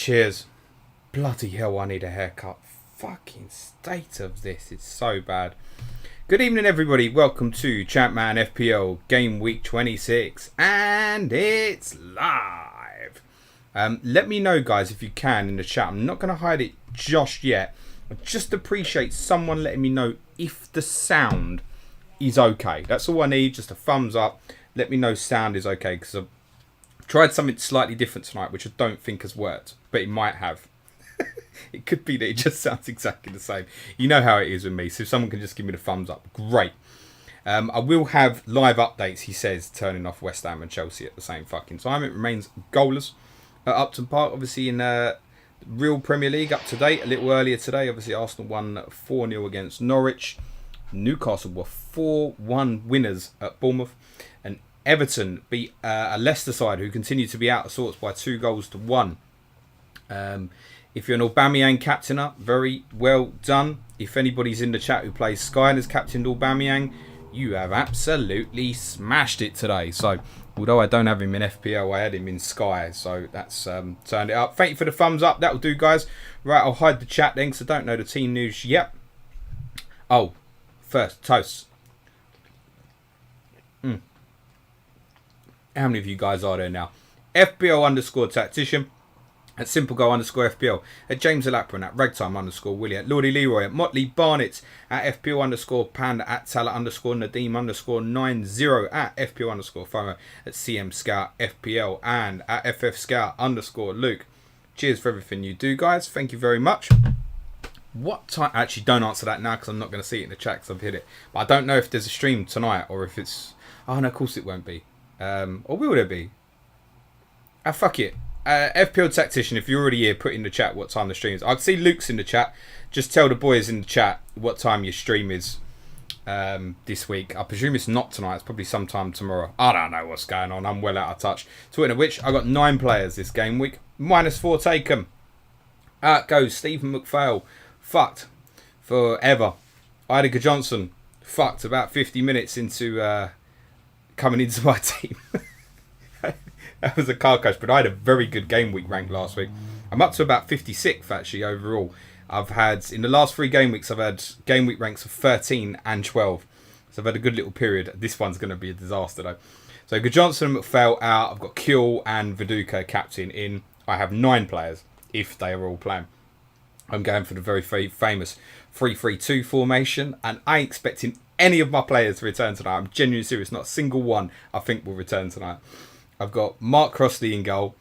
Cheers. Bloody hell, I need a haircut. Fucking state of this. It's so bad. Good evening, everybody. Welcome to Champman FPL Game Week 26. And it's live. Let me know, guys, if you can in the chat. I'm not going to hide it just yet. I just appreciate someone letting me know if the sound is okay. That's all I need. Just a thumbs up. Let me know sound is okay, because I've tried something slightly different tonight, which I don't think has worked, but it might have. It could be that it just sounds exactly the same. You know how it is with me, so if someone can just give me the thumbs up, great. I will have live updates, he says, turning off West Ham and Chelsea at the same fucking time. It remains goalless at Upton Park, obviously in real Premier League up to date. A little earlier today, obviously Arsenal won 4-0 against Norwich. Newcastle were 4-1 winners at Bournemouth. And Everton beat a Leicester side who continue to be out of sorts by 2-1. If you're an Aubameyang captainer, very well done. If anybody's in the chat who plays Sky and has captained Aubameyang, you have absolutely smashed it today. So, although I don't have him in FPL, I had him in Sky. So, that's turned it up. Thank you for the thumbs up. That'll do, guys. Right, I'll hide the chat then because I don't know the team news yet. Oh, first, toast. How many of you guys are there now? FPL_tactician. At SimpleGo_FPL, at James Alapran, at Ragtime_Willie, at Lordy Leroy, at Motley Barnett, at FPL_Panda, at Tala_Nadeem_90, at FPL_FOMO, at CM Scout FPL, and at FF Scout_Luke. Cheers for everything you do, guys. Thank you very much. What time? Actually, don't answer that now because I'm not going to see it in the chat because I've hit it. But I don't know if there's a stream tonight or if it's. Oh, no, of course it won't be. Or will there be? Ah, fuck it. FPL Tactician, if you're already here, put in the chat what time the stream is. I can see Luke's in the chat. Just tell the boys in the chat what time your stream is this week. I presume it's not tonight. It's probably sometime tomorrow. I don't know what's going on. I'm well out of touch. Talking of which, I got 9 players this game week. -4 taken. Out goes Stephen McPhail. Fucked. Forever. Idiger Johnson. Fucked about 50 minutes into coming into my team. That was a car crash, but I had a very good game week rank last week. I'm up to about 56th actually overall. I've had, in the last 3 game weeks, I've had game week ranks of 13 and 12. So I've had a good little period. This one's going to be a disaster though. So Johnson and McPhail out. I've got Kuehl and Viduka captain in. I have 9 players if they are all playing. I'm going for the very famous 3-3-2 formation, and I ain't expecting any of my players to return tonight. I'm genuinely serious. Not a single one I think will return tonight. I've got Mark Crossley in goal.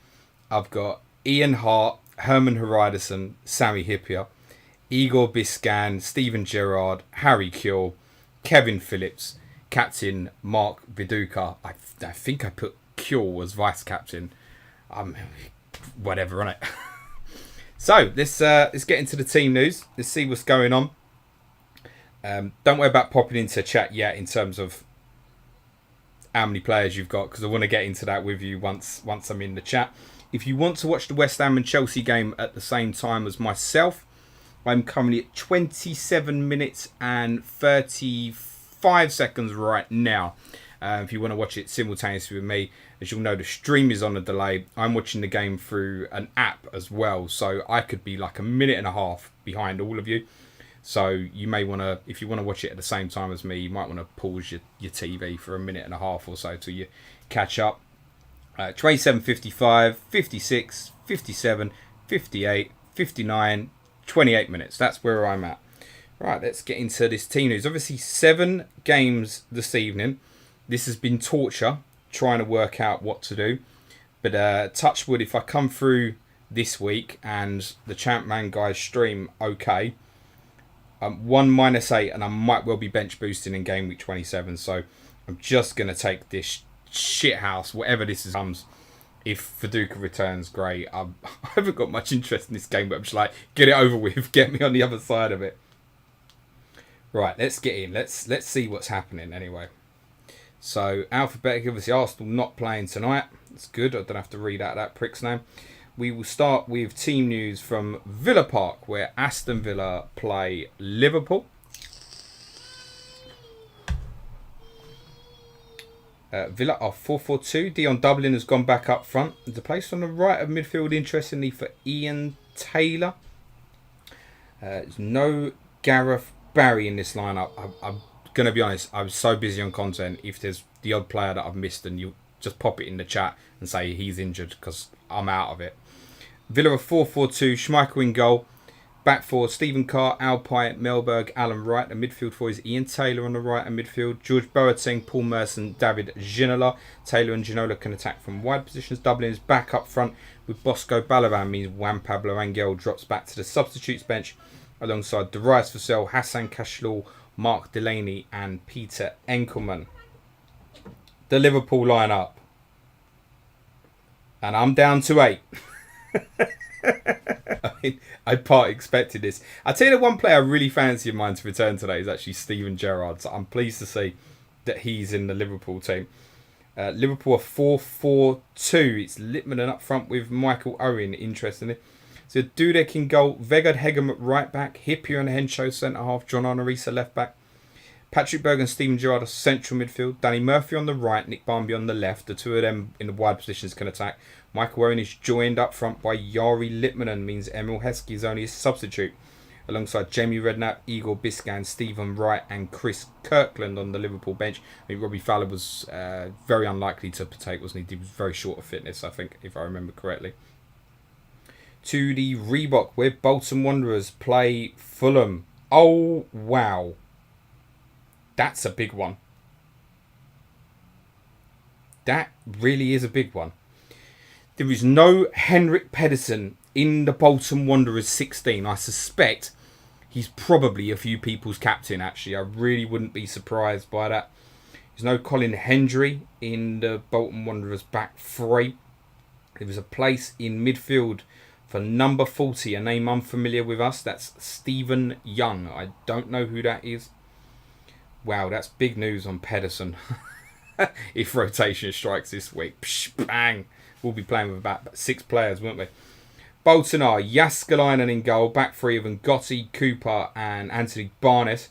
I've got Ian Hart, Herman Haridason, Sammy Hippier, Igor Biscan, Steven Gerrard, Harry Kuehl, Kevin Phillips, captain Mark Viduka. I think I put Kuehl as vice captain. Whatever on it. So let's get into the team news. Let's see what's going on. Don't worry about popping into chat yet in terms of how many players you've got, because I want to get into that with you once I'm in the chat. If you want to watch the West Ham and Chelsea game at the same time as myself, I'm currently at 27 minutes and 35 seconds right now. If you want to watch it simultaneously with me, as you'll know, the stream is on a delay. I'm watching the game through an app as well, so I could be like a minute and a half behind all of you. So you may want to, if you want to watch it at the same time as me, you might want to pause your TV for a minute and a half or so till you catch up. 27, 55, 56, 57, 58, 59, 28 minutes. That's where I'm at. Right, let's get into this team news. Obviously, 7 games this evening. This has been torture, trying to work out what to do. But touch wood, if I come through this week and the Champman guys stream okay, 1 -8, and I might well be bench boosting in game week 27. So I'm just going to take this shit house, whatever this is. If Viduka returns, great. I haven't got much interest in this game, but I'm just like, get it over with, get me on the other side of it. Right, let's get in. Let's see what's happening anyway. So alphabetically, obviously Arsenal not playing tonight. It's good. I don't have to read out that prick's name. We will start with team news from Villa Park, where Aston Villa play Liverpool. Villa are 4-4-2. Dion Dublin has gone back up front. There's a place on the right of midfield, interestingly, for Ian Taylor. There's no Gareth Barry in this lineup. I'm going to be honest, I was so busy on content. If there's the odd player that I've missed, then you just pop it in the chat and say he's injured, because I'm out of it. Villa are 4-4-2. Schmeichel in goal. Back four, Stephen Carr, Alpine, Melberg, Alan Wright. The midfield four is Ian Taylor on the right and midfield. George Boateng, Paul Merson, David Ginola. Taylor and Ginola can attack from wide positions. Dublin is back up front with Bosco Balaban. Means Juan Pablo Angel drops back to the substitutes bench alongside Darius Vassell, Hassan Kashlul, Mark Delaney and Peter Enkelman. The Liverpool lineup. And I'm down to 8. I mean, I part expected this. I tell you, the one player I really fancy of mine to return today is actually Steven Gerrard. So I'm pleased to see that he's in the Liverpool team. Liverpool are 4-4-2. It's Littman up front with Michael Owen, interestingly. So Dudek in goal, Vegard Hegem at right back, Hippier and Henshaw centre half, John Honorisa left back. Patrick Berg and Steven Gerrard are central midfield. Danny Murphy on the right, Nick Barmby on the left. The two of them in the wide positions can attack. Michael Owen is joined up front by Yari Littmanen, means Emil Heskey is only a substitute, alongside Jamie Redknapp, Igor Biscan, Stephen Wright and Chris Kirkland on the Liverpool bench. I mean, Robbie Fowler was very unlikely to partake, wasn't he? He was very short of fitness, I think, if I remember correctly. To the Reebok, where Bolton Wanderers play Fulham. Oh, wow. That's a big one. That really is a big one. There is no Henrik Pedersen in the Bolton Wanderers 16. I suspect he's probably a few people's captain, actually. I really wouldn't be surprised by that. There's no Colin Hendry in the Bolton Wanderers back three. There was a place in midfield for number 40, a name unfamiliar with us. That's Stephen Young. I don't know who that is. Wow, that's big news on Pedersen. If rotation strikes this week. Psh, bang. We'll be playing with about 6 players, won't we? Bolton are Jaskalainen in goal. Back three of them, Gotti, Cooper and Anthony Barnes.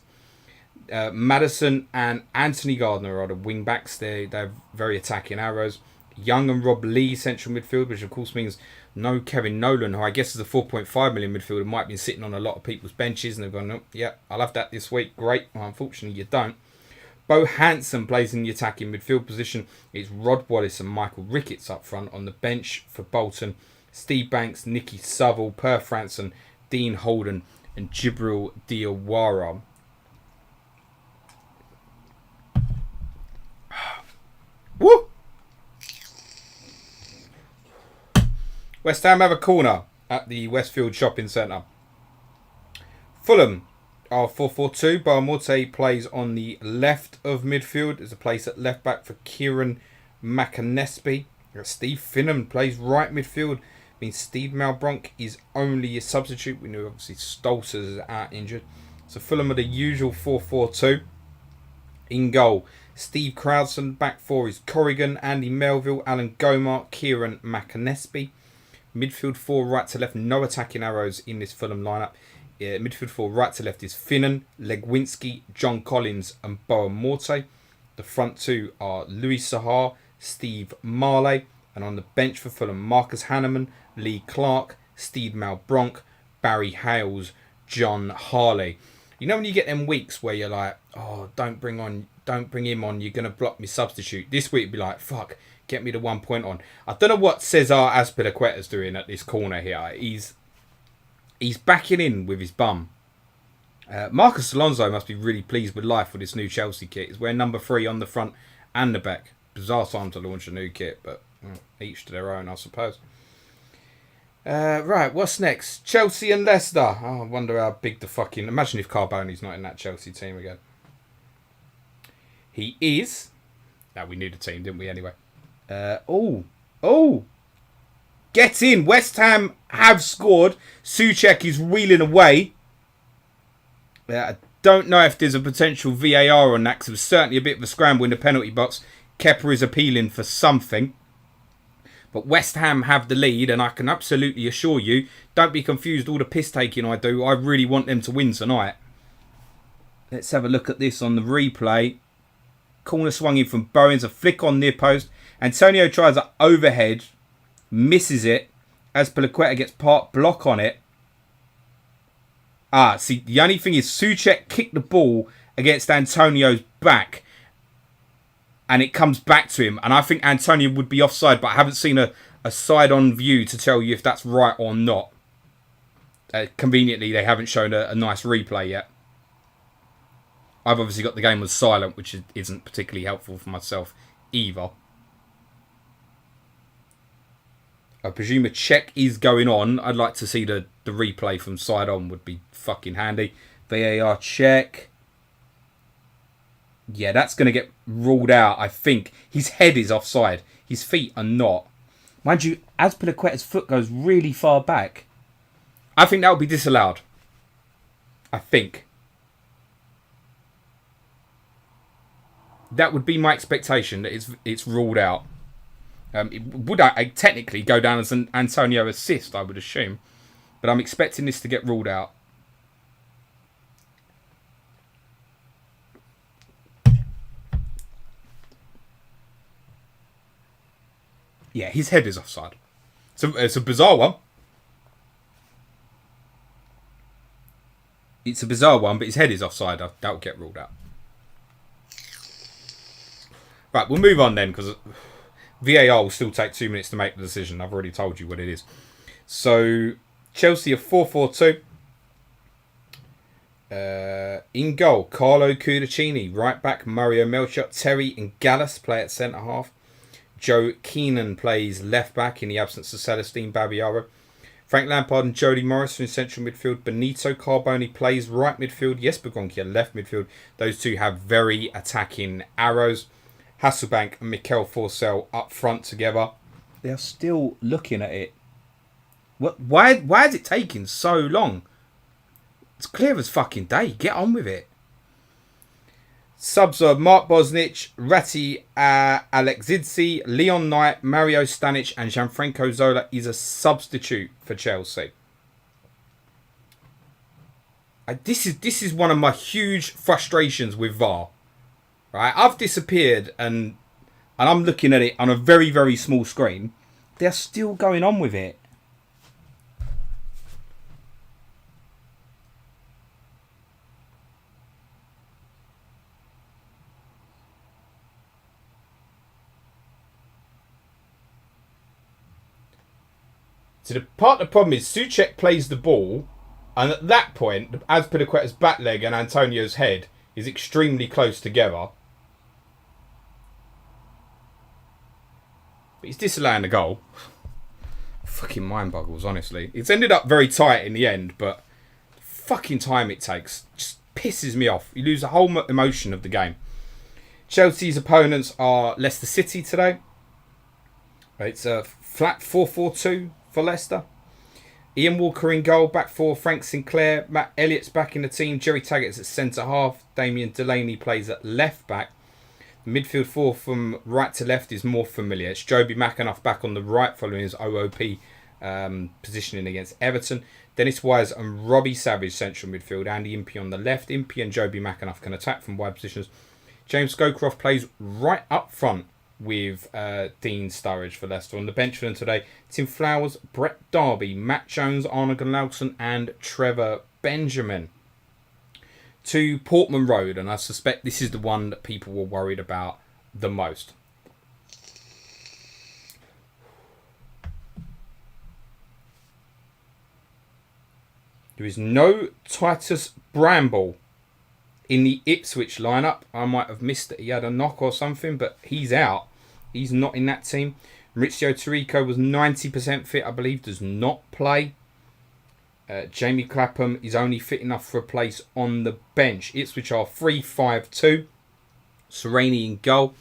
Madison and Anthony Gardner are the wing backs. They're very attacking arrows. Young and Rob Lee central midfield, which of course means no Kevin Nolan, who I guess is a 4.5 million midfielder, might have been sitting on a lot of people's benches and they've gone, oh, yeah, I'll have that this week. Great. Well, unfortunately, you don't. Bo Hansen plays in the attacking midfield position. It's Rod Wallace and Michael Ricketts up front. On the bench for Bolton, Steve Banks, Nicky Saville, Per Franson, Dean Holden and Jibril Diawara. Woo! West Ham have a corner at the Westfield Shopping Centre. Fulham are 4-4-2. Barmorte plays on the left of midfield. There's a place at left back for Kieran McAnesby. Steve Finnan plays right midfield. Means Steve Malbronk is only a substitute. We know obviously Stoltz is out injured. So Fulham are the usual 4-4-2. In goal, Steve Crowdson. Back four is Corrigan, Andy Melville, Alan Gomart, Kieran McAnesby. Midfield four, right to left, no attacking arrows in this Fulham lineup. Midfield four, right to left is Finnan, Legwinski, John Collins and Boa Morte. The front two are Louis Sahar, Steve Marley. And on the bench for Fulham, Marcus Hanneman, Lee Clark, Steve Malbronk, Barry Hales, John Harley. You know when you get them weeks where you're like, oh, don't bring him on, you're going to block me substitute. This week be like, fuck, get me the 1 point on. I don't know what Cesar Azpilicueta's doing at this corner here. He's backing in with his bum. Marcus Alonso must be really pleased with life with this new Chelsea kit. He's wearing number 3 on the front and the back. Bizarre time to launch a new kit, but each to their own, I suppose. Right, what's next? Chelsea and Leicester. Oh, I wonder how big the fucking... Imagine if Carboni's not in that Chelsea team again. He is. Now, we knew the team, didn't we, anyway? Get in. West Ham have scored. Souček is reeling away. I don't know if there's a potential VAR on that, because it was certainly a bit of a scramble in the penalty box. Kepa is appealing for something. But West Ham have the lead, and I can absolutely assure you, don't be confused, all the piss taking I do, I really want them to win tonight. Let's have a look at this on the replay. Corner swung in from Bowens. A flick on near post. Antonio tries an overhead. Misses it. Azpilicueta gets part block on it. See, the only thing is Souček kicked the ball against Antonio's back. And it comes back to him. And I think Antonio would be offside. But I haven't seen a side-on view to tell you if that's right or not. Conveniently, they haven't shown a nice replay yet. I've obviously got the game on silent, which isn't particularly helpful for myself either. I presume a check is going on. I'd like to see the replay from side on would be fucking handy. VAR check. Yeah, that's going to get ruled out, I think. His head is offside. His feet are not. Mind you, Azpilicueta's foot goes really far back. I think that would be disallowed. I think. That would be my expectation, that it's ruled out. It would technically go down as an Antonio assist, I would assume. But I'm expecting this to get ruled out. Yeah, his head is offside. So it's a bizarre one. It's a bizarre one, but his head is offside. That will get ruled out. Right, we'll move on then, because VAR will still take 2 minutes to make the decision. I've already told you what it is. So, Chelsea are 4-4-2. In goal, Carlo Cudicini. Right back, Mario Melchiot. Terry and Gallus play at centre-half. Joe Keenan plays left-back in the absence of Celestine Babiaro. Frank Lampard and Jody Morris in central midfield. Benito Carboni plays right midfield. Jesper Gonkia left midfield. Those two have very attacking arrows. Hasselbank and Mikel Forsell up front together. They're still looking at it. What? Why is it taking so long? It's clear as fucking day. Get on with it. Subs are Mark Bosnich, Rati Alexidze, Leon Knight, Mario Stanic, and Gianfranco Zola is a substitute for Chelsea. This is one of my huge frustrations with VAR. Right, I've disappeared and I'm looking at it on a very, very small screen. They're still going on with it. So the problem is Souček plays the ball, and at that point, Azpilicueta's back leg and Antonio's head is extremely close together. But he's disallowing the goal. Fucking mind boggles, honestly. It's ended up very tight in the end, but the fucking time it takes just pisses me off. You lose the whole emotion of the game. Chelsea's opponents are Leicester City today. It's a flat 4-4-2 for Leicester. Ian Walker in goal, back four, Frank Sinclair, Matt Elliott's back in the team, Jerry Taggart's at centre half, Damien Delaney plays at left back. The midfield four from right to left is more familiar. It's Joby McAnuff back on the right following his OOP positioning against Everton. Dennis Wise and Robbie Savage central midfield, Andy Impey on the left. Impey and Joby McAnuff can attack from wide positions. James Scowcroft plays right up front with Dean Sturridge for Leicester. On the bench for them today, Tim Flowers, Brett Darby, Matt Jones, Arne Gunnarsson and Trevor Benjamin. To Portman Road, and I suspect this is the one that people were worried about the most. There is no Titus Bramble in the Ipswich lineup. I might have missed that he had a knock or something, but he's out. He's not in that team. Maurizio Tirico was 90% fit, I believe, does not play. Jamie Clapham is only fit enough for a place on the bench. Ipswich are 3-5-2. Sereni in goal.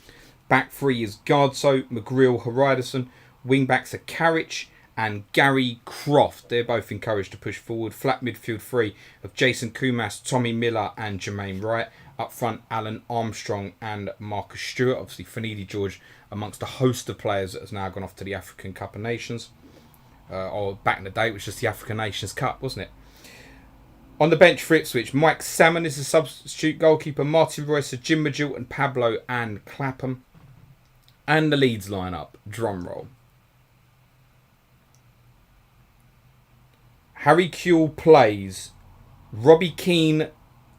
Back three is Gardso, McGreal, Hariderson. Wing backs are Carrick and Gary Croft. They're both encouraged to push forward. Flat midfield three of Jason Kumas, Tommy Miller and Jermaine Wright. Up front, Alan Armstrong and Marcus Stewart. Obviously, Finidi George amongst a host of players that has now gone off to the African Cup of Nations. Or back in the day, which was the African Nations Cup, wasn't it? On the bench for Ipswich, Mike Salmon is the substitute goalkeeper. Martin Royce, Jim Magilton, and Pablo and Clapham. And the Leeds lineup, drum roll. Harry Kewell plays. Robbie Keane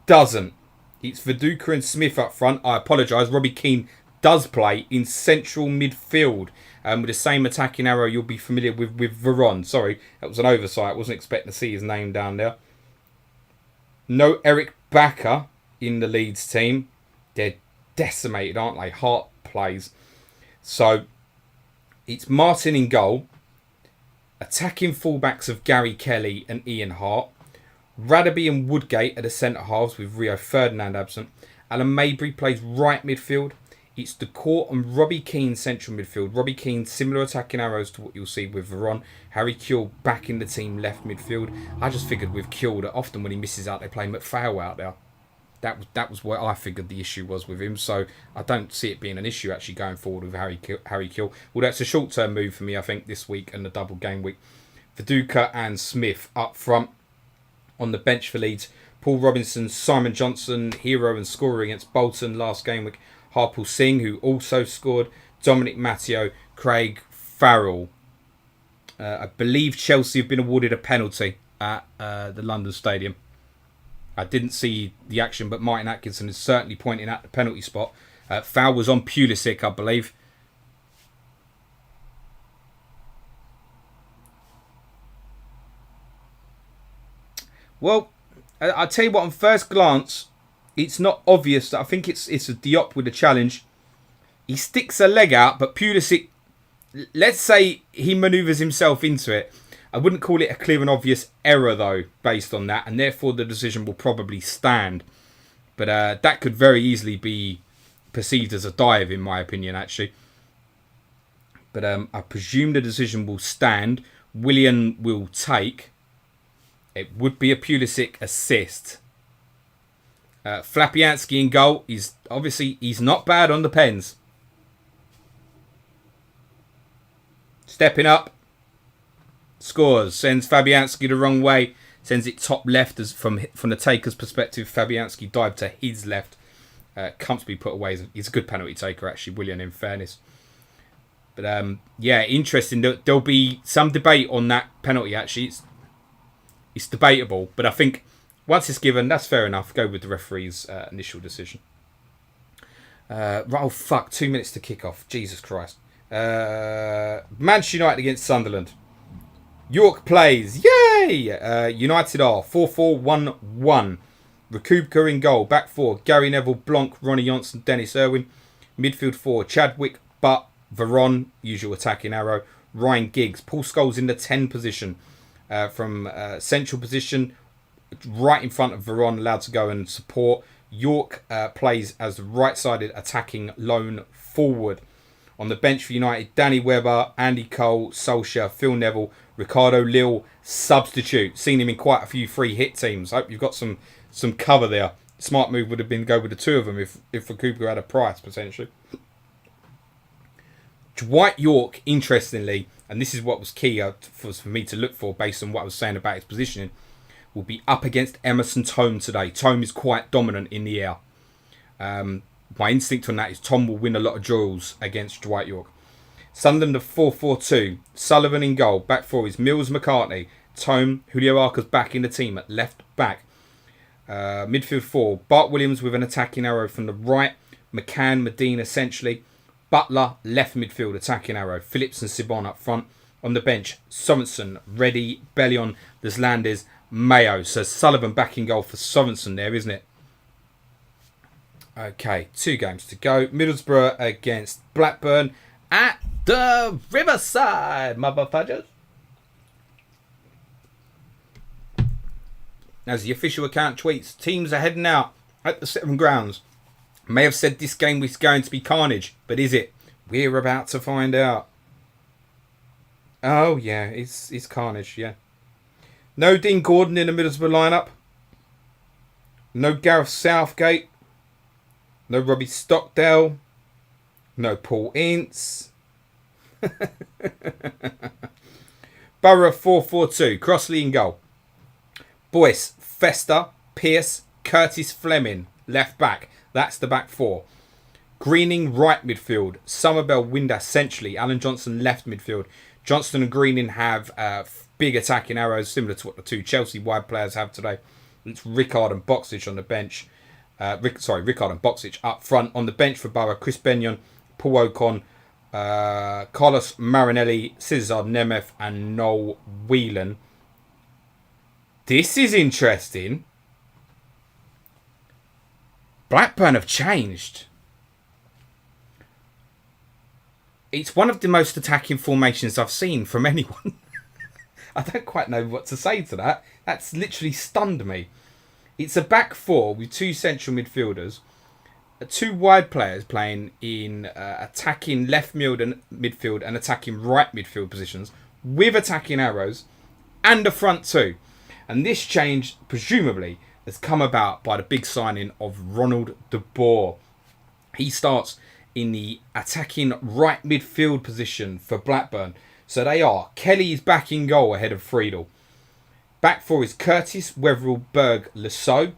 doesn't. It's Viduka and Smith up front. I apologise. Robbie Keane does play in central midfield with the same attacking arrow you'll be familiar with Veron. Sorry, that was an oversight. I wasn't expecting to see his name down there. No Eric Backer in the Leeds team. They're decimated, aren't they? Hart plays. So it's Martin in goal. Attacking fullbacks of Gary Kelly and Ian Hart. Radaby and Woodgate are the centre halves with Rio Ferdinand absent. Alan Mabry plays right midfield. It's DeCourt and Robbie Keane central midfield. Robbie Keane, similar attacking arrows to what you'll see with Veron. Harry Kewell back in the team left midfield. I just figured with Kewell that often when he misses out, they play McPhail out there. That was what I figured the issue was with him. So I don't see it being an issue actually going forward with Harry Kewell. Well, that's a short-term move for me, I think, this week and the double game week. Viduka and Smith up front. On the bench for Leeds, Paul Robinson, Simon Johnson, hero and scorer against Bolton last game week. Harpal Singh, who also scored. Dominic Matteo, Craig Farrell. I believe Chelsea have been awarded a penalty at the London Stadium. I didn't see the action, but Martin Atkinson is certainly pointing at the penalty spot. Foul was on Pulisic, I believe. Well, I'll tell you what, on first glance, it's not obvious. I think it's a Diop with a challenge. He sticks a leg out, but Pulisic, let's say he manoeuvres himself into it. I wouldn't call it a clear and obvious error, though, based on that, and therefore the decision will probably stand. But that could very easily be perceived as a dive, in my opinion, actually. But I presume the decision will stand. Willian will take. It would be a Pulisic assist. Flapianski in goal. He's not bad on the pens. Stepping up. Scores. Sends Fabianski the wrong way. Sends it top left as from the taker's perspective. Fabianski dived to his left. Comfortably put away. He's a good penalty taker, actually, Willian, in fairness. But yeah, interesting. There'll be some debate on that penalty, actually. It's debatable, but I think once it's given, that's fair enough. Go with the referee's initial decision. Oh, fuck. 2 minutes to kick off. Jesus Christ. Manchester United against Sunderland. York plays. Yay! United are 4-4-1-1. Rakubka in goal. Back four. Gary Neville, Blanc, Ronnie Johnson, Dennis Irwin. Midfield four. Chadwick, Butt, Veron. Usual attacking arrow. Ryan Giggs. Paul Scholes in the 10 position. From central position, right in front of Veron, allowed to go and support. York plays as the right-sided attacking lone forward. On the bench for United, Danny Webber, Andy Cole, Solskjaer, Phil Neville, Ricardo Lille, substitute. Seen him in quite a few free hit teams. Hope you've got some cover there. Smart move would have been to go with the two of them if Rakubka had a price, potentially. Dwight York, interestingly, and this is what was key for me to look for based on what I was saying about his positioning, will be up against Emerson Tome today. Tome is quite dominant in the air. My instinct on that is Tom will win a lot of duels against Dwight York. Sunderland of 4-4-2. Sullivan in goal. Back four is Mills McCartney. Tome, Julio Arca's back in the team at left back. Midfield four. Bart Williams with an attacking arrow from the right. McCann, Medina essentially. Butler, left midfield, attacking arrow. Phillips and Sibon up front. On the bench, Sorensen, Reddy, Bellion, Deslandes, Mayo. So Sullivan back in goal for Sorensen there, isn't it? Okay, 2 games to go. Middlesbrough against Blackburn at the Riverside, motherfuckers. As the official account tweets, teams are heading out at the 7 grounds. May have said this game was going to be carnage, but is it? We're about to find out. Oh, yeah, it's carnage, yeah. No Dean Gordon in the Middlesbrough lineup. No Gareth Southgate. No Robbie Stockdale. No Paul Ince. Borough 4-4-2. Crossley in goal. Boyce Fester, Pearce, Curtis Fleming, left back. That's the back four. Greening, right midfield. Somerville, Windass, centrally. Alan Johnson, left midfield. Johnston and Greening have big attacking arrows, similar to what the two Chelsea wide players have today. It's Rickard and Boxic on the bench. Rickard and Boxic up front. On the bench for Borough, Chris Benyon, Paul Ocon, Carlos Marinelli, Cesar Nemeth, and Noel Whelan. This is interesting. Blackburn have changed. It's one of the most attacking formations I've seen from anyone. I don't quite know what to say to that. That's literally stunned me. It's a back four with two central midfielders, two wide players playing in attacking left midfield and attacking right midfield positions with attacking arrows, and a front two. And this change, presumably, has come about by the big signing of Ronald de Boer. He starts in the attacking right midfield position for Blackburn. So they are. Kelly is back in goal ahead of Friedel. Back four is Curtis, Wetherill, Berg, Lasso.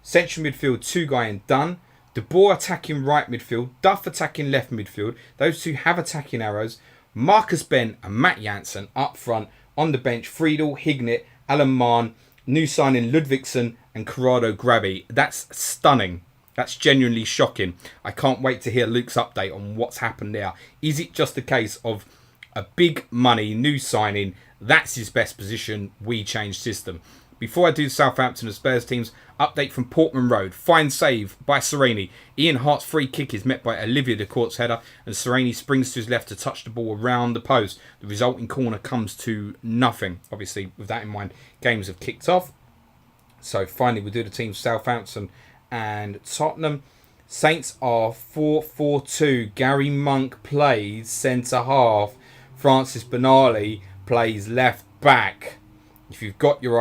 Central midfield, Tugai and Dunn. De Boer attacking right midfield. Duff attacking left midfield. Those two have attacking arrows. Marcus Ben and Matt Janssen up front. On the bench, Friedel, Hignett, Alan Mahn, new signing Ludvigsen and Corrado Grabby. That's stunning. That's genuinely shocking. I can't wait to hear Luke's update on what's happened there. Is it just a case of a big money new signing? That's his best position. We change system. Before I do Southampton and Spurs teams, update from Portman Road. Fine save by Sereni. Ian Hart's free kick is met by Olivia de Court's header, and Sereni springs to his left to touch the ball around the post. The resulting corner comes to nothing. Obviously, with that in mind, games have kicked off. So finally, we'll do the teams Southampton and Tottenham. Saints are 4-4-2. Gary Monk plays centre half. Francis Benali plays left back. If you've got your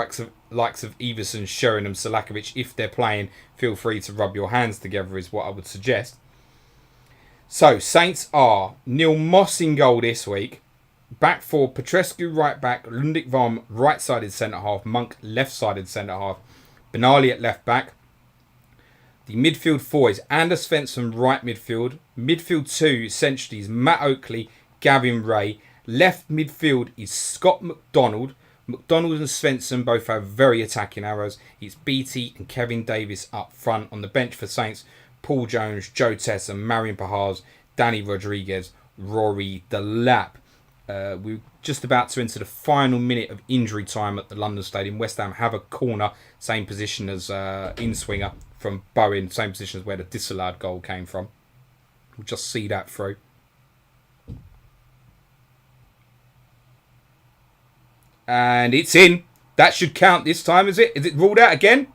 likes of Everson, Sheringham, Selakovic, if they're playing, feel free to rub your hands together is what I would suggest. So, Saints are Neil Moss in goal this week. Back four, Petrescu right back, Lundik Varm right-sided centre-half, Monk left-sided centre-half, Benali at left-back. The midfield four is Anders Svensson right midfield. Midfield two, essentially, is Matt Oakley, Gavin Ray. Left midfield is Scott McDonald. McDonald and Svensson both have very attacking arrows. It's Beattie and Kevin Davis up front. On the bench for Saints, Paul Jones, Joe Tess and Marion Pahars, Danny Rodriguez, Rory Delap. We're just about to enter the final minute of injury time at the London Stadium. West Ham have a corner, same position as in-swinger from Bowen, same position as where the disallowed goal came from. We'll just see that through. And it's in. That should count this time, is it? Is it ruled out again?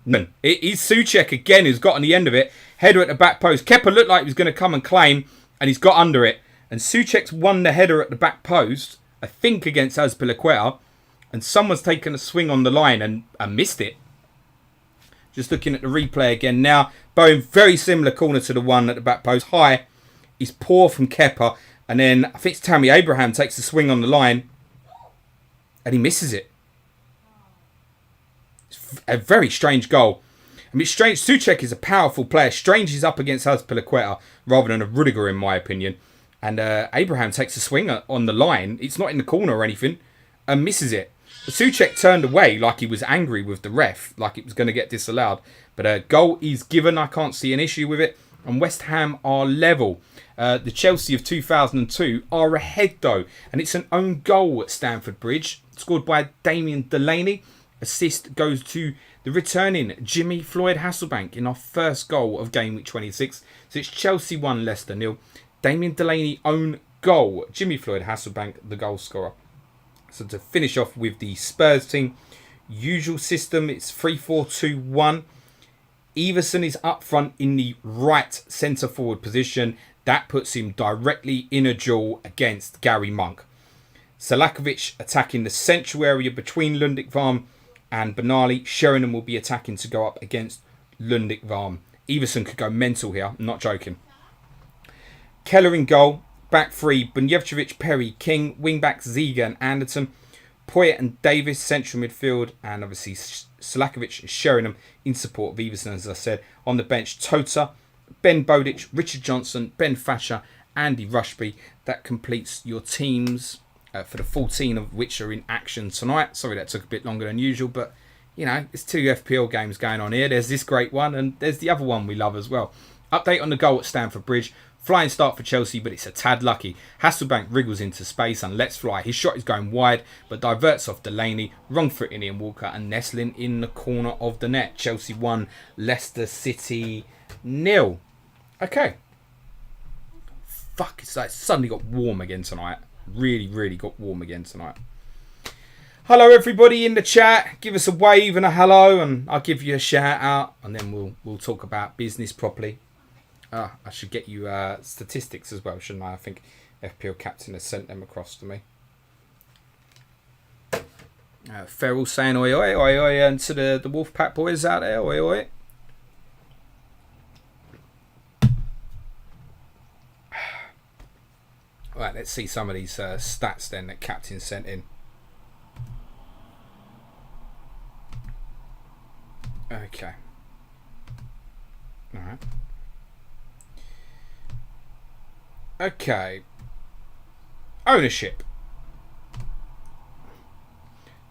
No. It is Souček again who's got on the end of it. Header at the back post. Kepa looked like he was going to come and claim, and he's got under it. And Souček's won the header at the back post, I think against Azpilicueta, and someone's taken a swing on the line and missed it. Just looking at the replay again now. Bowen, very similar corner to the one at the back post. High is poor from Kepa. And then I think it's Tammy Abraham takes the swing on the line and he misses it. It's a very strange goal. I mean, it's strange. Souček is a powerful player. Strange he's up against Azpilicueta rather than a Rudiger, in my opinion. And Abraham takes a swing on the line. It's not in the corner or anything. And misses it. Souček turned away like he was angry with the ref. Like it was going to get disallowed. But a goal is given. I can't see an issue with it. And West Ham are level. The Chelsea of 2002 are ahead though. And it's an own goal at Stamford Bridge. Scored by Damien Delaney. Assist goes to the returning Jimmy Floyd Hasselbank in our first goal of game week 26. So it's Chelsea 1, Leicester 0. Damien Delaney own goal. Jimmy Floyd Hasselbank the goal scorer. So to finish off with the Spurs team. Usual system. It's 3-4-2-1. Everson is up front in the right centre forward position. That puts him directly in a duel against Gary Monk. Selakovic attacking the central area between Lundik Varm and Benali. Sheringham will be attacking to go up against Lundik Varm. Everson could go mental here. I'm not joking. Keller in goal. Back three. Bunjevcevic, Perry, King. Wing backs Ziga and Anderton. Poyet and Davis, central midfield, and obviously Slakovic and Sheringham in support of Everson, as I said. On the bench, Tota, Ben Bodic, Richard Johnson, Ben Thatcher, Andy Rushby. That completes your teams for the 14 of which are in action tonight. Sorry that took a bit longer than usual, but you know, it's 2 FPL games going on here. There's this great one, and there's the other one we love as well. Update on the goal at Stamford Bridge. Flying start for Chelsea, but it's a tad lucky. Hasselbank wriggles into space and lets fly. His shot is going wide, but diverts off Delaney. Wrong foot in Ian Walker and nestling in the corner of the net. Chelsea 1, Leicester City 0. Okay. Fuck, it's like suddenly got warm again tonight. Really, really got warm again tonight. Hello everybody in the chat. Give us a wave and a hello, and I'll give you a shout out, and then we'll talk about business properly. I should get you statistics as well, shouldn't I? I think FPL Captain has sent them across to me. Ferrell saying oi oi oi oi, and to the Wolfpack boys out there, oi oi. Right, let's see some of these stats then that Captain sent in. Okay. All right. Okay. Ownership.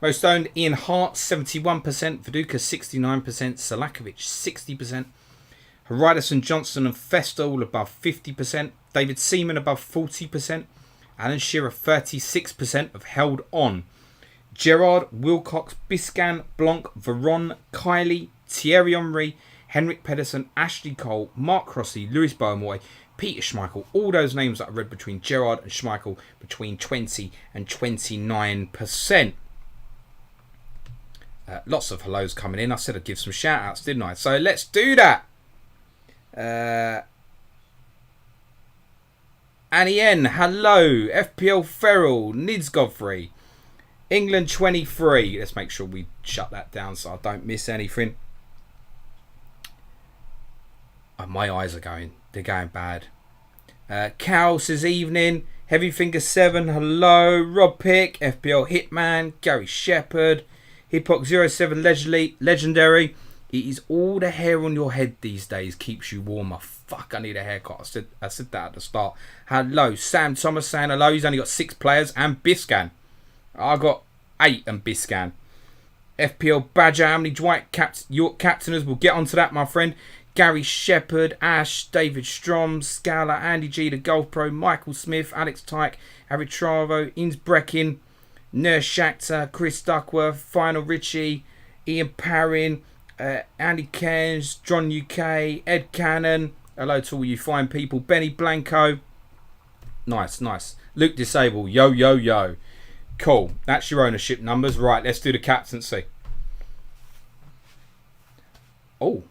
Most owned, Ian Hart, 71%. Viduka, 69%. Salakovic, 60%. Haridas Johnson and Festa, all above 50%. David Seaman, above 40%. Alan Shearer, 36%, have held on. Gerrard, Wilcox, Biscan, Blanc, Veron, Kylie, Thierry Henry, Henrik Pedersen, Ashley Cole, Mark Crossy, Lewis Beaumoy, Peter Schmeichel, all those names that I read between Gerrard and Schmeichel between 20 and 29%. Lots of hellos coming in. I said I'd give some shout outs, didn't I? So let's do that. Annie N, hello. FPL Ferrell, Nids Godfrey, England 23. Let's make sure we shut that down so I don't miss anything. Oh, my eyes are going. They're going bad. Cal says evening. Heavyfinger 7. Hello. Rob Pick. FPL Hitman. Gary Shepherd. Hippoc07 Legendary. It is all the hair on your head these days keeps you warmer. Fuck, I need a haircut. I said that at the start. Hello. Sam Thomas saying hello. He's only got 6 players and Biscan. I got 8 and Biscan. FPL Badger. How many Dwight York captainers? We'll get onto that, my friend. Gary Shepherd, Ash, David Strom, Scala, Andy G, the Golf Pro, Michael Smith, Alex Tyke, Harry Travo, Ins Breckin, Nurse Shakhtar, Chris Duckworth, Final Richie, Ian Parrin, Andy Cairns, John UK, Ed Cannon. Hello to all you fine people. Benny Blanco. Nice, nice. Luke Disable. Yo, yo, yo. Cool. That's your ownership numbers. Right, let's do the captaincy. Oh.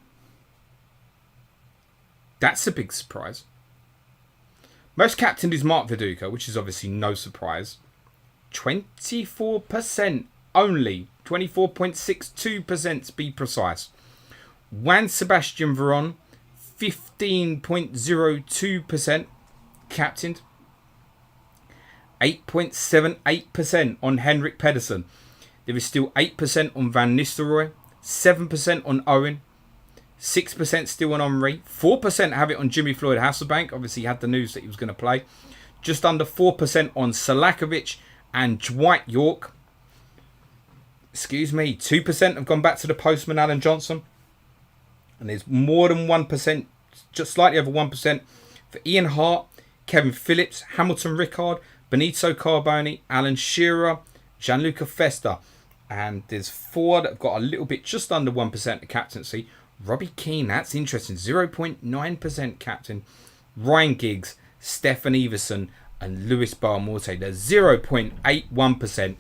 That's a big surprise. Most captained is Mark Viduka, which is obviously no surprise. 24% only. 24.62% to be precise. Juan Sebastian Veron, 15.02% captained. 8.78% on Henrik Pedersen. There is still 8% on Van Nistelrooy. 7% on Owen. 6% still on Henry. 4% have it on Jimmy Floyd Hasselbank. Obviously, he had the news that he was going to play. Just under 4% on Salakovic and Dwight York. Excuse me. 2% have gone back to the postman, Alan Johnson. And there's more than 1%, just slightly over 1% for Ian Hart, Kevin Phillips, Hamilton Rickard, Benito Carboni, Alan Shearer, Gianluca Festa. And there's 4 that have got a little bit just under 1% of captaincy. Robbie Keane, that's interesting. 0.9% captain. Ryan Giggs, Stefan Everson, and Lewis Barmorte. There's 0.81%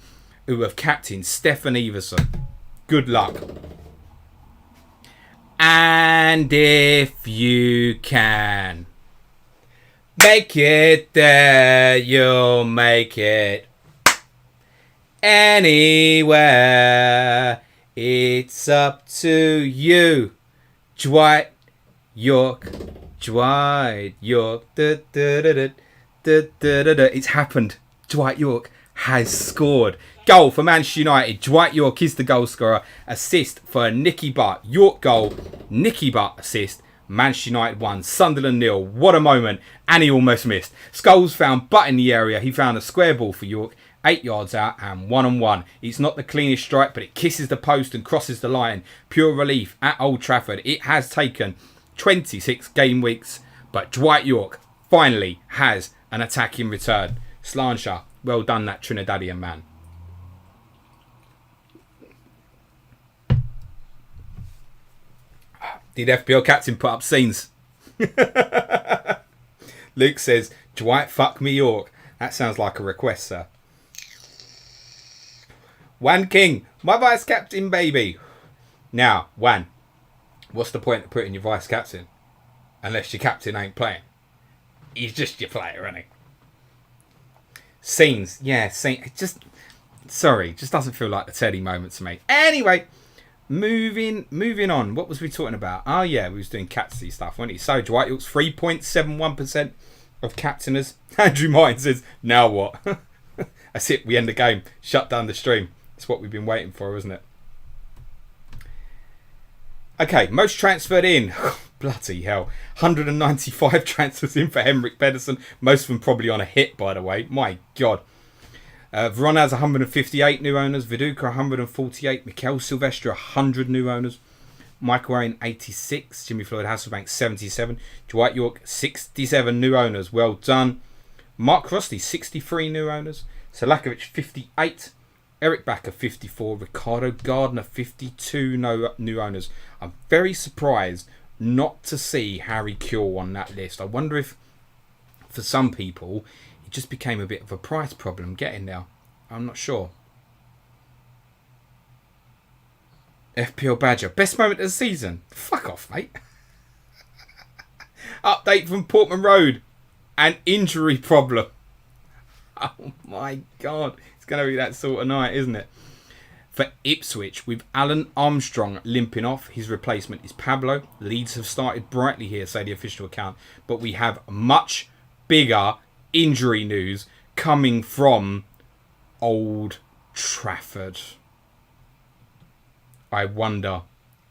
who have captained Stefan Everson. Good luck. And if you can make it there, you'll make it anywhere. It's up to you. Dwight York. Dwight York. It's happened. Dwight York has scored. Goal for Manchester United. Dwight York is the goal scorer. Assist for Nicky Butt. York goal. Nicky Butt assist. Manchester United 1. Sunderland 0. What a moment. And he almost missed. Scholes found Butt in the area. He found a square ball for York. 8 yards out and 1-on-1. It's not the cleanest strike, but it kisses the post and crosses the line. Pure relief at Old Trafford. It has taken 26 game weeks, but Dwight York finally has an attacking return. Slancher, well done, that Trinidadian man. Did FPL captain put up scenes? Luke says, Dwight, fuck me York. That sounds like a request, sir. Wan King, my vice captain, baby. Now, Wan, what's the point of putting your vice captain? Unless your captain ain't playing. He's just your player, isn't he? Scenes, yeah, just doesn't feel like the Teddy moment to me. Anyway, moving on. What was we talking about? Oh yeah, we was doing captaincy stuff, weren't he? So Dwight York's 3.71% of captainers. Andrew Martin says, now what? That's it, we end the game. Shut down the stream. It's what we've been waiting for, isn't it? Okay, most transferred in. Bloody hell. 195 transfers in for Henrik Pedersen. Most of them probably on a hit, by the way. My God. Veron has 158 new owners. Viduka 148. Mikel Silvestre 100 new owners. Michael Owen 86. Jimmy Floyd Hasselbank 77. Dwight York 67 new owners. Well done. Mark Crossley 63 new owners. Selakovic 58. Eric Backer 54. Ricardo Gardner 52 new owners. I'm very surprised not to see Harry Kewell on that list. I wonder if for some people it just became a bit of a price problem getting there. I'm not sure. FPL Badger, best moment of the season. Fuck off, mate. Update from Portman Road. An injury problem. Oh my God. It's going to be that sort of night, isn't it? For Ipswich, with Alan Armstrong limping off, his replacement is Pablo. Leeds have started brightly here, say the official account. But we have much bigger injury news coming from Old Trafford. I wonder,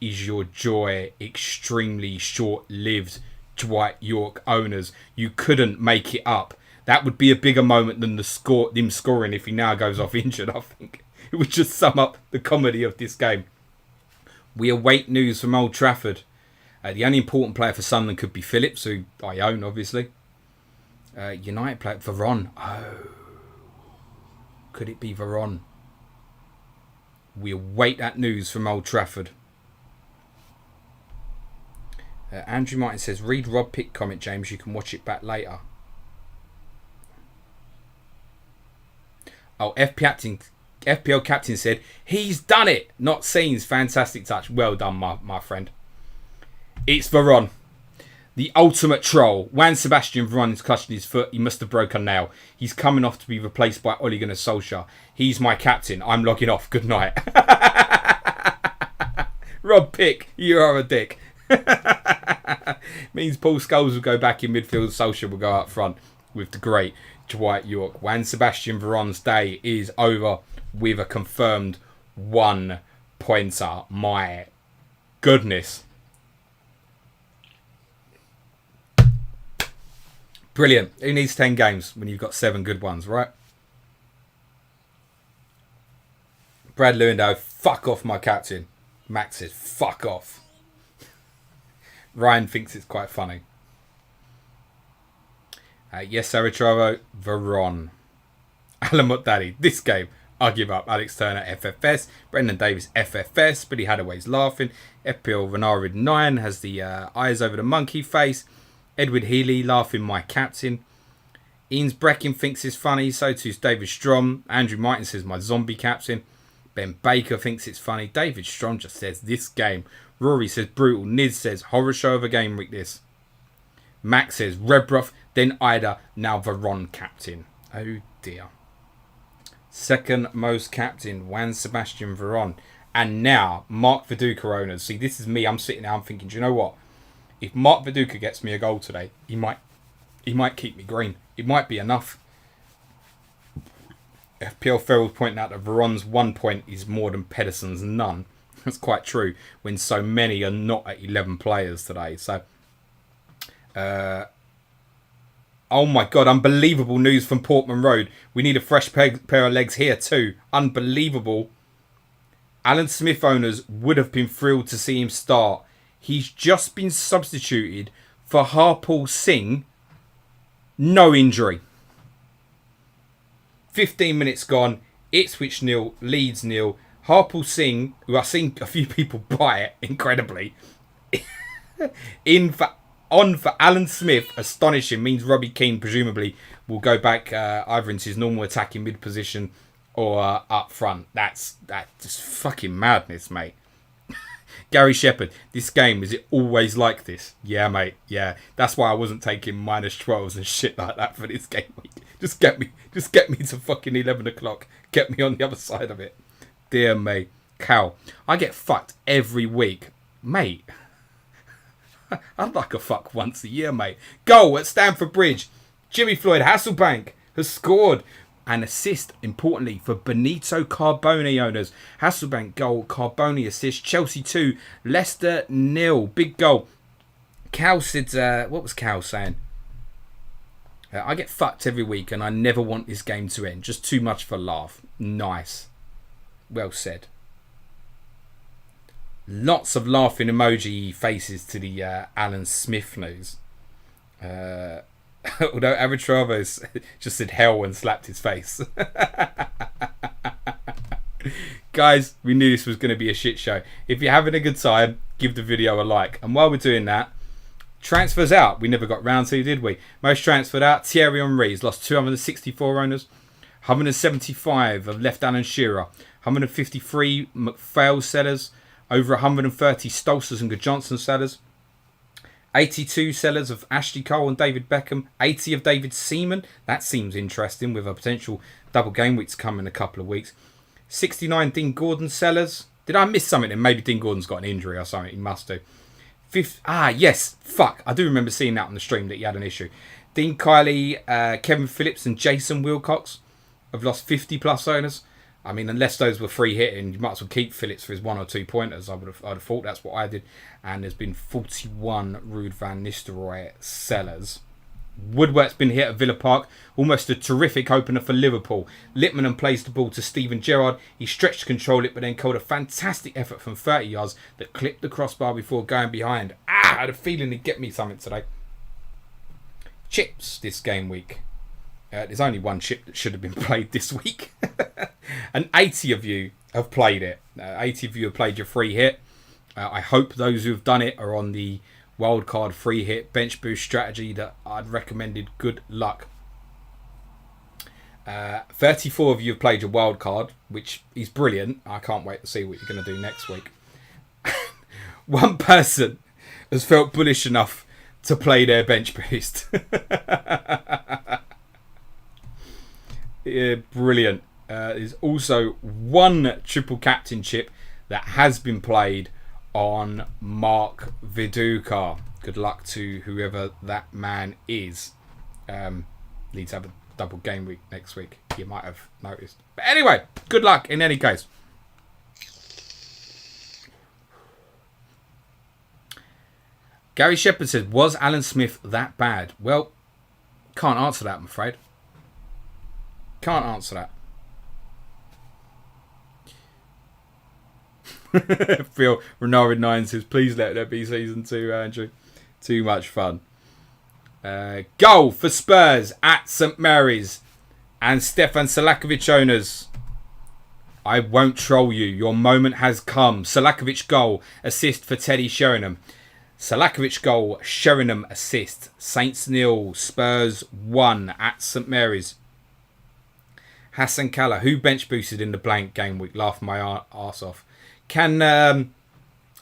is your joy extremely short-lived, Dwight York owners? You couldn't make it up. That would be a bigger moment than him scoring if he now goes off injured, I think. It would just sum up the comedy of this game. We await news from Old Trafford. The only important player for Sunderland could be Phillips, who I own, obviously. United player, Veron. Oh. Could it be Veron? We await that news from Old Trafford. Andrew Martin says, read Rob Pitt comment, James. You can watch it back later. Oh, FPL captain said, he's done it. Not scenes. Fantastic touch. Well done, my friend. It's Veron. The ultimate troll. Juan Sebastian Veron is clutching his foot. He must have broken a nail. He's coming off to be replaced by Ole Gunnar Solskjaer. He's my captain. I'm logging off. Good night. Rob Pick, you are a dick. Means Paul Scholes will go back in midfield. Solskjaer will go up front with the great Dwight York. Juan Sebastian Veron's day is over with a confirmed 1 pointer. My goodness. Brilliant. Who needs 10 games when you've got 7 good ones, right? Brad Lewandowski, fuck off my captain. Max says, fuck off. Ryan thinks it's quite funny. Yes, Saratravo, Veron. Alan Motdaddy, this game, I'll give up. Alex Turner, FFS. Brendan Davis, FFS. Billy Hadaway's laughing. FPL Renarid 9 has the eyes over the monkey face. Edward Healy laughing, my captain. Ian's Breckin thinks it's funny. So too's David Strom. Andrew Martin says, my zombie captain. Ben Baker thinks it's funny. David Strom just says, this game. Rory says, brutal. Niz says, horror show of a game week this. Max says, Redbrough, then Ida, now Veron captain. Oh dear. Second most captain, Juan Sebastian Veron. And now, Mark Viduka owners. See, this is me. I'm sitting there, I'm thinking, do you know what? If Mark Viduka gets me a goal today, he might keep me green. It might be enough. FPL Ferrell's pointing out that Veron's 1 point is more than Pedersen's none. That's quite true when so many are not at 11 players today. So, oh my God, unbelievable news from Portman Road. We need a fresh pair of legs here too. Unbelievable. Alan Smith owners would have been thrilled to see him start. He's just been substituted for Harpal Singh. No injury. 15 minutes gone. Ipswich 0, Leeds 0. Harpal Singh, who I've seen a few people buy it, incredibly, on for Alan Smith, astonishing, means Robbie Keane presumably will go back either into his normal attacking mid position or up front. That's just fucking madness, mate. Gary Shepherd, this game, is it always like this? Yeah, mate, yeah. That's why I wasn't taking -12s and shit like that for this game week. Just get me to fucking 11 o'clock. Get me on the other side of it. Dear me. Cal, I get fucked every week. Mate, I'd like a fuck once a year, mate. Goal at Stamford Bridge. Jimmy Floyd Hasselbank has scored an assist, importantly, for Benito Carbone owners. Hasselbank goal, Carbone assist. Chelsea 2, Leicester 0. Big goal. Cal said, what was Cal saying? I get fucked every week and I never want this game to end. Just too much for laugh. Nice. Well said. Lots of laughing emoji faces to the Alan Smith news. Although Avitravo just said hell and slapped his face. Guys, we knew this was going to be a shit show. If you're having a good time, give the video a like. And while we're doing that, transfers out. We never got round to, did we? Most transferred out. Thierry Henry has lost 264 owners. 175 have left Alan Shearer. 153 McPhail sellers. Over 130 Stolsters and Johnson sellers. 82 sellers of Ashley Cole and David Beckham. 80 of David Seaman. That seems interesting with a potential double game week to come in a couple of weeks. 69 Dean Gordon sellers. Did I miss something? And maybe Dean Gordon's got an injury or something. He must do. Yes. Fuck. I do remember seeing that on the stream that he had an issue. Dean Kiley, Kevin Phillips and Jason Wilcox have lost 50 plus owners. I mean, unless those were free hitting, you might as well keep Phillips for his 1 or 2 pointers. I'd have thought that's what I did. And there's been 41 Ruud van Nistelrooy sellers. Woodwork's been hit at Villa Park. Almost a terrific opener for Liverpool. Littman plays the ball to Steven Gerrard. He stretched to control it, but then called a fantastic effort from 30 yards that clipped the crossbar before going behind. I had a feeling he'd get me something today. Chips this game week. There's only one chip that should have been played this week. And 80 of you have played it. 80 of you have played your free hit. I hope those who have done it are on the wildcard free hit bench boost strategy that I'd recommended. Good luck. 34 of you have played your wildcard, which is brilliant. I can't wait to see what you're going to do next week. One person has felt bullish enough to play their bench boost. Yeah, brilliant. There's also one triple captain chip that has been played on Mark Viduka. Good luck to whoever that man is. Leeds have a double game week next week. You might have noticed. But anyway, good luck in any case. Gary Shepherd said, was Alan Smith that bad? Well, can't answer that, I'm afraid. Can't answer that. Phil Renard 9 says, please let there be season 2, Andrew. Too much fun. Goal for Spurs at St Mary's and Stefan Selakovic owners. I won't troll you. Your moment has come. Selakovic goal. Assist for Teddy Sheringham. Selakovic goal. Sheringham assist. Saints 0. Spurs 1 at St Mary's. Hassan Kalla, who bench boosted in the blank game week? Laugh my arse off. Can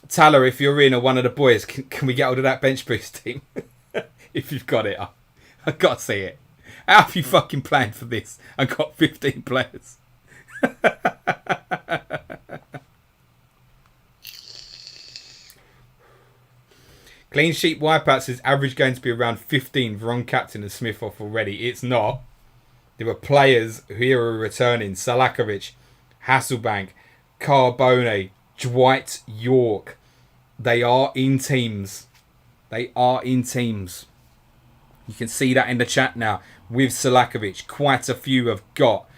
Tala, if you're in, or one of the boys, can we get hold of that bench boost team? If you've got it, I've got to see it. How have you fucking planned for this? I've got 15 players. Clean sheet wipeout says average going to be around 15. Wrong captain and Smith off already. It's not. There are players who are returning. Salakovic, Hasselbank, Carbone, Dwight York. They are in teams. They are in teams. You can see that in the chat now with Salakovic. Quite a few have got.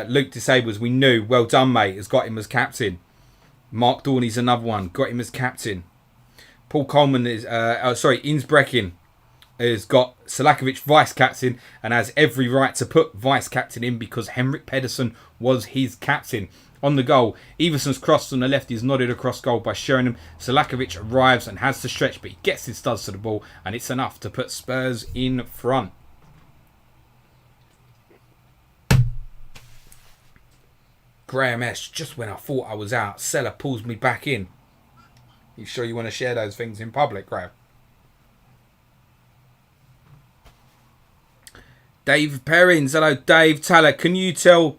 Luke Disables, we knew. Well done, mate. Has got him as captain. Mark Dorney's another one. Got him as captain. Paul Coleman is... Innsbrecken has got Salakovic vice-captain and has every right to put vice-captain in because Henrik Pedersen was his captain. On the goal, Everson's cross on the left is nodded across goal by Sheringham. Salakovic arrives and has to stretch, but he gets his studs to the ball and it's enough to put Spurs in front. Graham S, just when I thought I was out, Seller pulls me back in. You sure you want to share those things in public, Graham? Dave Perrins, hello Dave. Tyler, can you tell...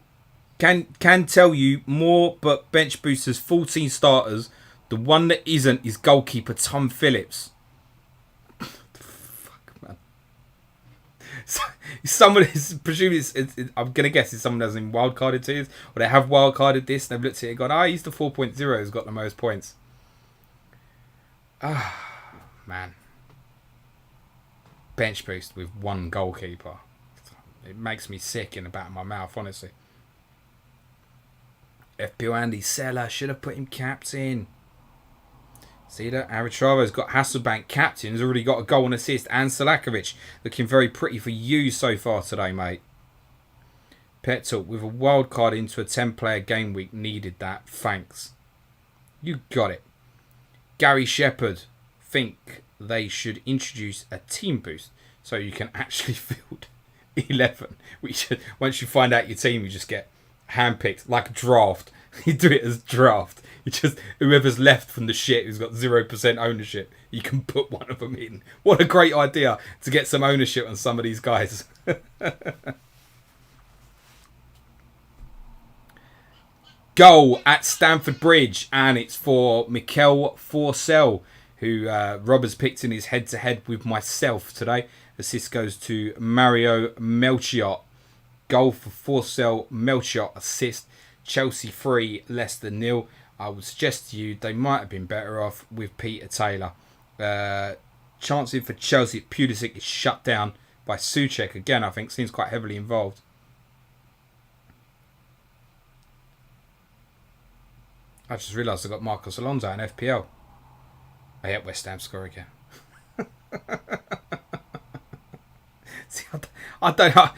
Can tell you more, but bench boosters 14 starters. The one that isn't is goalkeeper Tom Phillips. Fuck, man. Someone is presumably I'm gonna guess it's someone that hasn't wildcarded to this, or they have wildcarded this. And they've looked at it and gone, he's the 4.0 who's got the most points. Man. Bench boost with one goalkeeper. It makes me sick in the back of my mouth, honestly. FPO Andy Seller should have put him captain. See that? Aritravo's got Hasselbank captain. Has already got a goal and assist. And Salakovic looking very pretty for you so far today, mate. Pet Talk with a wild card into a 10-player game week. Needed that. Thanks. You got it. Gary Shepherd. Think they should introduce a team boost so you can actually field 11. Once you find out your team, you just get handpicked like a draft. You do it as draft. You just whoever's left from the shit who's got 0% ownership, you can put one of them in. What a great idea to get some ownership on some of these guys. Goal at Stamford Bridge, and it's for Mikel Forsell, who Rob has picked in his head-to-head with myself today. Assist goes to Mario Melchiot. Goal for Forsell, Melchiot assist. Chelsea 3, Leicester 0. I would suggest to you they might have been better off with Peter Taylor. Chancing for Chelsea, Pulisic is shut down by Souček. Again, I think seems quite heavily involved. I just realised I got Marcos Alonso in FPL. I hate West Ham score again. See, I don't know.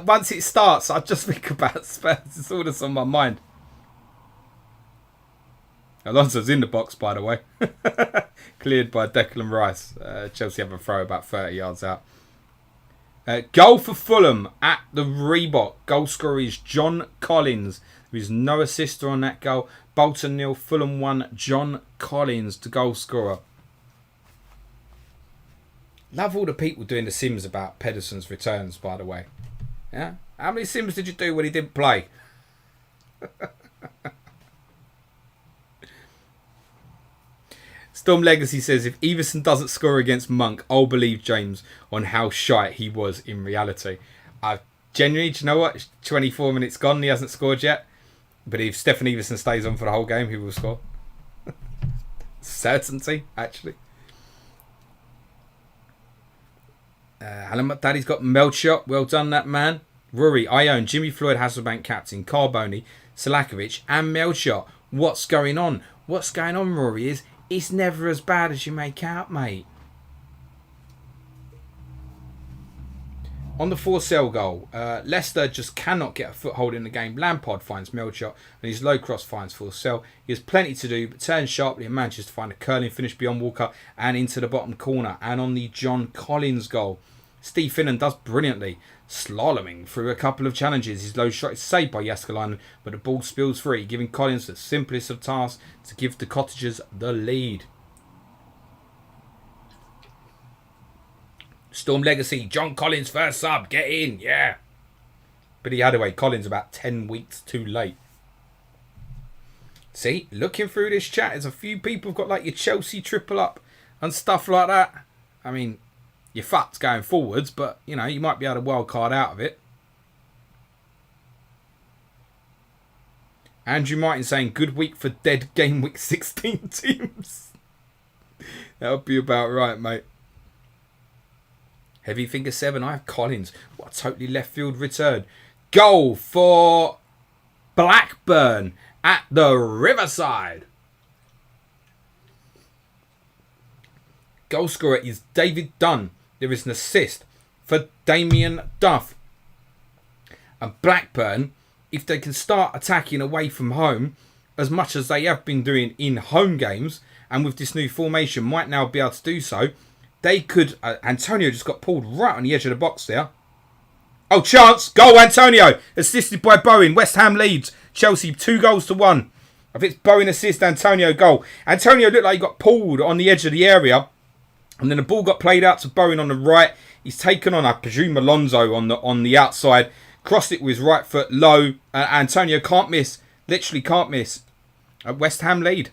Once it starts, I just think about Spurs. It's all that's on my mind. Alonso's in the box, by the way. Cleared by Declan Rice. Chelsea have a throw about 30 yards out. Goal for Fulham at the Reebok. Goal scorer is John Collins. There is no assister on that goal. Bolton 0, Fulham 1. John Collins, the goal scorer. Love all the people doing the sims about Pedersen's returns, by the way. Yeah? How many sims did you do when he didn't play? Storm Legacy says, if Everson doesn't score against Monk, I'll believe James on how shite he was in reality. Genuinely, do you know what? 24 minutes gone, he hasn't scored yet. But if Stefan Everson stays on for the whole game, he will score. Certainty, actually. Alan McDaddy's got Melchiot. Well done, that man. Rory, Ione, Jimmy Floyd, Hasselbank captain, Carbone, Salakovic, and Melchiot. What's going on? What's going on, Rory, is it's never as bad as you make out, mate. On the Forsell goal, Leicester just cannot get a foothold in the game. Lampard finds Melchiot and his low cross finds Forsell. He has plenty to do, but turns sharply and manages to find a curling finish beyond Walker and into the bottom corner. And on the John Collins goal, Steve Finnan does brilliantly, slaloming through a couple of challenges. His low shot is saved by Jääskeläinen, but the ball spills free, giving Collins the simplest of tasks to give the Cottagers the lead. Storm Legacy, John Collins first sub, get in, yeah. But he had away Collins about 10 weeks too late. See, looking through this chat, there's a few people who've got like your Chelsea triple up and stuff like that. I mean, you're fucked going forwards, but you know, you might be able to wild card out of it. Andrew Martin saying, good week for dead game week 16 teams. That would be about right, mate. Heavy Finger 7, I have Collins. What a totally left field return. Goal for Blackburn at the Riverside. Goal scorer is David Dunn. There is an assist for Damien Duff. And Blackburn, if they can start attacking away from home, as much as they have been doing in home games, and with this new formation might now be able to do so, they could... Antonio just got pulled right on the edge of the box there. Oh, chance! Goal, Antonio! Assisted by Bowen. West Ham leads. Chelsea 2-1. I think it's Bowen assist, Antonio goal. Antonio looked like he got pulled on the edge of the area. And then the ball got played out to Bowen on the right. He's taken on, I presume, Alonso on the outside. Crossed it with his right foot low. Antonio can't miss. Literally can't miss. West Ham lead.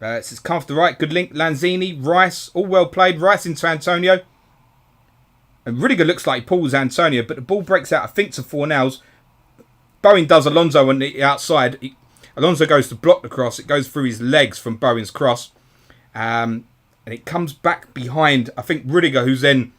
It's come off the right. Good link. Lanzini, Rice. All well played. Rice into Antonio. And Rudiger looks like he pulls Antonio. But the ball breaks out, I think, to Fornells. Bowen does Alonso on the outside. Alonso goes to block the cross. It goes through his legs from Bowen's cross. And it comes back behind, I think, Rudiger, who's then...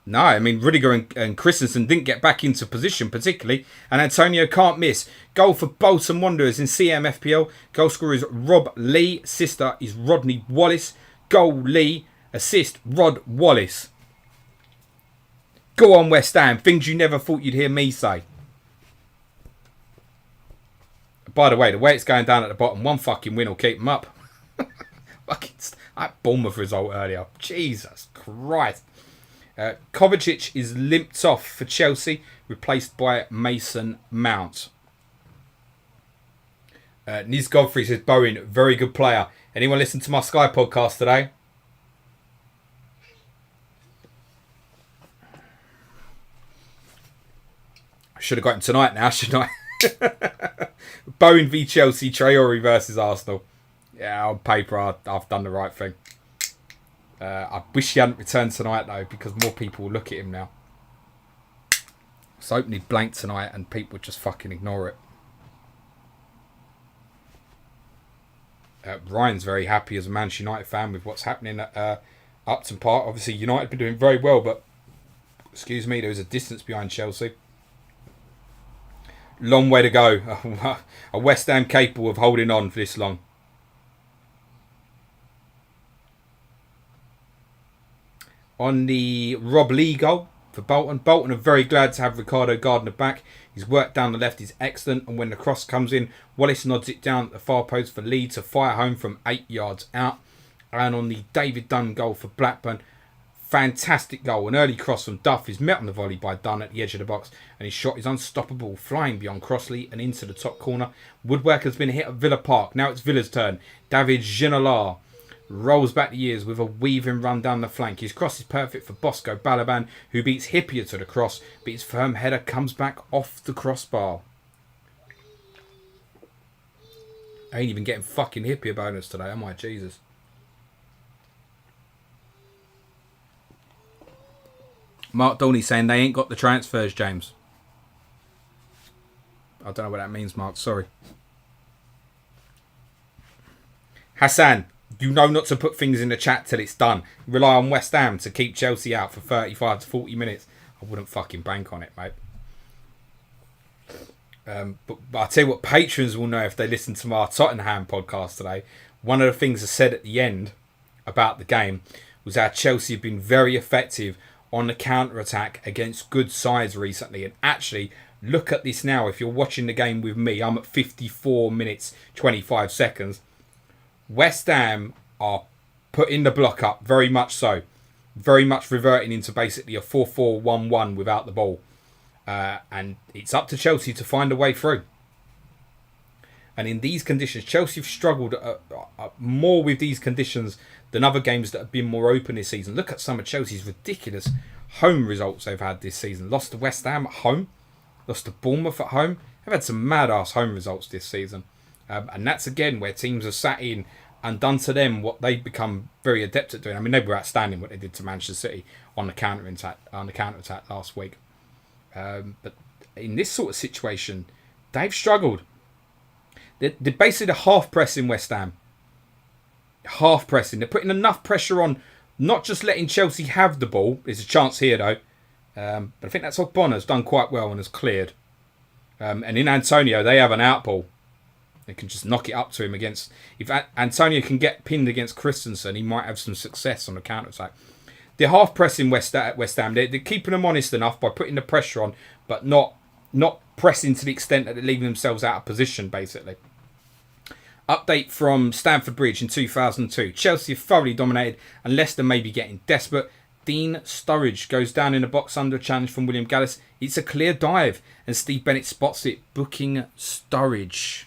No, I mean, Rudiger and Christensen didn't get back into position particularly. And Antonio can't miss. Goal for Bolton Wanderers in CMFPL. Goal scorer is Rob Lee. Sister is Rodney Wallace. Goal Lee. Assist Rod Wallace. Go on, West Ham. Things you never thought you'd hear me say. By the way it's going down at the bottom, one fucking win will keep them up. Fucking that Bournemouth result earlier. Jesus Christ. Kovacic is limped off for Chelsea, replaced by Mason Mount. Niz Godfrey says, Bowen, very good player. Anyone listen to my Sky podcast today? I should have got him tonight now, shouldn't I? Bowen v Chelsea, Traore versus Arsenal. Yeah, on paper, I've done the right thing. I wish he hadn't returned tonight, though, because more people will look at him now. So hoping he'd blank tonight and people would just fucking ignore it. Ryan's very happy as a Manchester United fan with what's happening at Upton Park. Obviously, United have been doing very well, but, excuse me, there was a distance behind Chelsea. Long way to go. A West Ham capable of holding on for this long. On the Rob Lee goal for Bolton. Bolton are very glad to have Ricardo Gardner back. His work down the left is excellent. And when the cross comes in, Wallace nods it down at the far post for Leeds to fire home from 8 yards out. And on the David Dunn goal for Blackburn, fantastic goal. An early cross from Duff is met on the volley by Dunn at the edge of the box. And his shot is unstoppable, flying beyond Crossley and into the top corner. Woodwork has been hit at Villa Park. Now it's Villa's turn. David Ginola rolls back the years with a weaving run down the flank. His cross is perfect for Bosco Balaban, who beats Hippier to the cross, but his firm header comes back off the crossbar. I ain't even getting fucking Hippier bonus today, am I? Jesus. Mark Dorney saying they ain't got the transfers, James. I don't know what that means, Mark. Sorry. Hassan, you know not to put things in the chat till it's done. Rely on West Ham to keep Chelsea out for 35 to 40 minutes. I wouldn't fucking bank on it, mate. But I'll tell you what, patrons will know if they listen to my Tottenham podcast today. One of the things I said at the end about the game was how Chelsea have been very effective on the counter-attack against good sides recently. And actually, look at this now. If you're watching the game with me, I'm at 54 minutes, 25 seconds. West Ham are putting the block up, very much so. Very much reverting into basically a 4-4-1-1 without the ball. And it's up to Chelsea to find a way through. And in these conditions, Chelsea have struggled more with these conditions than other games that have been more open this season. Look at some of Chelsea's ridiculous home results they've had this season. Lost to West Ham at home. Lost to Bournemouth at home. They've had some mad-ass home results this season. And that's, again, where teams have sat in and done to them what they've become very adept at doing. I mean, they were outstanding what they did to Manchester City on the counter-attack last week. But in this sort of situation, they've struggled. They're basically the half pressing West Ham. Half pressing. They're putting enough pressure on, not just letting Chelsea have the ball. There's a chance here though. But I think that's what Bonner's done quite well and has cleared. And in Antonio, they have an out ball. They can just knock it up to him against... If Antonio can get pinned against Christensen, he might have some success on the counter-attack. They're half-pressing West Ham. They're keeping them honest enough by putting the pressure on, but not pressing to the extent that they're leaving themselves out of position, basically. Update from Stamford Bridge in 2002. Chelsea have thoroughly dominated, and Leicester may be getting desperate. Dean Sturridge goes down in the box under a challenge from William Gallas. It's a clear dive, and Steve Bennett spots it, booking Sturridge.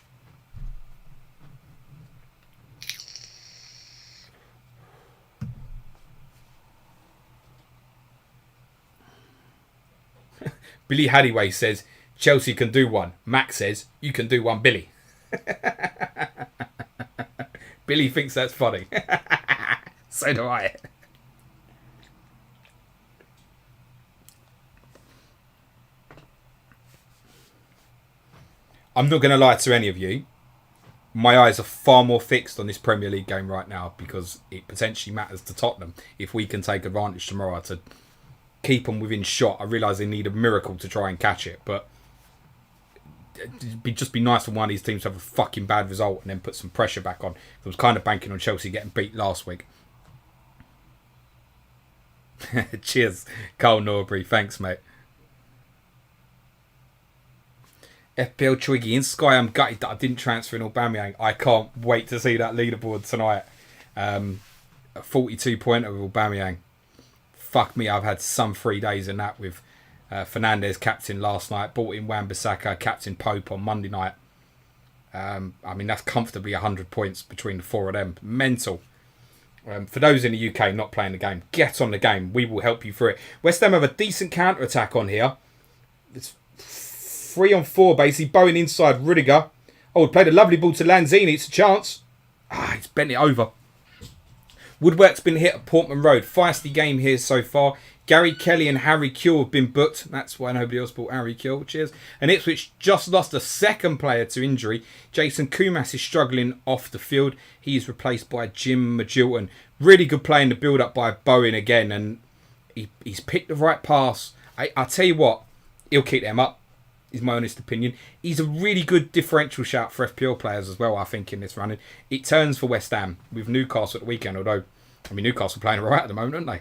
Billy Haddiway says, Chelsea can do one. Max says, you can do one, Billy. Billy thinks that's funny. So do I. I'm not going to lie to any of you. My eyes are far more fixed on this Premier League game right now because it potentially matters to Tottenham if we can take advantage tomorrow to keep them within shot. I realise they need a miracle to try and catch it, but it'd just be nice for one of these teams to have a fucking bad result and then put some pressure back on. I was kind of banking on Chelsea getting beat last week. Cheers, Carl Norbury. Thanks, mate. FPL Twiggy in Sky. I'm gutted that I didn't transfer in Aubameyang. I can't wait to see that leaderboard tonight. A 42-pointer with Aubameyang. Fuck me, I've had some 3 days in that with Fernandes captain last night, bought in Wan-Bissaka, captain Pope on Monday night. I mean, that's comfortably 100 points between the four of them. Mental. For those in the UK not playing the game, get on the game. We will help you through it. West Ham have a decent counter-attack on here. It's 3-on-4 basically. Bowen inside, Rudiger. Oh, played a lovely ball to Lanzini. It's a chance. He's bent it over. Woodwork's been hit at Portman Road. Feisty game here so far. Gary Kelly and Harry Kewell have been booked. That's why nobody else bought Harry Kewell. Cheers. And Ipswich just lost a second player to injury. Jason Kumas is struggling off the field. He's replaced by Jim Magilton. Really good play in the build-up by Bowen again. And he's picked the right pass. I'll tell you what. He'll keep them up, is my honest opinion. He's a really good differential shout for FPL players as well, I think, in this running. It turns for West Ham with Newcastle at the weekend, although, I mean, Newcastle are playing all right at the moment, aren't they?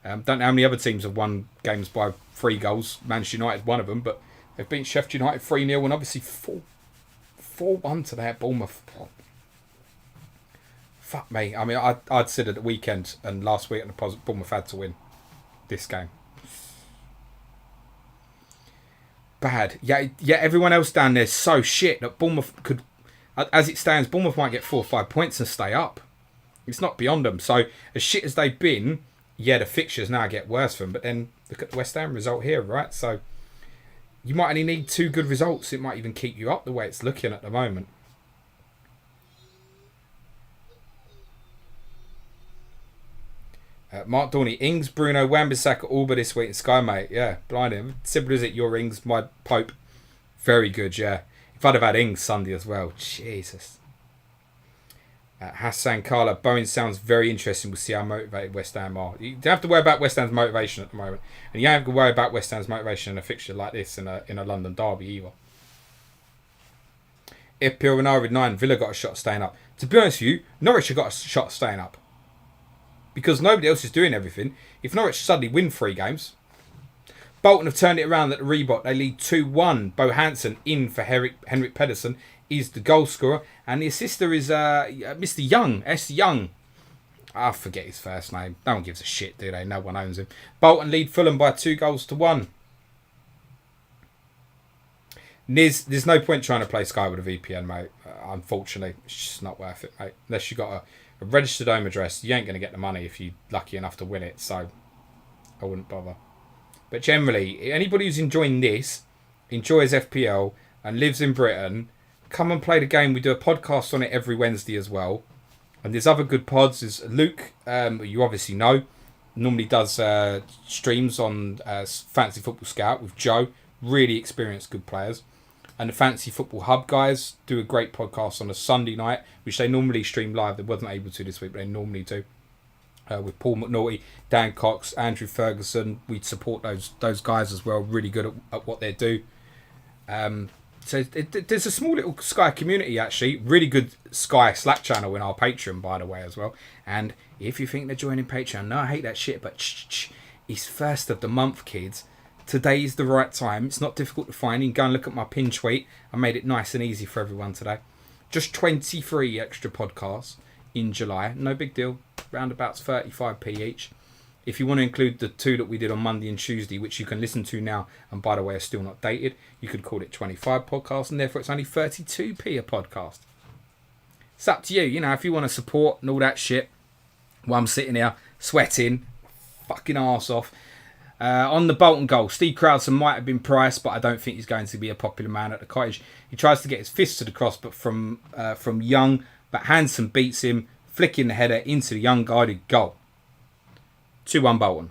Don't know how many other teams have won games by 3 goals. Manchester United, one of them, but they've beaten Sheffield United 3-0 and obviously 4-1 to their Bournemouth. Oh. Fuck me. I mean, I'd said at the weekend and last week at the Bournemouth had to win this game. Bad. Yeah, everyone else down there is so shit that Bournemouth could, as it stands, Bournemouth might get 4 or 5 points and stay up. It's not beyond them. So, as shit as they've been, yeah, the fixtures now get worse for them. But then, look at the West Ham result here, right? So, you might only need 2 good results. It might even keep you up the way it's looking at the moment. Mark Dorney, Ings, Bruno, Wan-Bissaka, Alba this week in Sky, mate. Yeah, blinding. Simple as it, your Ings, my Pope. Very good, yeah. If I'd have had Ings Sunday as well. Jesus. Hassan Kala, Bowen sounds very interesting. We'll see how motivated West Ham are. You don't have to worry about West Ham's motivation at the moment. And you don't have to worry about West Ham's motivation in a fixture like this in a London derby either. FPL Renard with 9. Villa got a shot staying up. To be honest with you, Norwich have got a shot staying up. Because nobody else is doing everything. If Norwich suddenly win 3 games, Bolton have turned it around at the Reebok. They lead 2-1. Bo Hansen in for Henrik Pedersen is the goal scorer. And the assister is Mr. Young. S. Young. I forget his first name. No one gives a shit, do they? No one owns him. Bolton lead Fulham by 2-1. There's no point trying to play Sky with a VPN, mate. Unfortunately, it's just not worth it, mate. Unless you've got a registered home address, you ain't going to get the money if you're lucky enough to win it. So, I wouldn't bother. But generally, anybody who's enjoying this, enjoys FPL, and lives in Britain, come and play the game. We do a podcast on it every Wednesday as well. And there's other good pods. There's Luke, you obviously know, normally does streams on Fantasy Football Scout with Joe. Really experienced, good players. And the Fantasy Football Hub guys do a great podcast on a Sunday night, which they normally stream live. They wasn't able to this week, but they normally do. With Paul McNaughty, Dan Cox, Andrew Ferguson. We support those guys as well. Really good at what they do. So there's a small little Sky community, actually. Really good Sky Slack channel in our Patreon, by the way, as well. And if you think they're joining Patreon, no, I hate that shit, but it's first of the month, kids. Today is the right time. It's not difficult to find. You can go and look at my pin tweet. I made it nice and easy for everyone today. Just 23 extra podcasts in July. No big deal. Roundabouts 35p each. If you want to include the 2 that we did on Monday and Tuesday, which you can listen to now, and by the way are still not dated, you could call it 25 podcasts, and therefore it's only 32p a podcast. It's up to you. You know, if you want to support and all that shit, while I'm sitting here sweating, fucking arse off. On the Bolton goal, Steve Crowdson might have been priced, but I don't think he's going to be a popular man at the Cottage. He tries to get his fist to the cross, but from Young, but Hansen beats him, flicking the header into the unguarded goal. 2-1 Bolton.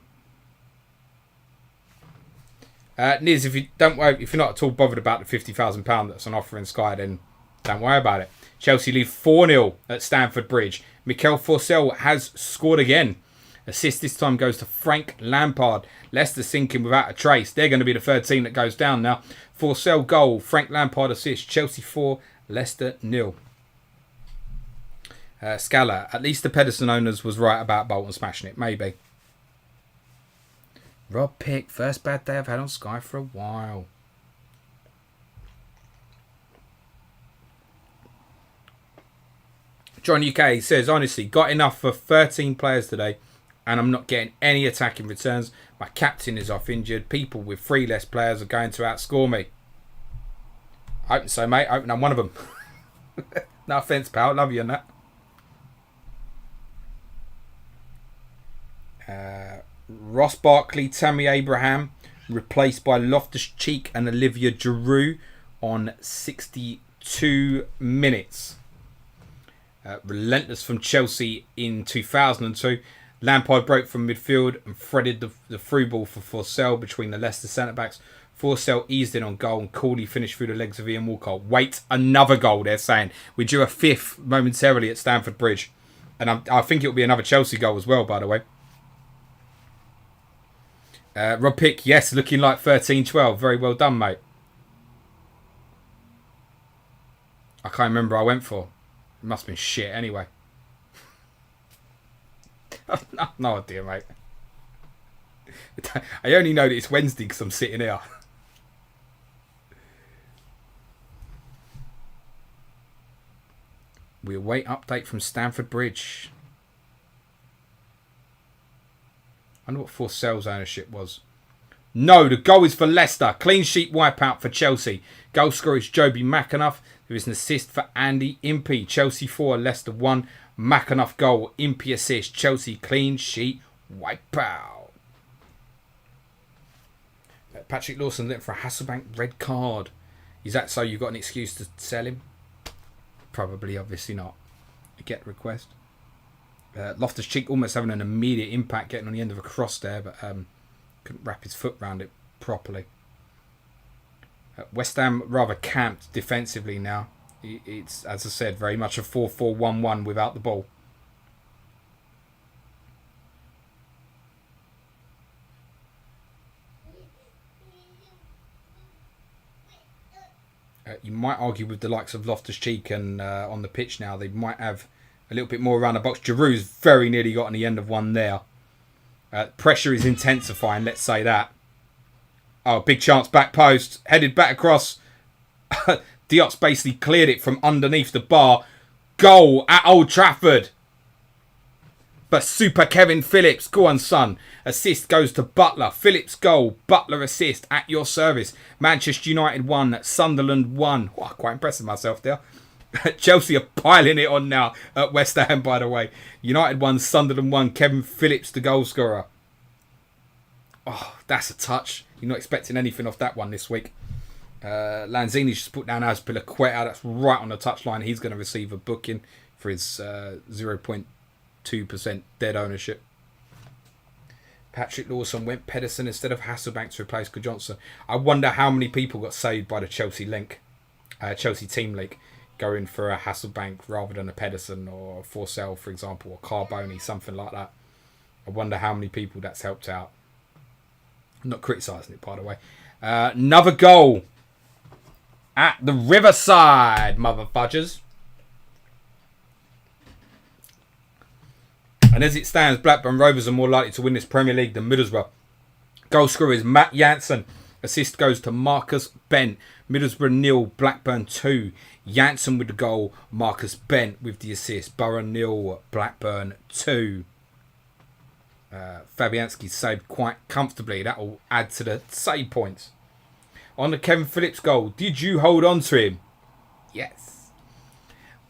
Niz, if you're not at all bothered about the £50,000 that's on offer in Sky, then don't worry about it. Chelsea lead 4-0 at Stamford Bridge. Mikel Forssell has scored again. Assist this time goes to Frank Lampard. Leicester sinking without a trace. They're going to be the third team that goes down now. Forssell goal, Frank Lampard assist. Chelsea 4, Leicester 0. Scala, at least the Pedersen owners was right about Bolton smashing it. Maybe. Rob Pick, first bad day I've had on Sky for a while. John UK says, honestly, got enough for 13 players today and I'm not getting any attacking returns. My captain is off injured. People with 3 less players are going to outscore me. I hope so, mate. I hope I'm one of them. No offence, pal. Love you on that. Ross Barkley, Tammy Abraham, replaced by Loftus-Cheek and Olivia Giroud on 62 minutes. Relentless from Chelsea in 2002. Lampard broke from midfield and threaded the through ball for Forssell between the Leicester centre-backs. Forssell eased in on goal and coolly finished through the legs of Ian Walcott. Wait, another goal, they're saying. We're due a 5th momentarily at Stamford Bridge. And I think it'll be another Chelsea goal as well, by the way. Rob Pick, yes, looking like 13-12. Very well done, mate. I can't remember what I went for. It must have been shit anyway. I've no idea, mate. I only know that it's Wednesday because I'm sitting here. We await update from Stamford Bridge. I wonder what Forssell's ownership was. No, the goal is for Leicester. Clean sheet wipeout for Chelsea. Goal scorer is Joby McAnuff. There is an assist for Andy Impey. Chelsea 4, Leicester 1. McAnuff goal. Impey assist. Chelsea clean sheet wipeout. Patrick Lawson looking for a Hasselbank red card. Is that so you've got an excuse to sell him? Probably, obviously not. A get request. Loftus-Cheek almost having an immediate impact getting on the end of a cross there, but couldn't wrap his foot around it properly. West Ham rather camped defensively now. It's, as I said, very much a 4-4-1-1 without the ball. You might argue with the likes of Loftus-Cheek and on the pitch now, they might have a little bit more around the box. Giroud's very nearly got on the end of one there. Pressure is intensifying, let's say that. Oh, big chance, back post. Headed back across. Diop's basically cleared it from underneath the bar. Goal at Old Trafford. But super Kevin Phillips. Go on, son. Assist goes to Butler. Phillips goal. Butler assist at your service. Manchester United 1. Sunderland 1. Oh, quite impressed with myself there. Chelsea are piling it on now at West Ham, by the way. United 1, Sunderland 1. Kevin Phillips, the goal scorer. Oh, that's a touch. You're not expecting anything off that one this week. Lanzini's just put down Azpilicueta. That's right on the touchline. He's going to receive a booking for his 0.2% dead ownership. Patrick Lawson went Pedersen instead of Hasselbank to replace Johnson. I wonder how many people got saved by the Chelsea team link, going for a Hasselbank rather than a Pedersen or a Forsell, for example, or Carboni, something like that. I wonder how many people that's helped out. I'm not criticising it, by the way. Another goal at the Riverside, mother fudgers. And as it stands, Blackburn Rovers are more likely to win this Premier League than Middlesbrough. Goal scorer is Matt Jansen. Assist goes to Marcus Bent. Middlesbrough 0, Blackburn 2. Jansen with the goal. Marcus Bent with the assist. Borough 0, Blackburn 2. Fabianski saved quite comfortably. That will add to the save points. On the Kevin Phillips goal, did you hold on to him? Yes.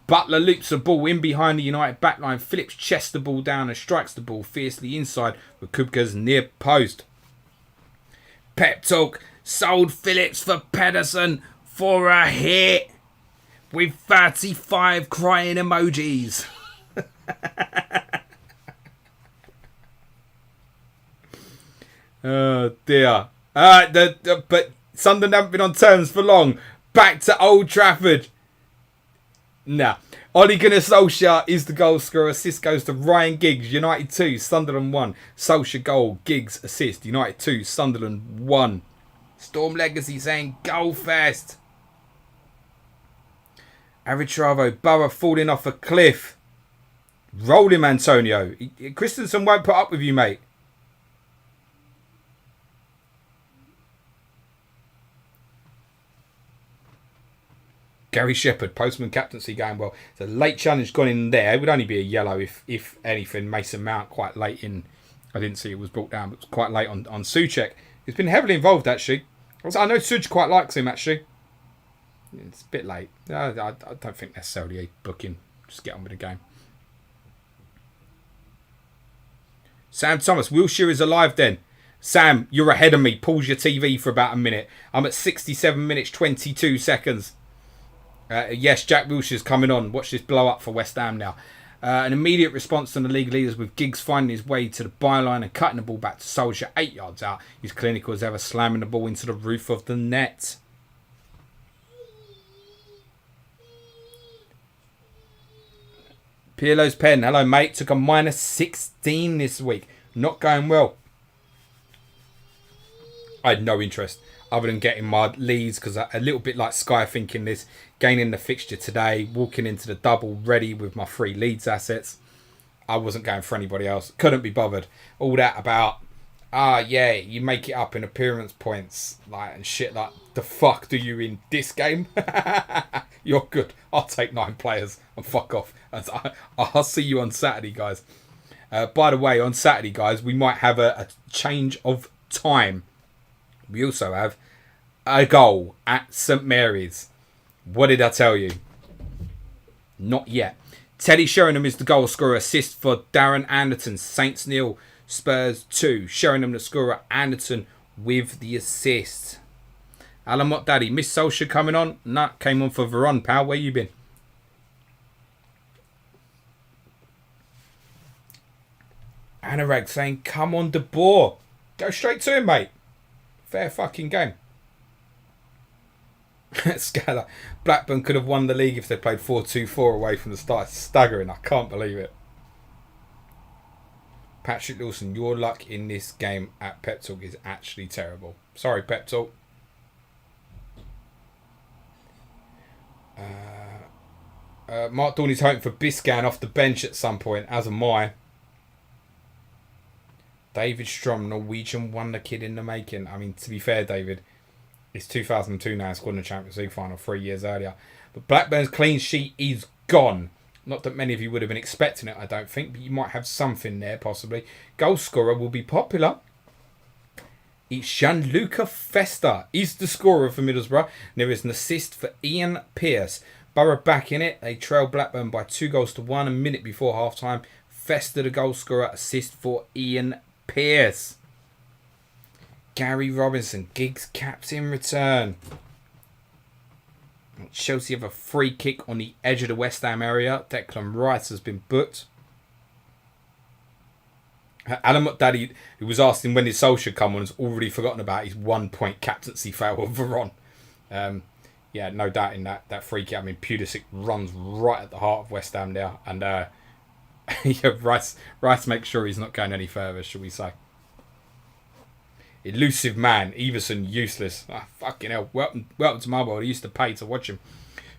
Butler loops the ball in behind the United backline. Phillips chests the ball down and strikes the ball fiercely inside with Kubka's near post. Pep talk. Sold Phillips for Pedersen for a hit with 35 crying emojis. Oh dear. But Sunderland haven't been on terms for long. Back to Old Trafford. Nah. Ole Gunnar Solskjaer is the goal scorer. Assist goes to Ryan Giggs. United 2, Sunderland 1. Solskjaer goal. Giggs assist. United 2, Sunderland 1. Storm Legacy saying goal fest. Aritravo. Borough falling off a cliff. Roll him, Antonio. Christensen won't put up with you, mate. Gary Shepherd, postman captaincy going well. It's a late challenge gone in there. It would only be a yellow if anything. Mason Mount quite late in. I didn't see it was brought down, but it was quite late on Souček. He's been heavily involved actually. I know Suj quite likes him actually. It's a bit late. I don't think necessarily a booking. Just get on with the game. Sam Thomas, Wilshere is alive then. Sam, you're ahead of me. Pause your TV for about a minute. I'm at 67 minutes 22 seconds. Yes, Jack Wilshere's coming on. Watch this blow up for West Ham now. An immediate response from the league leaders with Giggs finding his way to the byline and cutting the ball back to Solskjaer 8 yards out. He's clinical as ever, slamming the ball into the roof of the net. Pirlo's pen. Hello, mate. Took a minus 16 this week. Not going well. I had no interest other than getting my leads because a little bit like Sky thinking this, gaining the fixture today, walking into the double ready with my 3 Leeds assets. I wasn't going for anybody else. Couldn't be bothered. All that about, yeah, you make it up in appearance points and shit like, the fuck do you in this game? You're good. I'll take 9 players and fuck off. I'll see you on Saturday, guys. By the way, on Saturday, guys, we might have a change of time. We also have a goal at St Mary's. What did I tell you? Not yet. Teddy Sheringham is the goal scorer. Assist for Darren Anderton. Saints 0, Spurs 2. Sheringham the scorer. Anderton with the assist. Alan Mott Daddy. Miss Solskjaer coming on? Nah, came on for Veron, pal. Where you been? Anurag saying, come on, De Boer. Go straight to him, mate. Fair fucking game. Scala. Blackburn could have won the league if they played 4-2-4 away from the start. It's staggering. I can't believe it. Patrick Lawson, your luck in this game at Pep Talk is actually terrible. Sorry, Pep Talk. Mark Dorney's hoping for Biscan off the bench at some point, as am I. David Strom, Norwegian wonder kid in the making. I mean, to be fair, David, it's 2002 now. Scored in the Champions League final 3 years earlier. But Blackburn's clean sheet is gone. Not that many of you would have been expecting it, I don't think. But you might have something there, possibly. Goal scorer will be popular. It's Gianluca Festa. He's the scorer for Middlesbrough. There is an assist for Ian Pearce. Borough back in it. They trail Blackburn by 2-1 a minute before half-time. Festa, the goal scorer. Assist for Ian Pearce. Gary Robinson. Giggs caps in return. Chelsea have a free kick on the edge of the West Ham area. Declan Rice has been booked. Alan McDaddy, who was asking when did Solskjaer come on, has already forgotten about his 1 point captaincy fail of Veron. Yeah, no doubt in that free kick. I mean, Pulisic runs right at the heart of West Ham there, and yeah, Rice makes sure he's not going any further, shall we say. Elusive man, Everson useless. Fucking hell, welcome to my world. I used to pay to watch him.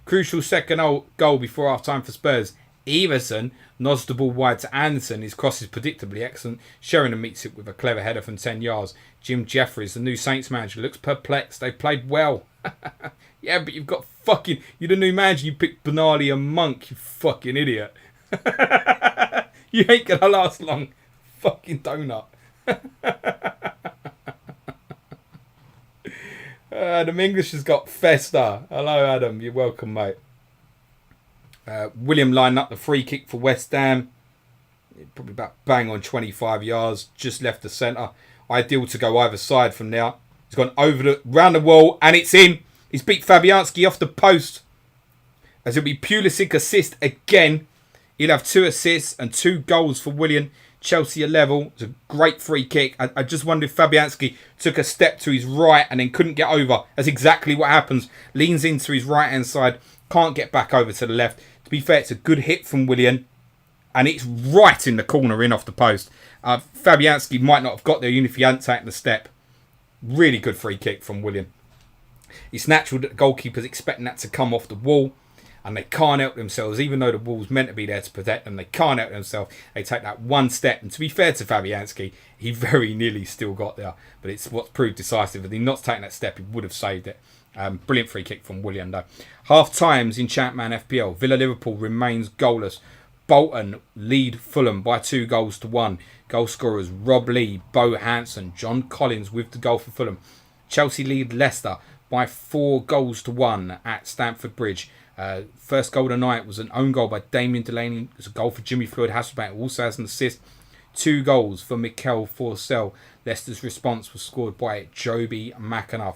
Crucial second goal before half time for Spurs. Everson nods the ball wide to Anderson. His cross is predictably excellent. Sheringham meets it with a clever header from 10 yards. Jim Jeffries, the new Saints manager, looks perplexed. They played well. Yeah, but you've got fucking... You're the new manager. You picked Benali and Monk, you fucking idiot. You ain't going to last long. Fucking donut. Adam English has got Festa. Hello, Adam. You're welcome, mate. William lined up the free kick for West Ham. Probably about bang on 25 yards. Just left the centre. Ideal to go either side from now. He's gone round the wall and it's in. He's beat Fabianski off the post. As it'll be Pulisic assist again. He'll have 2 assists and 2 goals for William. Chelsea are level. It's a great free kick. I just wonder if Fabianski took a step to his right and then couldn't get over. That's exactly what happens. Leans into his right hand side. Can't get back over to the left. To be fair, it's a good hit from William. And it's right in the corner, in off the post. Fabianski might not have got there even if he hadn't taken the step. Really good free kick from William. It's natural that the goalkeeper's expecting that to come off the wall. And they can't help themselves, even though the wall's meant to be there to protect them. They can't help themselves. They take that one step. And to be fair to Fabianski, he very nearly still got there. But it's what's proved decisive. If he'd not taken that step, he would have saved it. Brilliant free kick from William, though. Half times in Champman FPL. Villa Liverpool remains goalless. Bolton lead Fulham by 2-1. Goal scorers Rob Lee, Bo Hansen, John Collins with the goal for Fulham. Chelsea lead Leicester by 4-1 at Stamford Bridge. First goal of the night was an own goal by Damien Delaney. It was a goal for Jimmy Floyd Hasselbank, also has an assist. 2 goals for Mikel Forsell. Leicester's response was scored by Joby McAnuff.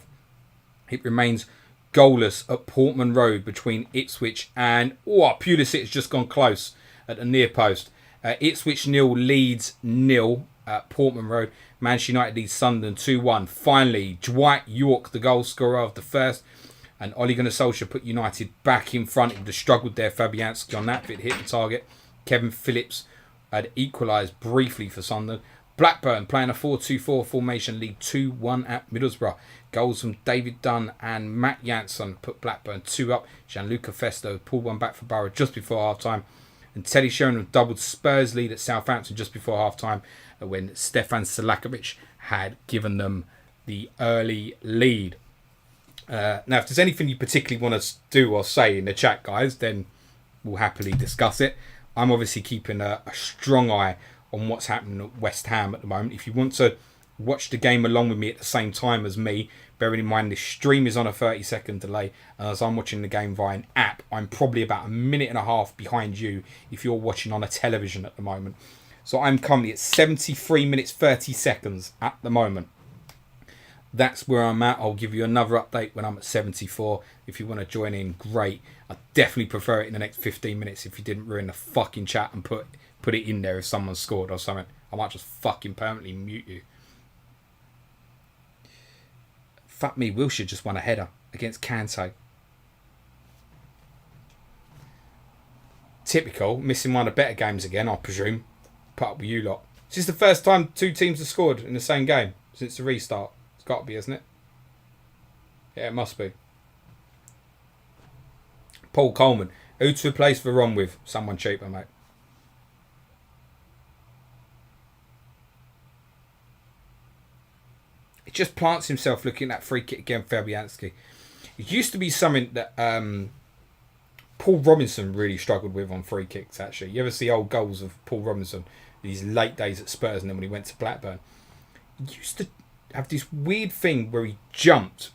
It remains goalless at Portman Road between Ipswich and... Pulisic has just gone close at the near post. Ipswich 0, Leeds 0 at Portman Road. Manchester United leads Sunderland 2-1. Finally, Dwight York, the goal scorer of the first. And Ole Gunnar Solskjaer put United back in front. He would have struggled there, Fabianski on that, but it hit the target. Kevin Phillips had equalised briefly for Sunderland. Blackburn playing a 4-2-4 formation, lead 2-1 at Middlesbrough. Goals from David Dunn and Matt Janssen put Blackburn 2 up. Gianluca Festo pulled one back for Borough just before half-time. And Teddy Sheringham doubled Spurs' lead at Southampton just before half-time when Stefan Selakovic had given them the early lead. Now, if there's anything you particularly want to do or say in the chat, guys, then we'll happily discuss it. I'm obviously keeping a strong eye on what's happening at West Ham at the moment. If you want to watch the game along with me at the same time as me, bearing in mind this stream is on a 30-second delay, and as I'm watching the game via an app, I'm probably about a minute and a half behind you if you're watching on a television at the moment. So I'm currently at 73 minutes 30 seconds at the moment. That's where I'm at. I'll give you another update when I'm at 74. If you want to join in, great. I definitely prefer it in the next 15 minutes if you didn't ruin the fucking chat and put it in there if someone scored or something. I might just fucking permanently mute you. Fuck me, Wilshere just won a header against Kante. Typical, missing one of the better games again, I presume. Put up with you lot. This is the first time 2 teams have scored in the same game since the restart. It's got to be, isn't it? Yeah, it must be. Paul Coleman. Who to replace Veron with? Someone cheaper, mate. It just plants himself looking at that free kick again, Fabianski. It used to be something that Paul Robinson really struggled with on free kicks, actually. You ever see old goals of Paul Robinson, these late days at Spurs and then when he went to Blackburn? He used to have this weird thing where he jumped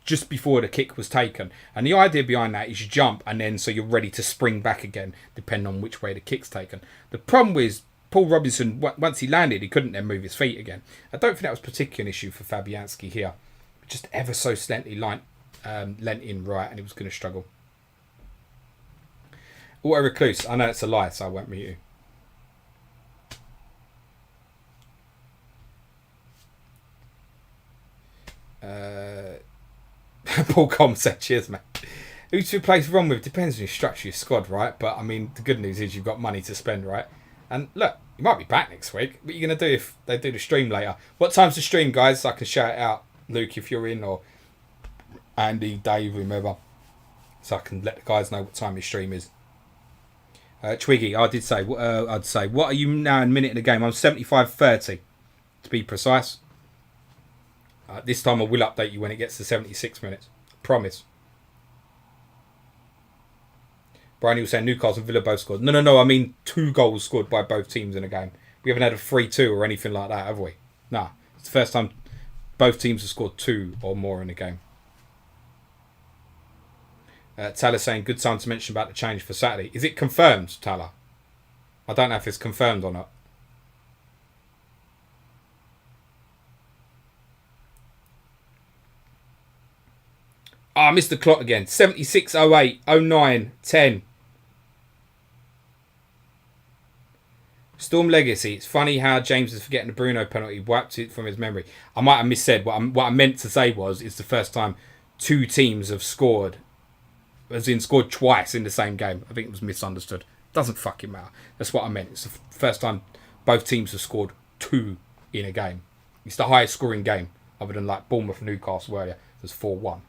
just before the kick was taken. And the idea behind that is you jump and then so you're ready to spring back again, depending on which way the kick's taken. The problem was Paul Robinson, once he landed, he couldn't then move his feet again. I don't think that was particularly an issue for Fabianski here. Just ever so slightly lent in right and he was going to struggle. Auto Recluse, I know it's a lie, so I won't mute you. Paul Com said, cheers, mate. Who to replace Ron with depends on your structure, your squad, right? But I mean, the good news is you've got money to spend, right? And look, you might be back next week. What are you going to do if they do the stream later? What time's the stream, guys? So I can shout it out, Luke, if you're in, or Andy, Dave, whomever. So I can let the guys know what time your stream is. Twiggy, I'd say, what are you now in minute in the game? I'm 75-30, to be precise. This time I will update you when it gets to 76 minutes. Promise. Brian, you were saying Newcastle and Villa both scored. No. I mean 2 goals scored by both teams in a game. We haven't had a 3-2 or anything like that, have we? Nah. It's the first time both teams have scored 2 or more in a game. Taylor saying, good time to mention about the change for Saturday. Is it confirmed, Taylor? I don't know if it's confirmed or not. I missed the clock again. 76, 08, 09, 10. Storm Legacy. It's funny how James is forgetting the Bruno penalty. Wiped it from his memory. I might have missaid. What I meant to say was it's the first time 2 teams have scored. As in scored twice in the same game. I think it was misunderstood. Doesn't fucking matter. That's what I meant. It's the first time both teams have scored 2 in a game. It's the highest scoring game. Other than like Bournemouth and Newcastle earlier. It was 4-1.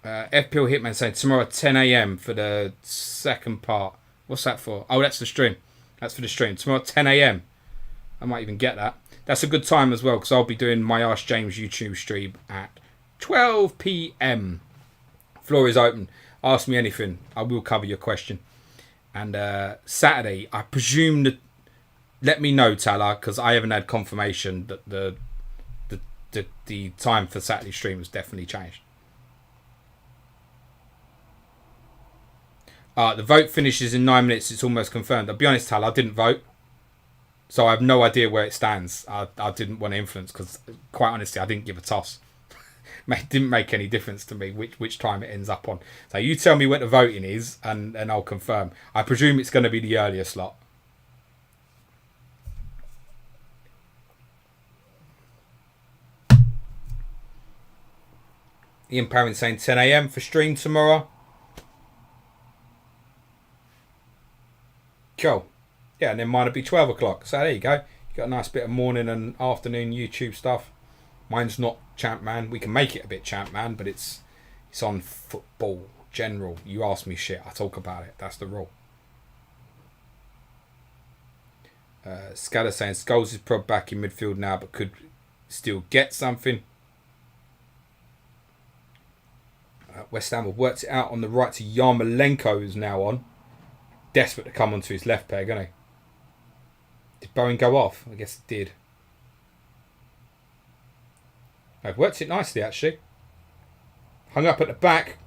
FPL Hitman saying tomorrow at 10 a.m. for the second part. What's that for? Oh, that's the stream. That's for the stream. Tomorrow at 10 a.m. I might even get that. That's a good time as well because I'll be doing my Ask James YouTube stream at 12 p.m. Floor is open. Ask me anything. I will cover your question. And Saturday, I presume that. Let me know, Tala, because I haven't had confirmation that the time for Saturday stream has definitely changed. The vote finishes in 9 minutes. It's almost confirmed. I'll be honest, Tal, I didn't vote. So I have no idea where it stands. I didn't want to influence because, quite honestly, I didn't give a toss. It didn't make any difference to me which time it ends up on. So you tell me when the voting is and I'll confirm. I presume it's going to be the earlier slot. Ian Parent saying 10 a.m. for stream tomorrow. Cool. Yeah, and then mine will be 12 o'clock. So there you go. You got a nice bit of morning and afternoon YouTube stuff. Mine's not Champ Man. We can make it a bit Champ Man, but it's on football general. You ask me shit, I talk about it. That's the rule. Scala saying Scholes is probably back in midfield now, but could still get something. West Ham have worked it out on the right to Yarmolenko, who's now on. Desperate to come onto his left peg, isn't he? Did Bowen go off? I guess it did. I've worked it nicely, actually. Hung up at the back.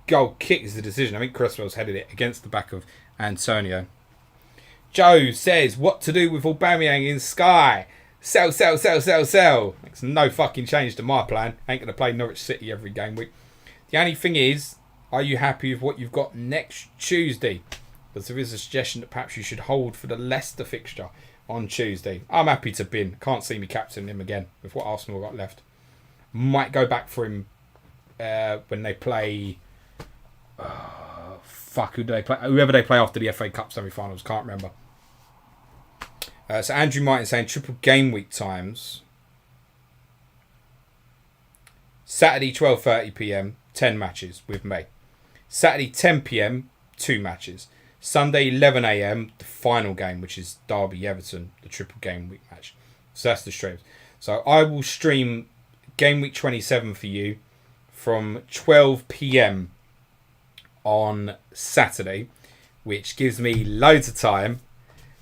Goal kick is the decision. I think Cresswell's headed it against the back of Antonio. Joe says, what to do with Aubameyang in Sky? Sell. Makes no fucking change to my plan. Ain't going to play Norwich City every game week. The only thing is, are you happy with what you've got next Tuesday? Because there is a suggestion that perhaps you should hold for the Leicester fixture on Tuesday. I'm happy to bin. Can't see me captaining him again with what Arsenal got left. Might go back for him when they play... who do they play? Whoever they play after the FA Cup semi-finals. Can't remember. So Andrew Martin saying triple game week times. Saturday 12:30 p.m. 10 matches with me. Saturday 10 p.m. 2 matches. Sunday 11 a.m. the final game, which is Derby Everton, the triple game week match. So that's the streams. So I will stream game week 27 for you from 12 p.m. on Saturday, which gives me loads of time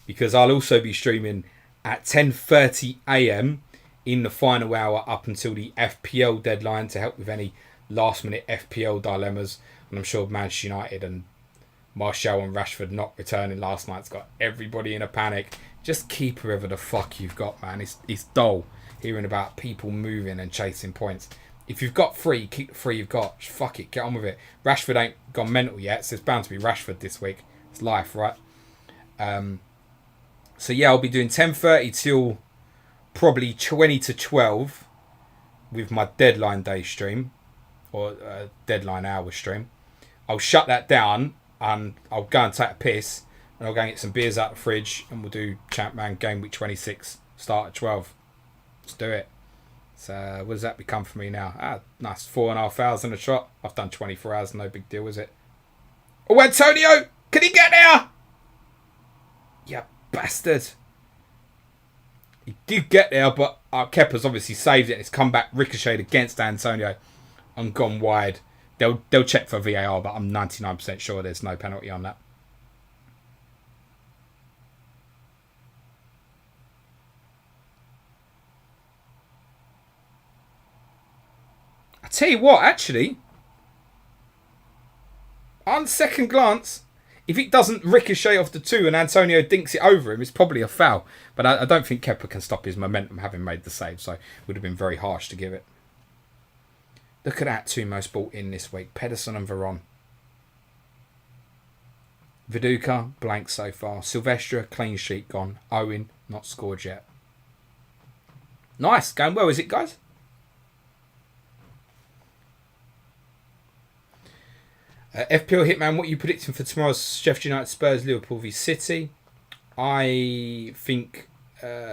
because I'll also be streaming at 10:30 a.m. in the final hour up until the FPL deadline to help with any last minute FPL dilemmas. And I'm sure Manchester United and Martial and Rashford not returning last night's got everybody in a panic. Just keep whoever the fuck you've got, man. It's dull hearing about people moving and chasing points. If you've got three, keep the three you've got. Just fuck it, get on with it. Rashford ain't gone mental yet, so it's bound to be Rashford this week. It's life, right? So yeah, I'll be doing 10:30 till probably 20 to 12 with my deadline day stream or deadline hour stream. I'll shut that down and I'll go and take a piss and I'll go and get some beers out of the fridge and we'll do Champ Man Game Week 26 start at 12. Let's do it. So what does that become for me now? Nice, 4.5 hours in a shot. I've done 24 hours, no big deal, is it? Oh, Antonio, can he get there? You bastard. He did get there, but Kepa's obviously saved it. It's come back ricocheted against Antonio and gone wide. They'll check for VAR, but I'm 99% sure there's no penalty on that. I tell you what, actually, on second glance, if it doesn't ricochet off the two and Antonio dinks it over him, it's probably a foul. But I don't think Kepa can stop his momentum having made the save, so it would have been very harsh to give it. Look at that, two most bought in this week. Pedersen and Veron. Viduka, blank so far. Silvestre, clean sheet gone. Owen, not scored yet. Nice, going well, is it, guys? FPL Hitman, what are you predicting for tomorrow's Sheffield United Spurs Liverpool v City? I think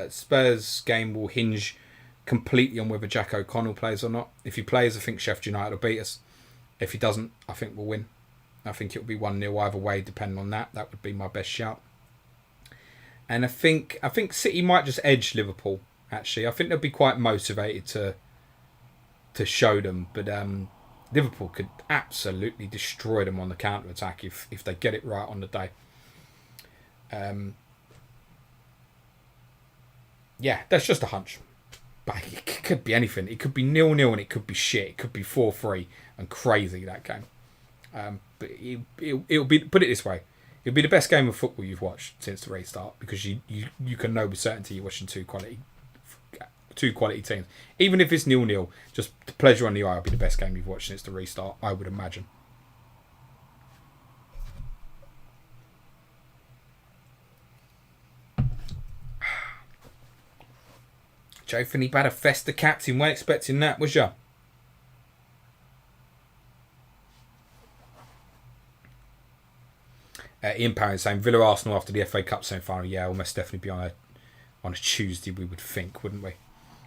Spurs game will hinge completely on whether Jack O'Connell plays or not. If he plays, I think Sheffield United will beat us. If he doesn't, I think we'll win. I think it will be 1-0 either way, depending on that. That would be my best shout. And I think City might just edge Liverpool, actually. I think they'll be quite motivated to show them. But Liverpool could absolutely destroy them on the counter-attack if they get it right on the day. Yeah, that's just a hunch. But it could be anything. It could be 0-0 and it could be shit. It could be 4-3 and crazy, that game. But it'll be, put it this way, it'll be the best game of football you've watched since the restart, because you can know with certainty you're watching two quality teams. Even if it's 0-0, just the pleasure on the eye will be the best game you've watched since the restart, I would imagine. Joe Finney bad a Festa captain. Weren't expecting that, was ya? Ian Parry saying Villa Arsenal after the FA Cup semi-final. Yeah, will most definitely be on a Tuesday, we would think, wouldn't we?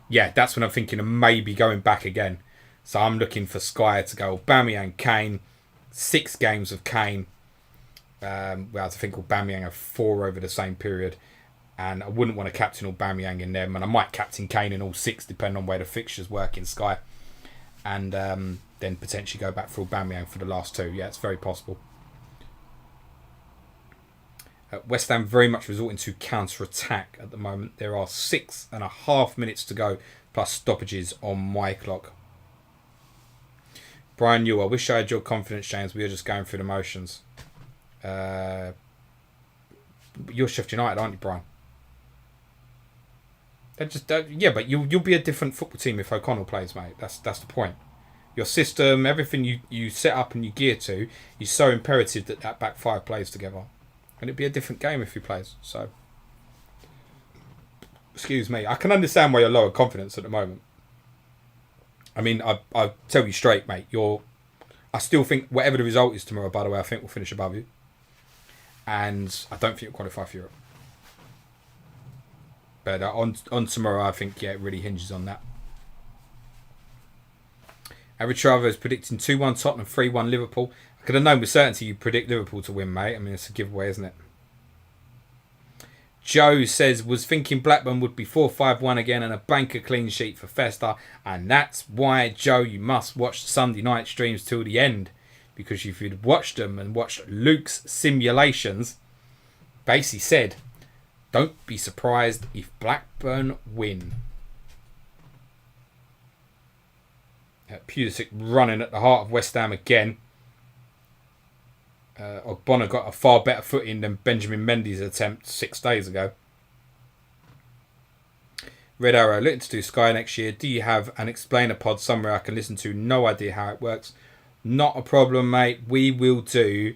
Yeah, that's when I'm thinking of maybe going back again. So I'm looking for Sky to go Aubameyang, Kane, 6 games of Kane. Whereas I think Aubameyang have 4 over the same period. And I wouldn't want to captain Aubameyang in them. And I might captain Kane in all 6, depending on where the fixtures work in Sky. And then potentially go back for Aubameyang for the last 2. Yeah, it's very possible. West Ham very much resorting to counter-attack at the moment. There are 6.5 minutes to go, plus stoppages on my clock. Brian Newell, I wish I had your confidence, James. We are just going through the motions. You're Sheffield United, aren't you, Brian? Yeah, but you'll be a different football team if O'Connell plays, mate. That's the point. Your system, everything you set up and you gear to, is so imperative that back 5 plays together. And it'd be a different game if he plays. So, excuse me. I can understand why you're lower confidence at the moment. I mean, I tell you straight, mate. I still think whatever the result is tomorrow, by the way, I think we'll finish above you. And I don't think you'll qualify for Europe. But on tomorrow, I think, yeah, it really hinges on that. Avitrava is predicting 2-1 Tottenham, 3-1 Liverpool. I could have known with certainty you predict Liverpool to win, mate. I mean, it's a giveaway, isn't it? Joe says, was thinking Blackburn would be 4-5-1 again and a banker clean sheet for Festa. And that's why, Joe, you must watch Sunday night streams till the end. Because if you'd watched them and watched Luke's simulations, basically said, don't be surprised if Blackburn win. Pulisic running at the heart of West Ham again. Ogbonna got a far better footing than Benjamin Mendy's attempt 6 days ago. Red Arrow, looking to do Sky next year. Do you have an explainer pod somewhere I can listen to? No idea how it works. Not a problem, mate. We will do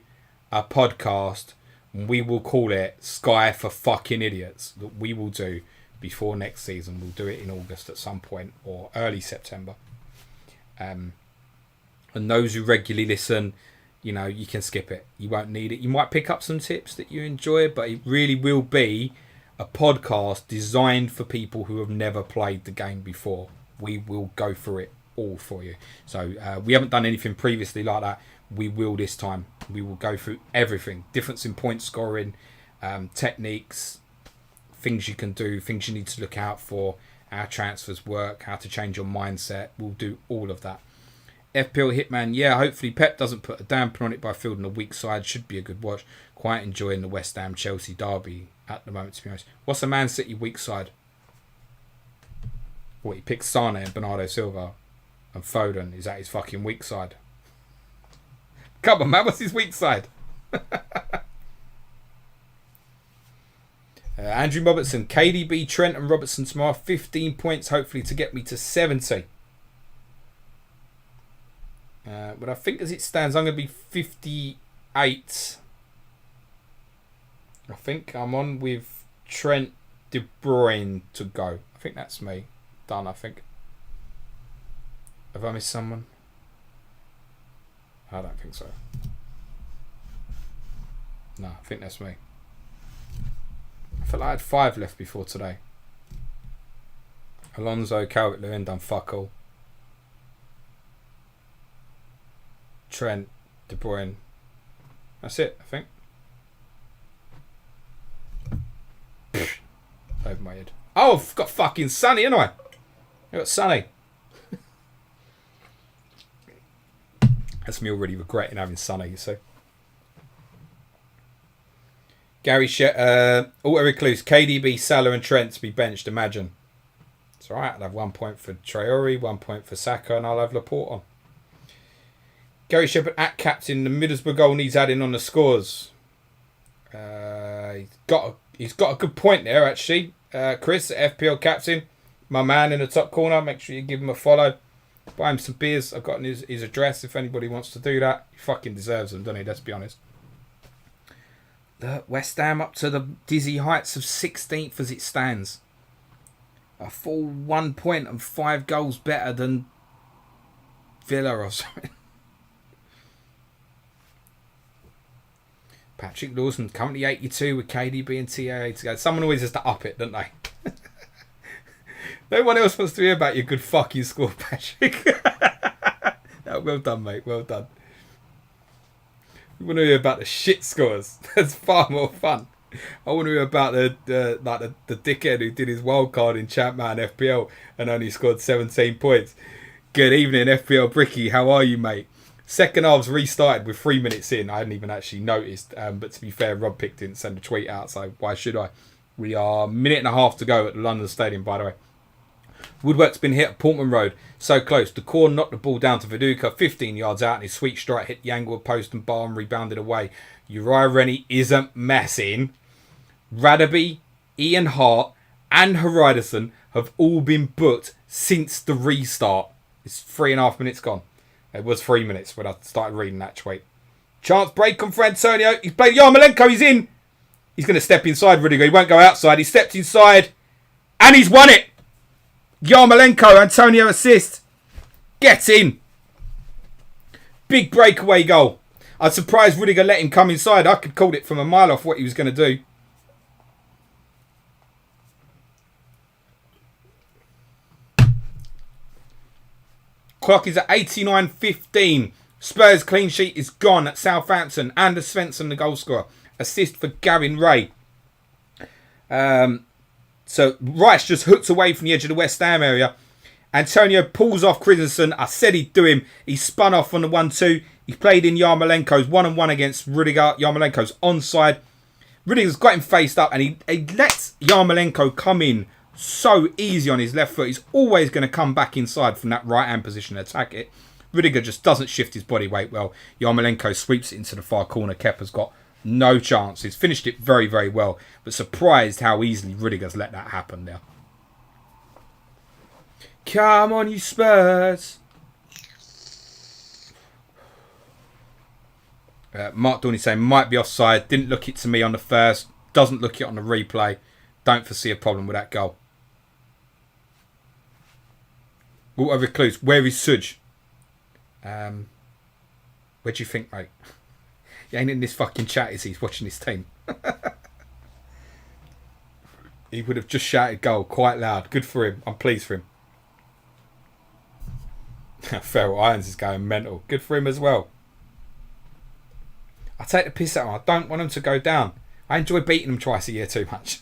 a podcast. We will call it Sky for Fucking Idiots. That we will do before next season. We'll do it in August at some point or early September. And those who regularly listen, you know, you can skip it. You won't need it. You might pick up some tips that you enjoy, but it really will be a podcast designed for people who have never played the game before. We will go through it all for you. So we haven't done anything previously like that. We will this time. We will go through everything. Difference in point scoring, techniques, things you can do, things you need to look out for, how transfers work, how to change your mindset. We'll do all of that. FPL Hitman, yeah, hopefully Pep doesn't put a damper on it by fielding a weak side. Should be a good watch. Quite enjoying the West Ham Chelsea derby at the moment, to be honest. What's a Man City weak side? What, he picks Sane and Bernardo Silva and Foden. Is that his fucking weak side? Come on, man, what's his weak side? Andrew Robertson, KDB, Trent and Robertson tomorrow. 15 points, hopefully, to get me to 70. But I think as it stands, I'm going to be 58. I think I'm on with Trent, De Bruyne to go. I think that's me. Done, I think. Have I missed someone? I don't think so. No, I think that's me. I felt like I had 5 left before today. Alonso, Calvert-Lewin done fuck all. Trent, De Bruyne. That's it, I think. Over my head. Oh, I've got fucking Sonny, haven't I? I got Sonny. That's me already regretting having Sonny, you see. Gary auto recluse, KDB, Salah and Trent to be benched, imagine. It's alright, I'll have 1 point for Traore, 1 point for Saka, and I'll have Laporte on. Gary Shepherd at captain, the Middlesbrough goal needs adding on the scores. He's got a good point there, actually. Chris, FPL captain, my man in the top corner. Make sure you give him a follow. Buy him some beers. I've got his address if anybody wants to do that. He fucking deserves them, doesn't he? Let's be honest. The West Ham up to the dizzy heights of 16th as it stands. A full 1 point and 5 goals better than Villa or something. Patrick Lawson, currently 82 with KDB and TAA to go. Someone always has to up it, don't they? No one else wants to hear about your good fucking score, Patrick. No, well done, mate. Well done. We want to hear about the shit scores. That's far more fun. I want to hear about the dickhead who did his wild card in Champman FPL and only scored 17 points. Good evening, FPL Bricky. How are you, mate? Second half's restarted with 3 minutes in. I hadn't even actually noticed. But to be fair, Rob Pick didn't send a tweet out, so why should I? We are a minute and a half to go at the London Stadium, by the way. Woodwork's been hit at Portman Road. So close. The corner knocked the ball down to Viduka, 15 yards out, and his sweet strike hit the angle of post and bar and rebounded away. Uriah Rennie isn't messing. Radaby, Ian Hart, and Hariderson have all been booked since the restart. It's 3.5 minutes gone. It was 3 minutes when I started reading that tweet. Chance break on for Antonio. He's played Yarmolenko. He's in. He's going to step inside, Rudiger. He won't go outside. He stepped inside. And he's won it. Yarmolenko, Antonio assist. Get in. Big breakaway goal. I'm surprised Rudiger let him come inside. I could call it from a mile off what he was going to do. Clock is at 89.15. Spurs clean sheet is gone at Southampton. Anders Svensson, the goal scorer. Assist for Gavin Ray. So Rice just hooked away from the edge of the West Ham area. Antonio pulls off Christensen. I said he'd do him. He spun off on the 1-2. He played in Yarmolenko's 1-on-1 against Rudiger. Yarmolenko's onside. Rudiger's got him faced up and he lets Yarmolenko come in so easy on his left foot. He's always going to come back inside from that right-hand position and attack it. Rudiger just doesn't shift his body weight well. Yarmolenko sweeps it into the far corner. Kepa's got no chance. He's finished it very, very well. But surprised how easily Rudiger's let that happen there. Come on, you Spurs. Mark Dorney saying, might be offside. Didn't look it to me on the first. Doesn't look it on the replay. Don't foresee a problem with that goal. Walter Recluse, where is Suj? Where do you think, mate? He ain't in this fucking chat, is he? He's watching his team. He would have just shouted goal quite loud. Good for him. I'm pleased for him. Feral Irons is going mental. Good for him as well. I take the piss out of him. I don't want him to go down. I enjoy beating him twice a year too much.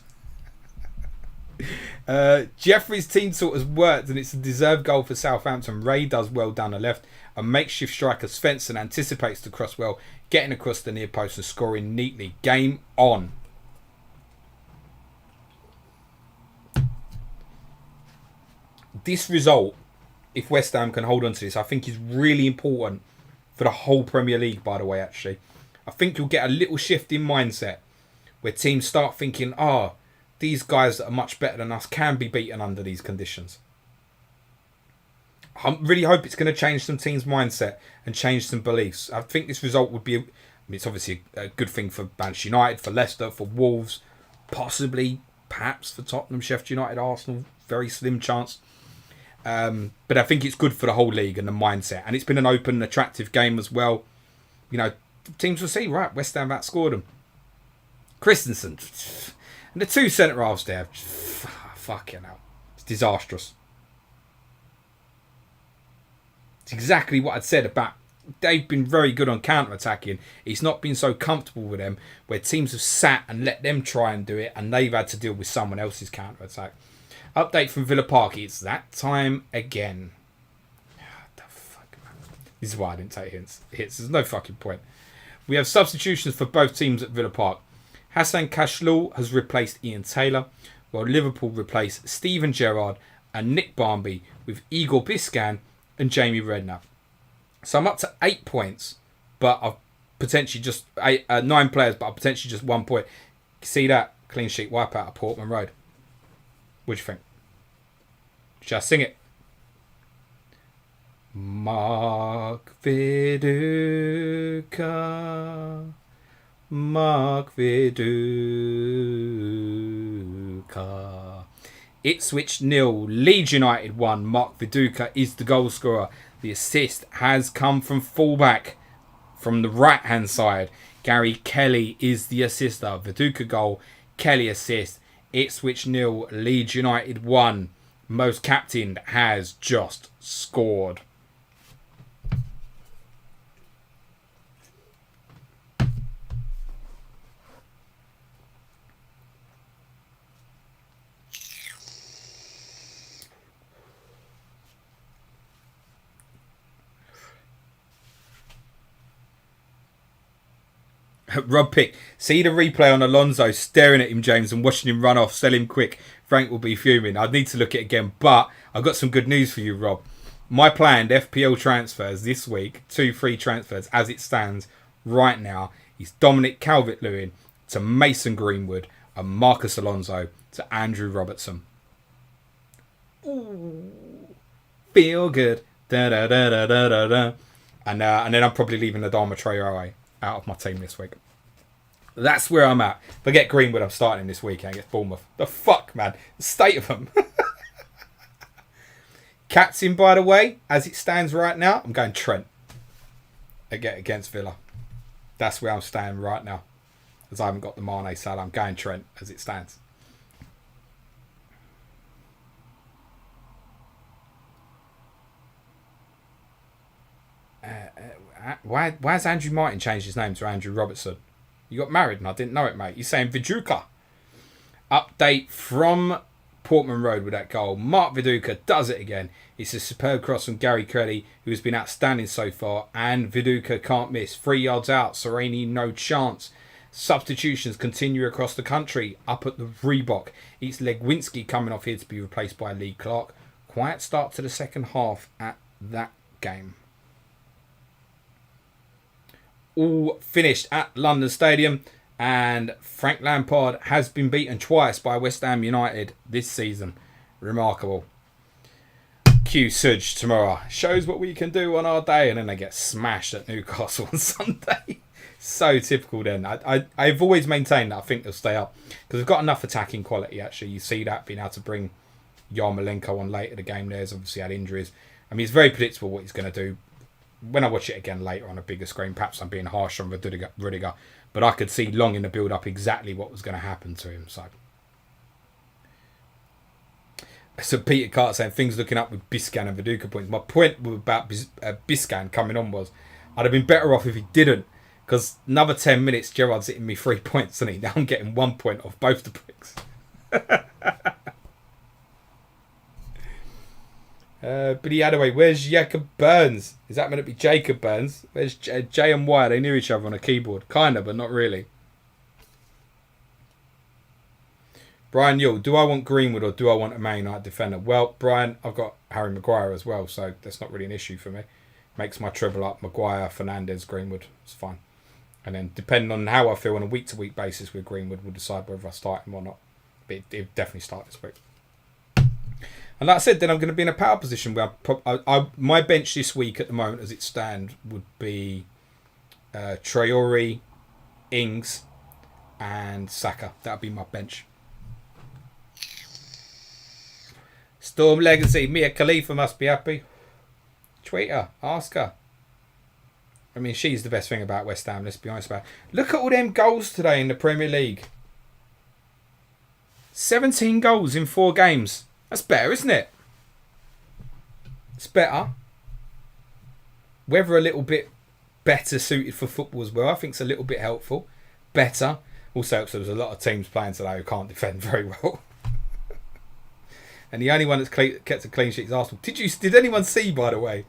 Jeffrey's team sort has worked and it's a deserved goal for Southampton. Ray does well down the left. A makeshift striker Svensson anticipates the cross well, getting across the near post and scoring neatly. Game on. This result, if West Ham can hold on to this, I think is really important for the whole Premier League, by the way, actually. I think you'll get a little shift in mindset where teams start thinking, these guys that are much better than us can be beaten under these conditions. I really hope it's going to change some teams' mindset and change some beliefs. I think this result would be, it's obviously a good thing for Manchester United, for Leicester, for Wolves, possibly, perhaps for Tottenham, Sheffield United, Arsenal, very slim chance. But I think it's good for the whole league and the mindset. And it's been an open, attractive game as well. You know, teams will see, right, West Ham outscored them. Christensen. And the two centre-halves there. Fucking hell. It's disastrous. It's exactly what I'd said about... They've been very good on counter-attacking. It's not been so comfortable with them where teams have sat and let them try and do it and they've had to deal with someone else's counter-attack. Update from Villa Park. It's that time again. The fuck, man. This is why I didn't take hits. There's no fucking point. We have substitutions for both teams at Villa Park. Hassan Kashlou has replaced Ian Taylor, while Liverpool replaced Steven Gerrard and Nick Barmby with Igor Biscan and Jamie Redknapp. So I'm up to 8 points, but I've potentially just 9 players, but I've potentially just 1 point. See that? Clean sheet wipeout at Portman Road. What do you think? Shall I sing it? Mark Viduka, Mark Viduka. Ipswich 0, Leeds United 1. Mark Viduka is the goal scorer. The assist has come from fullback from the right hand side. Gary Kelly is the assister. Viduka goal, Kelly assist. Ipswich 0, Leeds United 1. Most captained has just scored. Rob Pick, see the replay on Alonso staring at him, James, and watching him run off. Sell him quick. Frank will be fuming. I'd need to look at it again, but I've got some good news for you, Rob. My planned FPL transfers this week, 2 free transfers as it stands right now, is Dominic Calvert-Lewin to Mason Greenwood and Marcus Alonso to Andrew Robertson. Ooh, feel good. Da, da, da, da, da, da, da. And then I'm probably leaving Adama Traore out of my team this week. That's where I'm at. Forget Greenwood, I'm starting him this weekend against Bournemouth. The fuck, man. The state of them. Captain, by the way, as it stands right now, I'm going Trent against Villa. That's where I'm staying right now. As I haven't got the Mane Salah, I'm going Trent as it stands. Why has Andrew Martin changed his name to Andrew Robertson? You got married and I didn't know it, mate. You're saying Viduka. Update from Portman Road with that goal. Mark Viduka does it again. It's a superb cross from Gary Kelly, who has been outstanding so far. And Viduka can't miss. 3 yards out. Sereni, no chance. Substitutions continue across the country. Up at the Reebok. It's Legwinski coming off here to be replaced by Lee Clark. Quiet start to the second half at that game. All finished at London Stadium, and Frank Lampard has been beaten twice by West Ham United this season. Remarkable. you, Suj, tomorrow. Shows what we can do on our day, and then they get smashed at Newcastle on Sunday. So typical then. I've always maintained that I think they'll stay up because they've got enough attacking quality, actually. You see that being able to bring Yarmolenko on late in the game there. He's obviously had injuries. I mean, it's very predictable what he's going to do. When I watch it again later on a bigger screen, perhaps I'm being harsh on Rudiger, but I could see long in the build-up exactly what was going to happen to him. So Peter Carter saying things looking up with Biscan and Viduka points. My point about Biscan coming on was I'd have been better off if he didn't, because another 10 minutes Gerrard's hitting me 3 points, and now I'm getting 1 point off both the bricks. Billy Adaway, where's Jacob Burns? Is that meant to be Jacob Burns? Where's J and Y? They knew each other on a keyboard. Kind of, but not really. Brian Yule, do I want Greenwood or do I want a Man United defender? Well, Brian, I've got Harry Maguire as well, so that's not really an issue for me. Makes my treble up Maguire, Fernandes, Greenwood. It's fine. And then depending on how I feel on a week-to-week basis with Greenwood, we'll decide whether I start him or not. But he'll definitely start this week. And like I said, then I'm going to be in a power position where my bench this week at the moment, as it stands, would be Traore, Ings, and Saka. That would be my bench. Storm Legacy, Mia Khalifa must be happy. Tweet her, ask her. I mean, she's the best thing about West Ham, let's be honest about it. Look at all them goals today in the Premier League. 17 goals in 4 games. That's better, isn't it? It's better. Whether a little bit better suited for football as well, I think it's a little bit helpful. Better. Also, so there's a lot of teams playing today who can't defend very well. And the only one that's kept a clean sheet is Arsenal. Did anyone see, by the way?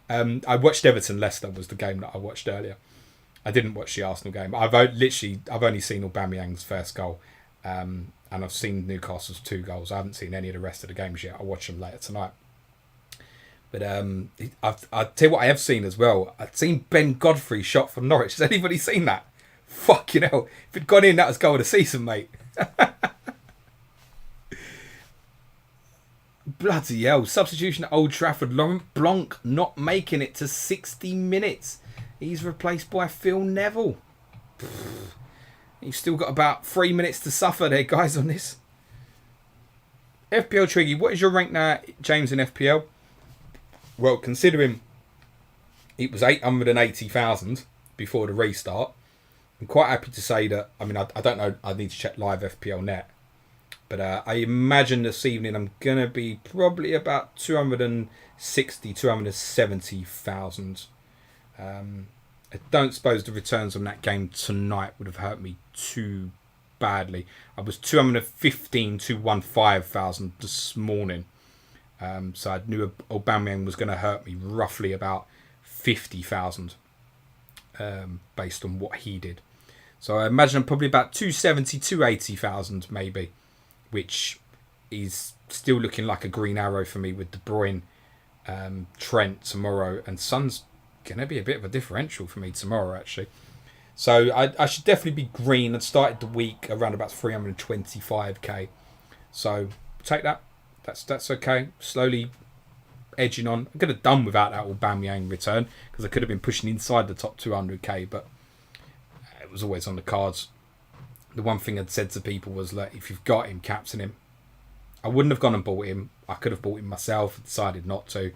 I watched Everton-Leicester was the game that I watched earlier. I didn't watch the Arsenal game. I've only seen Aubameyang's first goal. And I've seen Newcastle's 2 goals. I haven't seen any of the rest of the games yet. I'll watch them later tonight. But I'll tell you what I have seen as well. I've seen Ben Godfrey shot from Norwich. Has anybody seen that? Fucking hell. If it'd gone in, that was goal of the season, mate. Bloody hell. Substitution at Old Trafford. Laurent Blanc not making it to 60 minutes. He's replaced by Phil Neville. You've still got about 3 minutes to suffer there, guys, on this. FPL Triggy, what is your rank now, James, in FPL? Well, considering it was 880,000 before the restart, I'm quite happy to say that, I mean, I don't know, I need to check live FPL net, but I imagine this evening I'm going to be probably about 260, 270,000. I don't suppose the returns on that game tonight would have hurt me too badly. I was 215, 215,000 this morning. So I knew Aubameyang was going to hurt me roughly about 50,000 based on what he did. So I imagine I'm probably about 270, 280,000 maybe, which is still looking like a green arrow for me with De Bruyne, Trent tomorrow, and Son's going to be a bit of a differential for me tomorrow, actually. So I should definitely be green. I started the week around about 325k. So take that. That's okay. Slowly edging on. I could have done without that Aubameyang return because I could have been pushing inside the top 200k, but it was always on the cards. The one thing I'd said to people was, like, if you've got him, captain him. I wouldn't have gone and bought him. I could have bought him myself. Decided not to.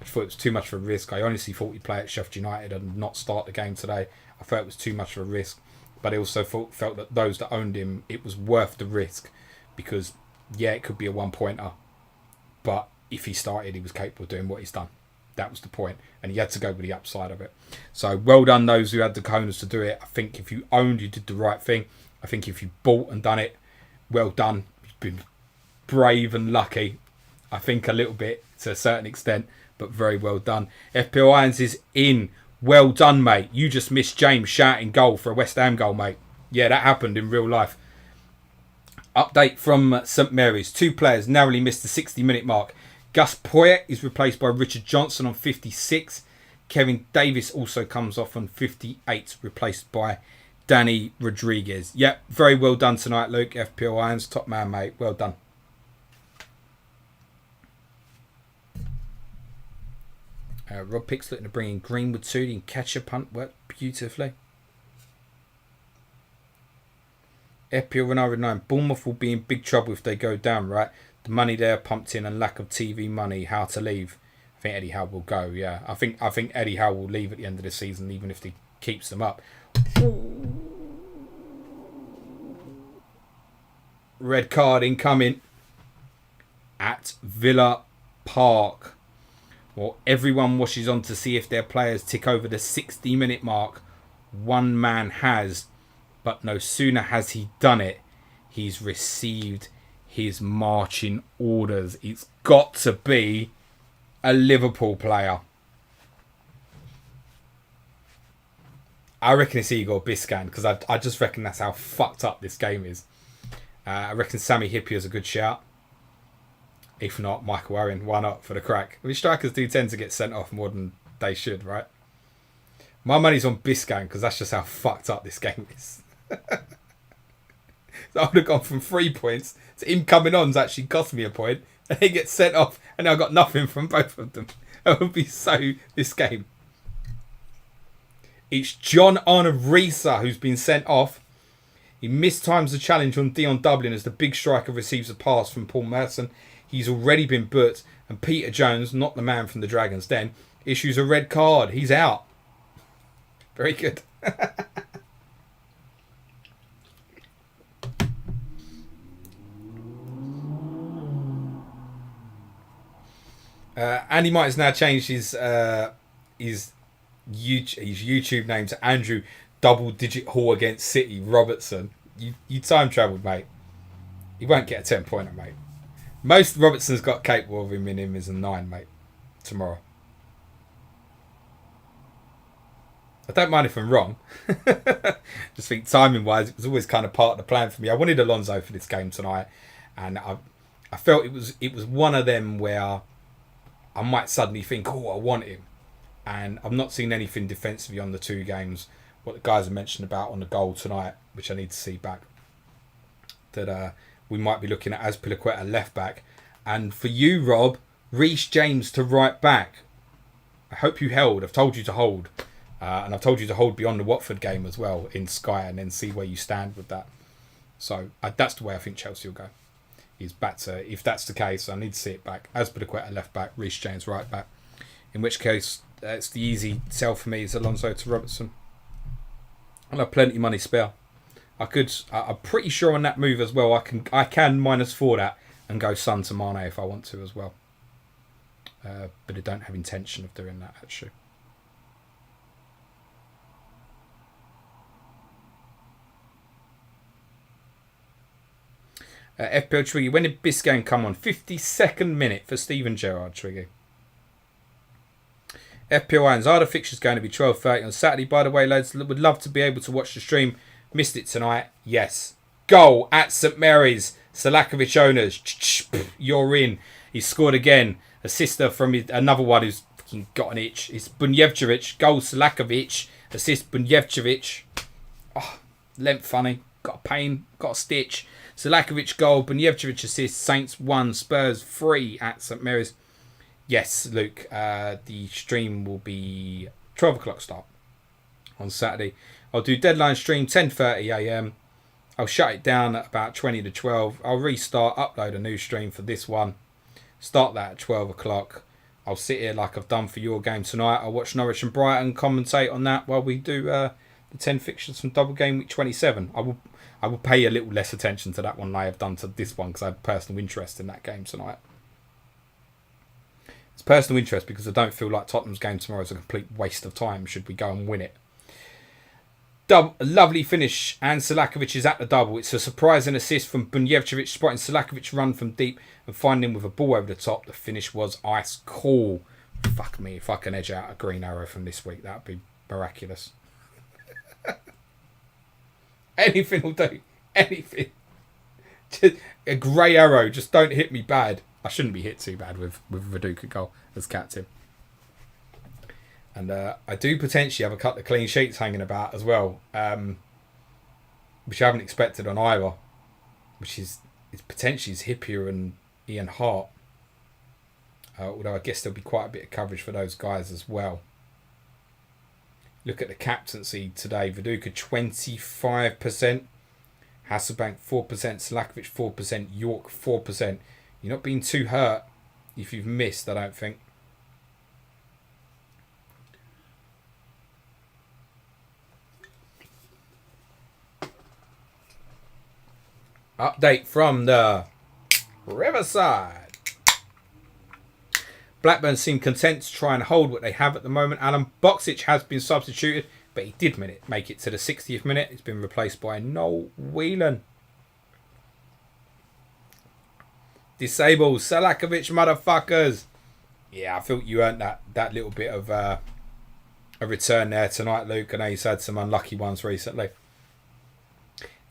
I thought it was too much of a risk. I honestly thought he'd play at Sheffield United and not start the game today. I felt it was too much of a risk. But I also felt that those that owned him, it was worth the risk. Because, yeah, it could be a one-pointer. But if he started, he was capable of doing what he's done. That was the point. And he had to go with the upside of it. So, well done those who had the cojones to do it. I think if you owned, you did the right thing. I think if you bought and done it, well done. You've been brave and lucky. I think a little bit to a certain extent, but very well done. FPL Irons is in. Well done, mate. You just missed James shouting goal for a West Ham goal, mate. Yeah, that happened in real life. Update from St Mary's. 2 players narrowly missed the 60-minute mark. Gus Poyet is replaced by Richard Johnson on 56. Kevin Davis also comes off on 58, replaced by Danny Rodriguez. Yep, very well done tonight, Luke. FPL Irons, top man, mate. Well done. Rob Pick's looking to bring in Greenwood too. And catch a punt worked beautifully. FPL Ronaldo 9. Bournemouth will be in big trouble if they go down, right? The money there pumped in and lack of TV money. How to leave? I think Eddie Howe will go. Yeah, I think Eddie Howe will leave at the end of the season, even if he keeps them up. Red card incoming at Villa Park. Well, everyone washes on to see if their players tick over the 60-minute mark. One man has, but no sooner has he done it, he's received his marching orders. It's got to be a Liverpool player. I reckon it's Igor Biscan, because I just reckon that's how fucked up this game is. I reckon Sammy Hippier is a good shout. If not, Michael Owen. Why not for the crack? I mean, strikers do tend to get sent off more than they should, right? My money's on Biscan, because that's just how fucked up this game is. So I would have gone from 3 points to him coming on's actually cost me a point, and he gets sent off, and I got nothing from both of them. That would be so this game. It's John Arne-Risa who's been sent off. He mistimes the challenge on Dion Dublin as the big striker receives a pass from Paul Merson. He's already been booked, and Peter Jones, not the man from the Dragon's Den, issues a red card. He's out. Very good. Andy Might has now changed his YouTube name to Andrew Double-Digit Hall against City Robertson. You time travelled, mate. He won't get a 10-pointer, mate. Most Robertson's got capable of him in him is a 9, mate. Tomorrow. I don't mind if I'm wrong. Just think timing-wise, it was always kind of part of the plan for me. I wanted Alonso for this game tonight, and I felt it was one of them where I might suddenly think, oh, I want him. And I've not seen anything defensively on the 2 games. What the guys have mentioned about on the goal tonight, which I need to see back. That we might be looking at Azpilicueta left back. And for you, Rob, Reece James to right back. I hope you held. I've told you to hold. And I've told you to hold beyond the Watford game as well in Sky, and then see where you stand with that. So that's the way I think Chelsea will go. Is back to, if that's the case, I need to see it back. Azpilicueta left back, Reece James right back. In which case, it's the easy sell for me is Alonso to Robertson. I'll have plenty of money spare. I'm pretty sure on that move as well. I can -4 that and go Son to Mane if I want to as well. But I don't have intention of doing that actually. FPL Twiggy, when did Biscan come on? 52nd minute for Steven Gerrard, Twiggy. FPL Irons, are the fixtures going to be 12:30 on Saturday? By the way, lads, would love to be able to watch the stream. Missed it tonight. Yes. Goal at St Mary's. Selakovic owners. You're in. He scored again. A sister from another one who's fucking got an itch. It's Bunjevcevic. Goal Selakovic. Assist Bunjevcevic. Oh, length funny. Got a pain. Got a stitch. Selakovic goal. Bunjevcevic assist. Saints 1. Spurs 3 at St Mary's. Yes, Luke. The stream will be 12 o'clock start on Saturday. I'll do deadline stream 10:30 a.m. I'll shut it down at about 20 to 12. I'll restart, upload a new stream for this one. Start that at 12 o'clock. I'll sit here like I've done for your game tonight. I'll watch Norwich and Brighton, commentate on that while we do the 10 fixtures from double game week 27. I will pay a little less attention to that one than I have done to this one because I have personal interest in that game tonight. It's personal interest because I don't feel like Tottenham's game tomorrow is a complete waste of time should we go and win it. A lovely finish, and Selakovic is at the double. It's a surprising assist from Bunjevcevic, spotting Selakovic run from deep and finding him with a ball over the top. The finish was ice cool. Fuck me, if I can edge out a green arrow from this week, that would be miraculous. Anything will do. Anything. Just a grey arrow, just don't hit me bad. I shouldn't be hit too bad with Viduka goal as captain. And I do potentially have a couple of clean sheets hanging about as well, which I haven't expected on either, which is potentially Hippier and Ian Hart. Although I guess there'll be quite a bit of coverage for those guys as well. Look at the captaincy today. Viduka 25%. Hasselbank 4%. Slakovic 4%. York 4%. You're not being too hurt if you've missed, I don't think. Update from the Riverside. Blackburn seem content to try and hold what they have at the moment. Alan Boxic has been substituted, but he did make it to the 60th minute. He's been replaced by Noel Whelan. Disable Salakovic, motherfuckers. Yeah, I felt you earned that little bit of a return there tonight, Luke. I know you've had some unlucky ones recently.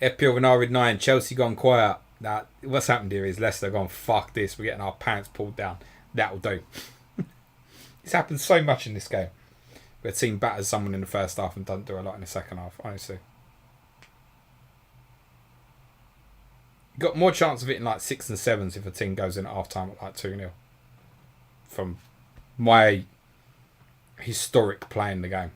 FPL Renard 9, Chelsea gone quiet. Now, what's happened here is Leicester gone, fuck this, we're getting our pants pulled down. That'll do. It's happened so much in this game. Where a team batters someone in the first half and doesn't do a lot in the second half, honestly. Got more chance of hitting like 6 and 7s if a team goes in at half time at like 2-0. From my historic playing the game.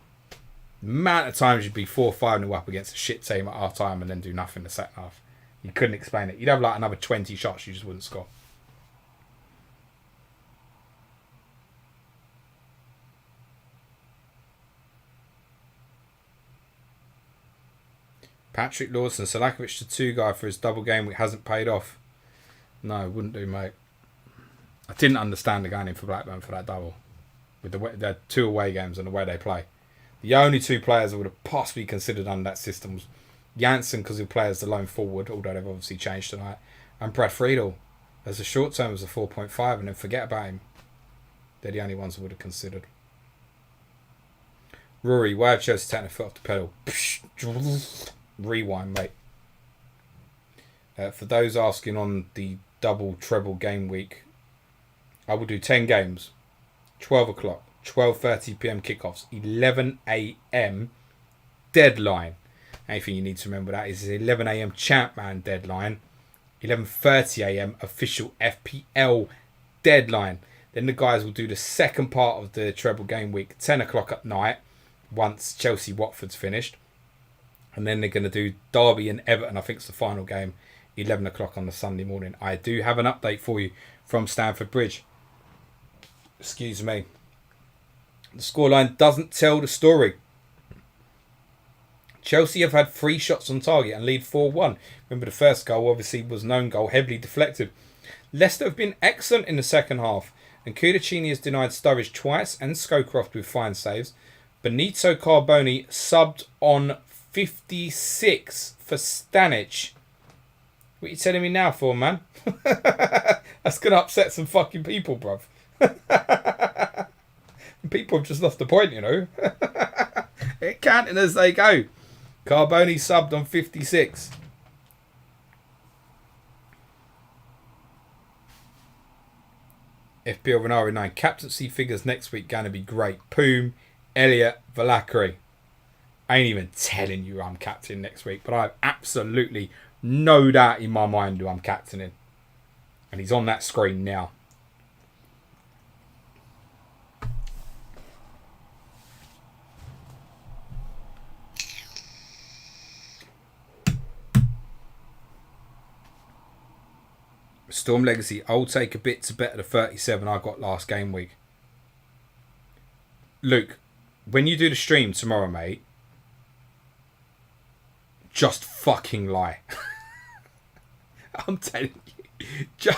The amount of times you'd be 4-5-0 up against a shit team at half time and then do nothing in the second half. You couldn't explain it. You'd have like another 20 shots, you just wouldn't score. Patrick Lawson, Salakovic to 2 guy for his double game week hasn't paid off. No, wouldn't do, mate. I didn't understand the going in for Blackburn for that double. With their 2 away games and the way they play. The only 2 players I would have possibly considered under that system was Janssen, because he'll play as the lone forward, although they've obviously changed tonight, and Brad Friedel as the short term was a 4.5, and then forget about him. They're the only ones I would have considered. Rory, why have Chelsea taken a foot off the pedal? Rewind, mate. For those asking on the double treble game week, I will do 10 games, 12 o'clock, 12:30 p.m. kickoffs, 11 a.m. deadline. Anything you need to remember that is 11 a.m. Champman deadline, 11:30 a.m. official FPL deadline. Then the guys will do the second part of the treble game week, 10 o'clock at night, once Chelsea-Watford's finished. And then they're going to do Derby and Everton, I think it's the final game, 11 o'clock on the Sunday morning. I do have an update for you from Stamford Bridge. Excuse me. The scoreline doesn't tell the story. Chelsea have had 3 shots on target and lead 4-1. Remember, the first goal obviously was known goal, heavily deflected. Leicester have been excellent in the second half, and Kudicini has denied Sturridge twice and Scowcroft with fine saves. Benito Carboni subbed on 56 for Stanic. What are you telling me now for, man? That's going to upset some fucking people, bruv. People have just lost the point, you know. They're counting as they go. Carboni subbed on 56. FPL Renari 9. Captaincy figures next week going to be great. Poom, Elliot, Valakari. I ain't even telling you I'm captain next week, but I have absolutely no doubt in my mind who I'm captaining. And he's on that screen now. Storm Legacy, I'll take a bit to better the 37 I got last game week. Luke, when you do the stream tomorrow, mate, just fucking lie. I'm telling you.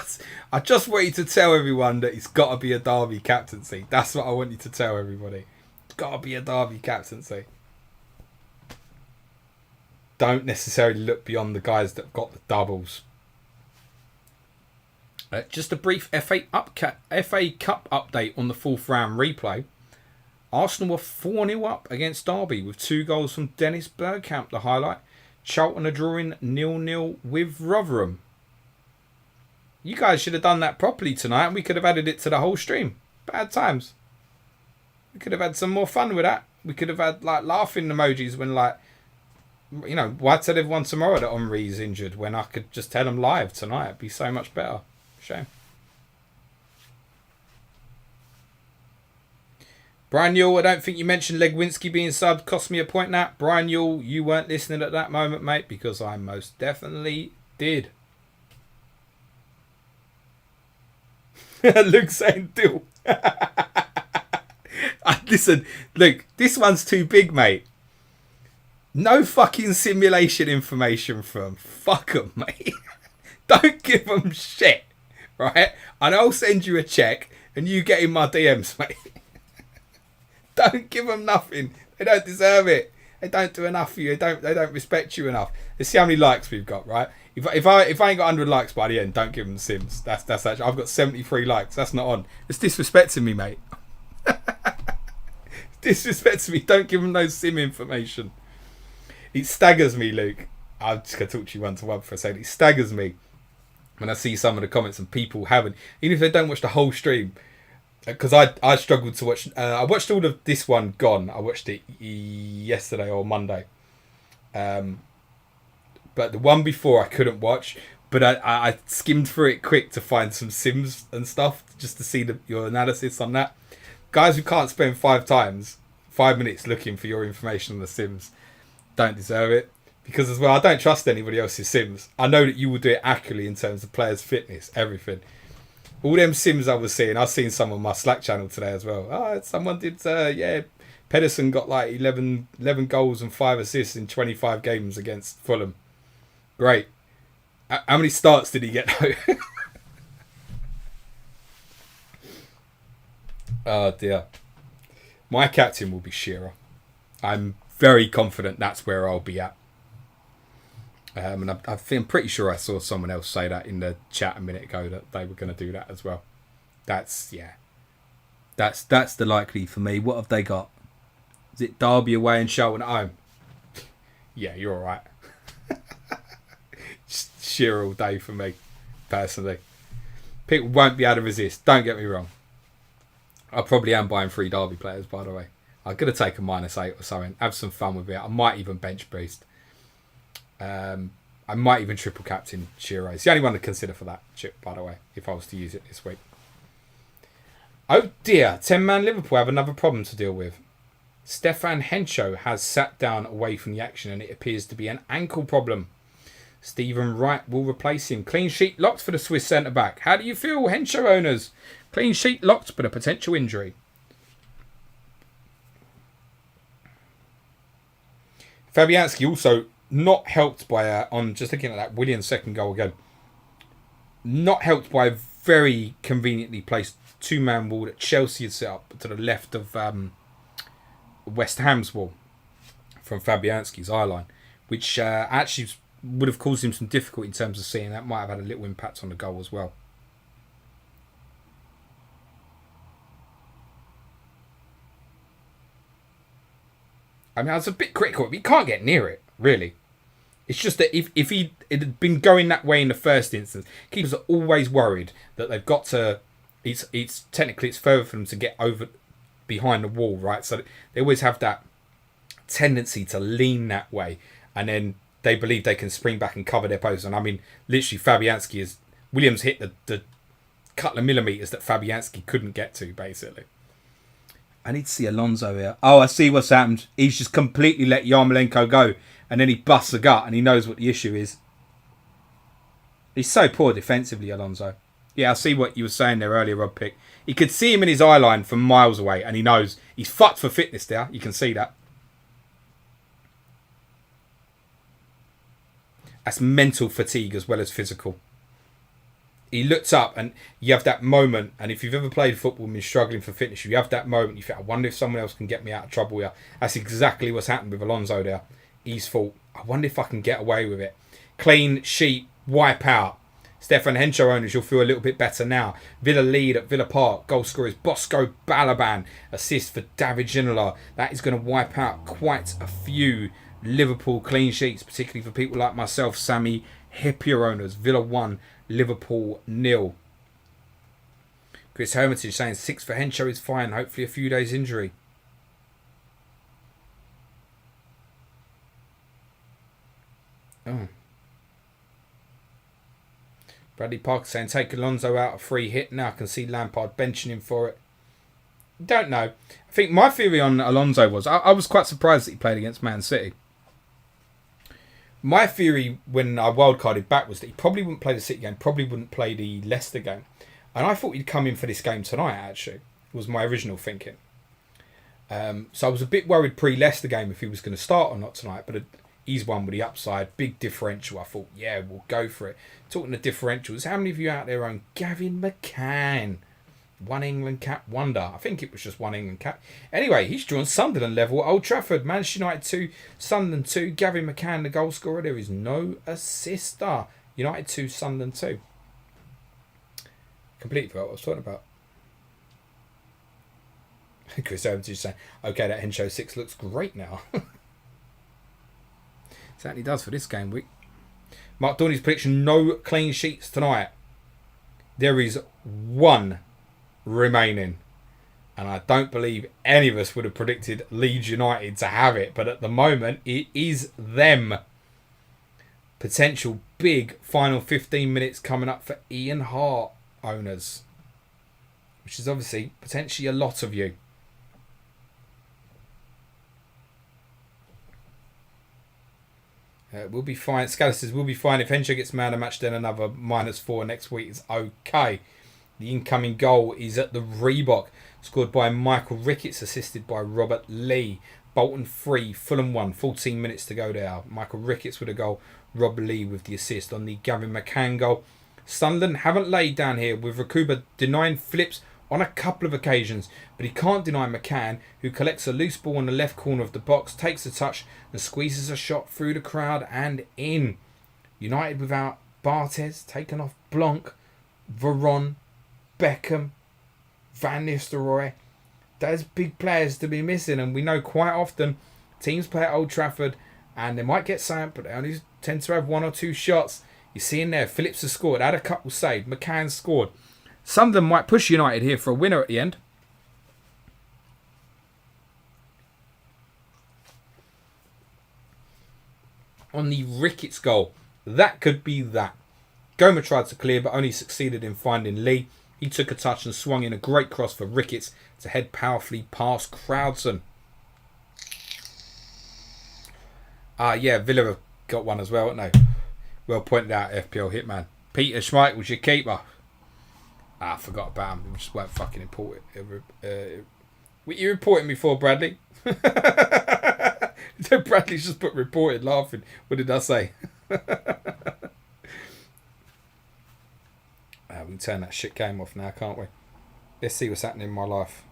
I just want you to tell everyone that it's got to be a Derby captaincy. That's what I want you to tell everybody. It's got to be a Derby captaincy. Don't necessarily look beyond the guys that got the doubles. Just a brief FA Cup update on the 4th round replay. Arsenal were 4-0 up against Derby with 2 goals from Dennis Bergkamp, the highlight. Charlton are drawing 0-0 with Rotherham. You guys should have done that properly tonight and we could have added it to the whole stream. Bad times. We could have had some more fun with that. We could have had like laughing emojis when like, you know, why tell everyone tomorrow that Henri's injured when I could just tell them live tonight? It'd be so much better. Shame. Brian Yule, I don't think you mentioned Legwinski being subbed. Cost me a point now. Brian Yule, you weren't listening at that moment, mate, because I most definitely did. Luke saying Dill. Listen, Luke, this one's too big, mate. No fucking simulation information from. Fuck them, mate. Don't give them shit, right? And I'll send you a check and you get in my DMs, mate. Don't give them nothing. They don't deserve it. They don't do enough for you. They don't respect you enough. Let's see how many likes we've got, right? If I ain't got 100 likes by the end, don't give them Sims. That's actually, I've got 73 likes. That's not on. It's disrespecting me, mate. Disrespecting me. Don't give them no Sim information. It staggers me, Luke. I'm just going to talk to you one-to-one for a second. It staggers me when I see some of the comments and people haven't, even if they don't watch the whole stream, because I struggled to watch. I watched all of this one gone. I watched it yesterday or Monday. But the one before I couldn't watch. But I skimmed through it quick to find some Sims and stuff, just to see your analysis on that. Guys who can't spend 5 minutes looking for your information on the Sims don't deserve it. Because as well, I don't trust anybody else's Sims. I know that you will do it accurately in terms of players' fitness, everything. All them Sims I was seeing, I've seen some on my Slack channel today as well. Oh, someone did, Pedersen got like 11 goals and 5 assists in 25 games against Fulham. Great. How many starts did he get though? Oh dear. My captain will be Shearer. I'm very confident that's where I'll be at. And I'm pretty sure I saw someone else say that in the chat a minute ago that they were going to do that as well. That's the likely for me. What have they got? Is it Derby away and Charlton at home? Yeah, you're all right. Shearer all day for me, personally. People won't be able to resist. Don't get me wrong. I probably am buying 3 Derby players, by the way. I'm going to take a -8 or something. Have some fun with it. I might even bench boost. I might even triple captain Shearer. It's the only one to consider for that chip, by the way, if I was to use it this week. Oh dear, 10-man Liverpool have another problem to deal with. Stefan Hencho has sat down away from the action and it appears to be an ankle problem. Stephen Wright will replace him. Clean sheet locked for the Swiss centre-back. How do you feel, Hencho owners? Clean sheet locked but a potential injury. Fabianski also not helped by, on just looking at that Williams' second goal again, not helped by a very conveniently placed 2-man wall that Chelsea had set up to the left of West Ham's wall from Fabianski's eye line, which actually would have caused him some difficulty in terms of seeing. That might have had a little impact on the goal as well. I mean, I was a bit critical. He can't get near it, really. It's just that if it had been going that way in the first instance, keepers are always worried that they've got to. It's technically it's further for them to get over behind the wall, right? So they always have that tendency to lean that way, and then they believe they can spring back and cover their post. And I mean, literally, Williams hit the couple of millimetres that Fabianski couldn't get to, basically. I need to see Alonso here. Oh, I see what's happened. He's just completely let Yarmolenko go. And then he busts a gut and he knows what the issue is. He's so poor defensively, Alonso. Yeah, I see what you were saying there earlier, Rob Pick. He could see him in his eye line from miles away and he knows he's fucked for fitness there. You can see that. That's mental fatigue as well as physical. He looked up and you have that moment, and if you've ever played football and been struggling for fitness, you have that moment, you think, I wonder if someone else can get me out of trouble here. That's exactly what's happened with Alonso there. He's thought, I wonder if I can get away with it. Clean sheet, wipe out. Stefan Hencho owners, you'll feel a little bit better now. Villa lead at Villa Park. Goal scorers Bosco Balaban. Assist for David Ginola. That is going to wipe out quite a few Liverpool clean sheets, particularly for people like myself, Sammy Hippier owners. Villa 1, Liverpool 0. Chris Hermitage saying 6 for Hencho is fine. Hopefully a few days injury. Oh. Bradley Parker saying take Alonso out, a free hit. Now I can see Lampard benching him for it. Don't know. I think my theory on Alonso was I was quite surprised that he played against Man City. My theory when I wildcarded back was that he probably wouldn't play the City game, probably wouldn't play the Leicester game. And I thought he'd come in for this game tonight, actually, was my original thinking. So I was a bit worried pre-Leicester game if he was going to start or not tonight, but he's one with the upside, big differential. I thought, yeah, we'll go for it. Talking of differentials, how many of you out there own Gavin McCann? One England cap wonder. I think it was just one England cap. Anyway, he's drawn Sunderland level at Old Trafford. Manchester United 2, Sunderland 2. Gavin McCann, the goal scorer. There is no assister. United 2, Sunderland 2. Completely forgot what I was talking about. Chris Evans is saying, okay, that Henshaw 6 looks great now. Certainly does for this game week. Mark Dorney's prediction, no clean sheets tonight. There is one remaining. And I don't believe any of us would have predicted Leeds United to have it. But at the moment, it is them. Potential big final 15 minutes coming up for Ian Hart owners. Which is obviously potentially a lot of you. We'll be fine. Scala says we'll be fine. If Henshaw gets man of match, then another -4 next week is okay. The incoming goal is at the Reebok. Scored by Michael Ricketts, assisted by Robert Lee. Bolton 3, Fulham 1. 14 minutes to go there. Michael Ricketts with a goal. Rob Lee with the assist on the Gavin McCann goal. Sunderland haven't laid down here with Rakuba denying Phillips on a couple of occasions, but he can't deny McCann, who collects a loose ball in the left corner of the box, takes a touch and squeezes a shot through the crowd and in. United without Barthez, taken off Blanc, Veron, Beckham, Van Nistelrooy. There's big players to be missing, and we know quite often teams play at Old Trafford and they might get something, but they only tend to have 1 or 2 shots. You see in there, Phillips has scored, had a couple saved, McCann scored. Some of them might push United here for a winner at the end. On the Ricketts goal, that could be that. Goma tried to clear but only succeeded in finding Lee. He took a touch and swung in a great cross for Ricketts to head powerfully past Crowdson. Yeah, Villa have got one as well, haven't they? Well pointed out, FPL Hitman. Peter Schmeichel's your keeper. I forgot about him. We just weren't fucking important. What you reporting me for, Bradley? Bradley's just put reported laughing. What did I say? We can turn that shit game off now, can't we? Let's see what's happening in my life.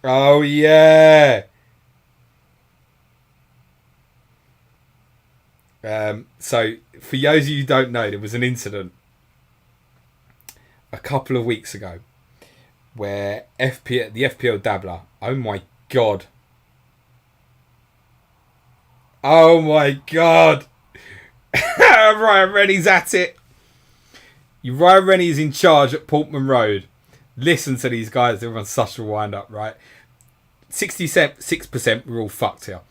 Oh, yeah. So, for those of you who don't know, there was an incident a couple of weeks ago where the FPL Dabbler, oh my God. Oh my God. Ryan Rennie's at it. Ryan Rennie is in charge at Portman Road. Listen to these guys, they're on such a wind up, right? 66%, we're all fucked here.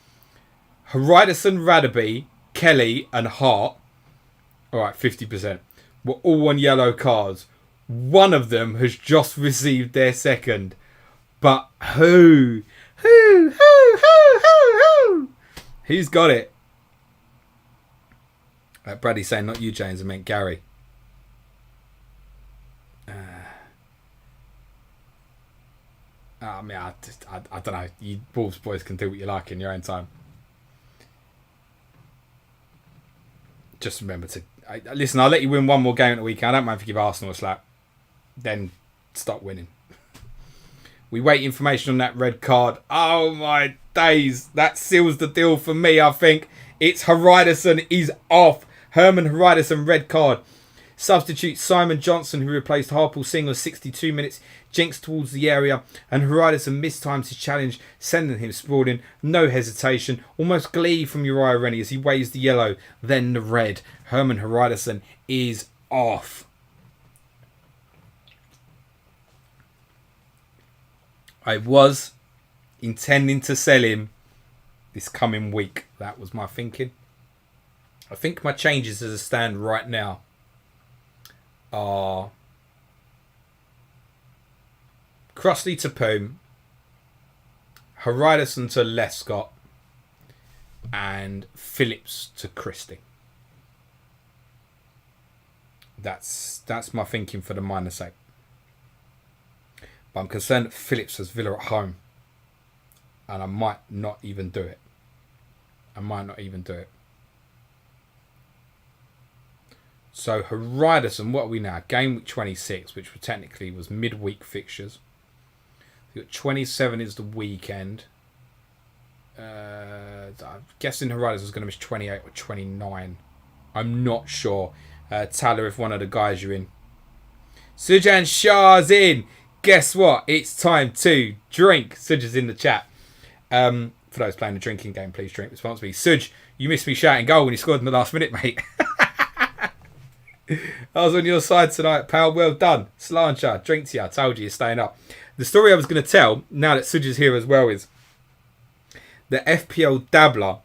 Hariderson, Radaby, Kelly and Hart, alright, 50%, were all on yellow cards. One of them has just received their second. But who? Who's got it? Bradley's saying, not you, James, I meant Gary. I mean, I don't know. You Wolves boys can do what you like in your own time. Just remember to... listen, I'll let you win one more game at the weekend. I don't mind if you give Arsenal a slap. Then stop winning. We wait information on that red card. Oh, my days. That seals the deal for me, I think. It's Hariderson is off. Herman Hariderson, red card. Substitute Simon Johnson, who replaced Harpal Singh, was 62 minutes. Jinks towards the area, and Hariderson mistimes his challenge, sending him sprawling. No hesitation. Almost glee from Uriah Rennie as he waves the yellow, then the red. Herman Hariderson is off. I was intending to sell him this coming week. That was my thinking. I think my changes as a stand right now are Crossley to Poom, Hariderson to Lescott, and Phillips to Christie. That's my thinking for the -8. But I'm concerned that Phillips has Villa at home. And I might not even do it. So Hariderson, what are we now? Game week 26, which technically was midweek fixtures. You've got 27 is the weekend. I'm guessing Hariderson's going to miss 28 or 29. I'm not sure. Tyler, if one of the guys you're in. Sujan Shah's in. Guess what? It's time to drink. Suj is in the chat. For those playing the drinking game, please drink responsibly. Suj, you missed me shouting goal when you scored in the last minute, mate. I was on your side tonight, pal. Well done. Slancha, drink to you. I told you you're staying up. The story I was going to tell, now that Suj is here as well, is the FPL Dabbler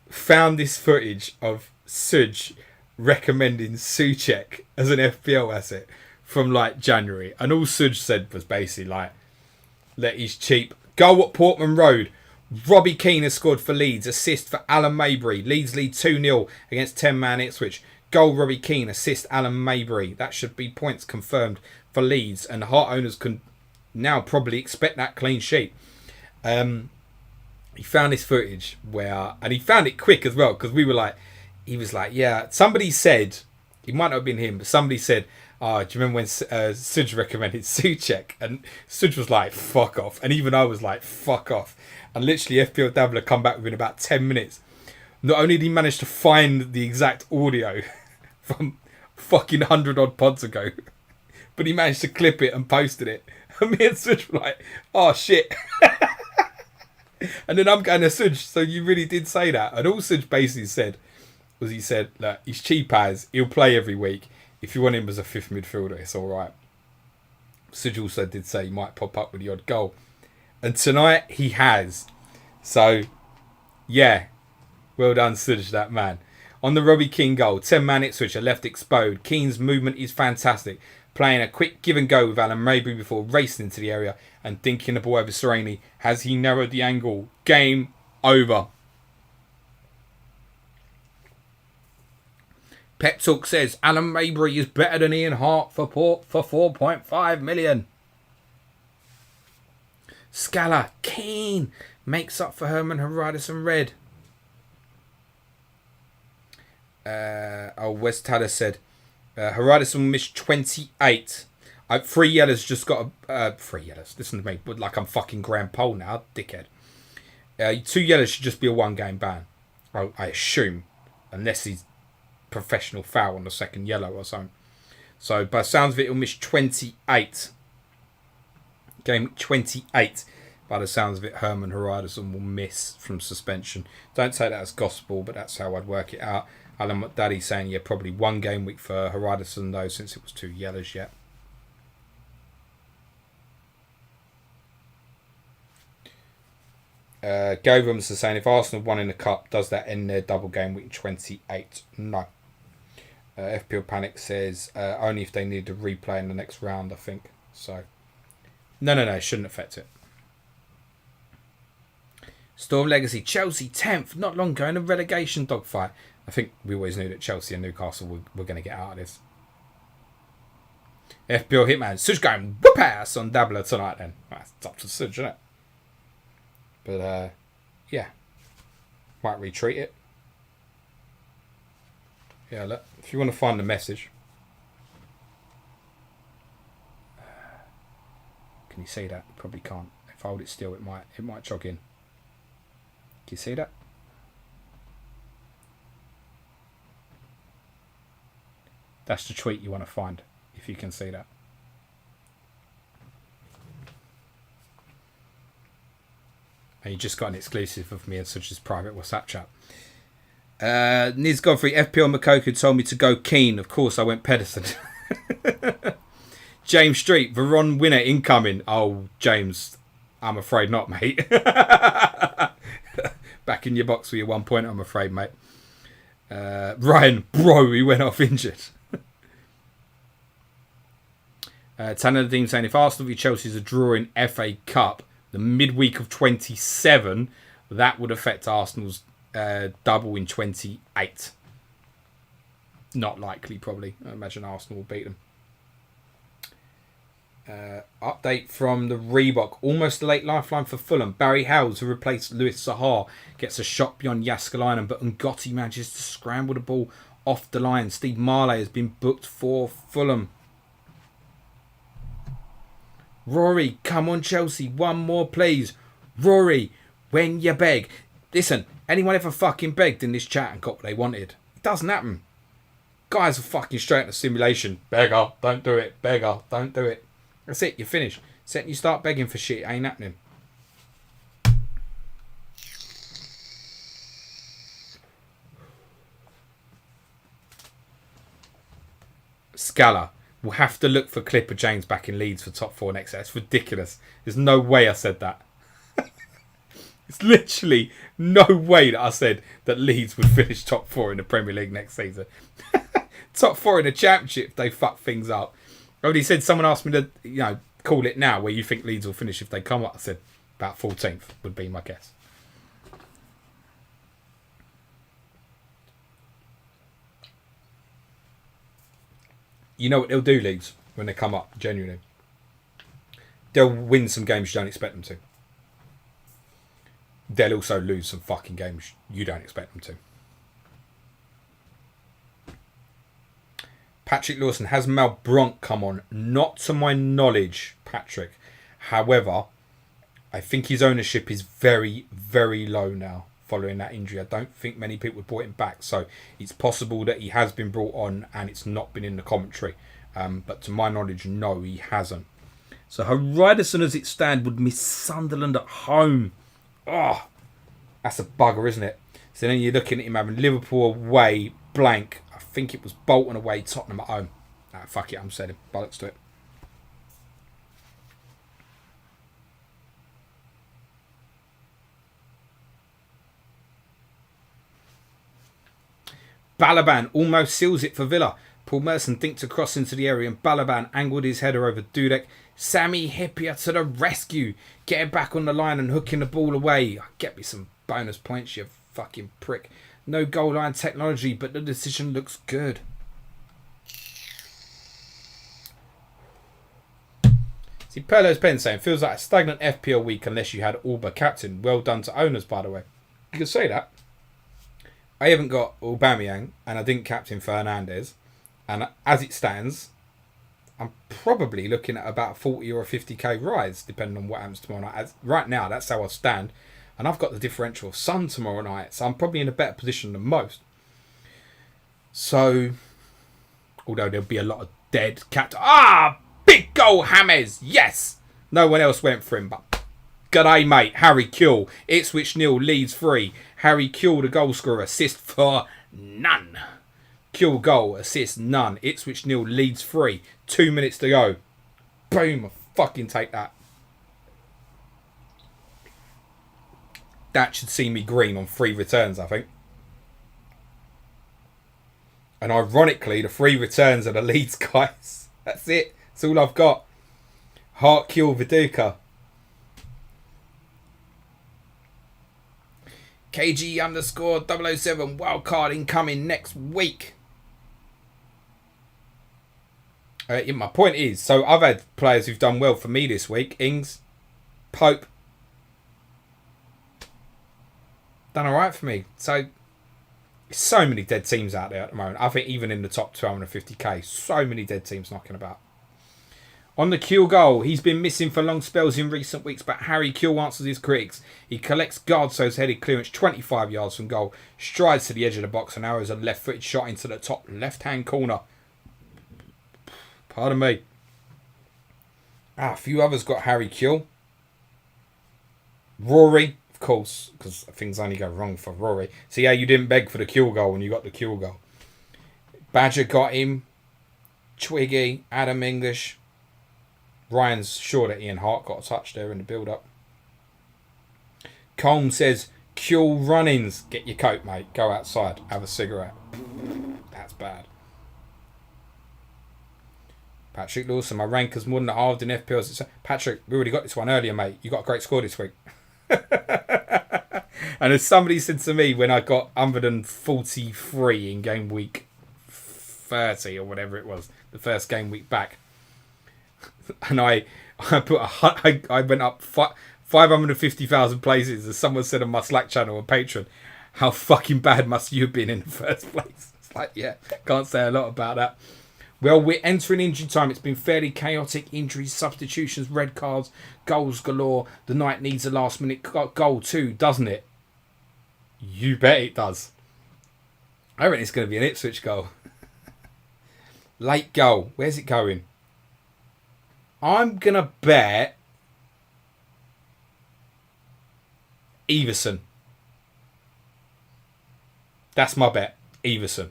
found this footage of Suj recommending Souček as an FPL asset from like January. And all Suj said was basically like, that he's cheap. Goal at Portman Road. Robbie Keane has scored for Leeds. Assist for Alan Maybury. Leeds lead 2-0 against 10-man Ipswich. Goal Robbie Keane. Assist Alan Maybury. That should be points confirmed for Leeds. And Heart owners can now probably expect that clean sheet. He found this footage and he found it quick as well, because we were like, he was like, yeah, somebody said, it might not have been him, but somebody said, oh, do you remember when Suj recommended Souček? And Suj was like, fuck off. And even I was like, fuck off. And literally FPL Dabbler come back within about 10 minutes. Not only did he manage to find the exact audio from fucking 100 odd pods ago, but he managed to clip it and posted it. And me and Suj were like, oh shit. And then I'm going to Suj, so you really did say that. And all Suj basically said was, he said, look, he's cheap as, he'll play every week. If you want him as a fifth midfielder, it's all right. Suj also did say he might pop up with the odd goal. And tonight, he has. So, yeah. Well done, Suj, that man. On the Robbie Keane goal, 10-man Ipswich are left exposed. Keane's movement is fantastic. Playing a quick give and go with Alan Maybury before racing into the area and dinking the ball over Sereni. Has he narrowed the angle? Game over. Pep Talk says Alan Maybury is better than Ian Hart for 4.5 million. Scala, Keane makes up for Herman Hariderson red. Wes Taylor said Hariderson missed 28. 3 yellows just got 3 yellows. Listen to me, but like I'm fucking Graham Pole now, dickhead. 2 yellows should just be a 1-game ban. I assume, unless he's professional foul on the second yellow or something. So by the sounds of it, he'll miss 28. Game 28. By the sounds of it, Herman Hariderson will miss from suspension. Don't take that as gospel, but that's how I'd work it out. Alan McDaddy saying, yeah, probably 1 game week for Hariderson though, since it was 2 yellows yet. Govams is saying, if Arsenal won in the cup, does that end their double game week 28? No. FPL Panic says only if they need to replay in the next round, I think. So, no, it shouldn't affect it. Storm Legacy, Chelsea 10th, not long ago in a relegation dogfight. I think we always knew that Chelsea and Newcastle were going to get out of this. FPL Hitman, Suj going whoop ass on Dabbler tonight then. That's up to Suj, isn't it? But, yeah. Might retreat it. Yeah, look. If you want to find the message. Can you see that? You probably can't. If I hold it still, it might jog in. Can you see that? That's the tweet you want to find, if you can see that. And you just got an exclusive of me and Such's private WhatsApp chat. Niz Godfrey, FPL Makoko told me to go Keane. Of course, I went Pedersen. James Street, Veron winner incoming. Oh, James, I'm afraid not, mate. Back in your box with your 1 point, I'm afraid, mate. Ryan, bro, he went off injured. Tanner Dean saying, if Arsenal v Chelsea's a draw in FA Cup, the midweek of 27, that would affect Arsenal's double in 28. Not likely, probably. I imagine Arsenal will beat them. Update from the Reebok. Almost a late lifeline for Fulham. Barry Howells, who replaced Louis Sahar, gets a shot beyond Jaskalainen, but Ngotti manages to scramble the ball off the line. Steve Marley has been booked for Fulham. Rory, come on Chelsea, one more please. Rory, when you beg. Listen, anyone ever fucking begged in this chat and got what they wanted? It doesn't happen. Guys are fucking straight into simulation. Beggar, don't do it. Beggar, don't do it. That's it, you're finished. Second you start begging for shit, it ain't happening. Scala. We'll have to look for Clipper James back in Leeds for top 4 next year. That's ridiculous. There's no way I said that. It's literally no way that I said that Leeds would finish top 4 in the Premier League next season. Top 4 in the Championship if they fuck things up. I already said someone asked me to, call it now where you think Leeds will finish if they come up. I said about 14th would be my guess. You know what they'll do, Leeds, when they come up, genuinely? They'll win some games you don't expect them to. They'll also lose some fucking games you don't expect them to. Patrick Lawson, has Malbronk come on? Not to my knowledge, Patrick. However, I think his ownership is very, very low now following that injury. I don't think many people have brought him back. So it's possible that he has been brought on and it's not been in the commentary. But to my knowledge, no, he hasn't. So Horizon as it stands would miss Sunderland at home. Oh, that's a bugger, isn't it? So then you're looking at him having Liverpool away, blank. I think it was Bolton away, Tottenham at home. Nah, fuck it, I'm saying bollocks to it. Balaban almost seals it for Villa. Paul Merson dinked across into the area and Balaban angled his header over Dudek. Sammy Hippier to the rescue. Getting back on the line and hooking the ball away. Get me some bonus points, you fucking prick. No goal line technology, but the decision looks good. See, Perlo's pen saying, feels like a stagnant FPL week unless you had Alba captain. Well done to owners, by the way. You can say that. I haven't got Aubameyang and I didn't captain Fernandes. And as it stands, I'm probably looking at about a 40 or a 50k rise, depending on what happens tomorrow night. Right now, that's how I stand. And I've got the differential of Sun tomorrow night, so I'm probably in a better position than most. So, although there'll be a lot of dead captain. Big goal, James! Yes! No one else went for him, but g'day, mate. Harry Kewell. Ipswich 0, Leeds 3. Harry Kewell, the goal scorer. Assist for none. Kewell goal, assist none. Ipswich 0, Leeds 3. 2 minutes to go. Boom. Fucking take that. That should see me green on 3 returns, I think. And ironically, the 3 returns are the Leeds guys. That's it. That's all I've got. Hart, Kewell, Viduka. KG_007 wildcard incoming next week. My point is, so I've had players who've done well for me this week. Ings, Pope, done alright for me. So many dead teams out there at the moment. I think even in the top 250k, so many dead teams knocking about. On the Kewell goal, he's been missing for long spells in recent weeks, but Harry Kewell answers his critics. He collects Gardso's headed clearance 25 yards from goal, strides to the edge of the box and arrows a left-footed shot into the top left-hand corner. Pardon me. A few others got Harry Kewell. Rory, of course, because things only go wrong for Rory. See how you didn't beg for the Kewell goal when you got the Kewell goal. Badger got him. Twiggy, Adam English. Ryan's sure that Ian Hart got a touch there in the build-up. Colm says, Kewell run-ins. Get your coat, mate. Go outside. Have a cigarette. That's bad. Patrick Lawson, my rank has more than halved in FPL. Patrick, we already got this one earlier, mate. You got a great score this week. And as somebody said to me when I got 143 in game week 30 or whatever it was, the first game week back, and I went up 550,000 places, as someone said on my Slack channel or Patreon, how fucking bad must you have been in the first place? It's like, yeah, can't say a lot about that. Well, we're entering injury time. It's been fairly chaotic. Injuries, substitutions, red cards, goals galore. The night needs a last-minute goal too, doesn't it? You bet it does. I reckon it's going to be an Ipswich goal. Late goal. Where's it going? I'm going to bet Everson. That's my bet. Everson.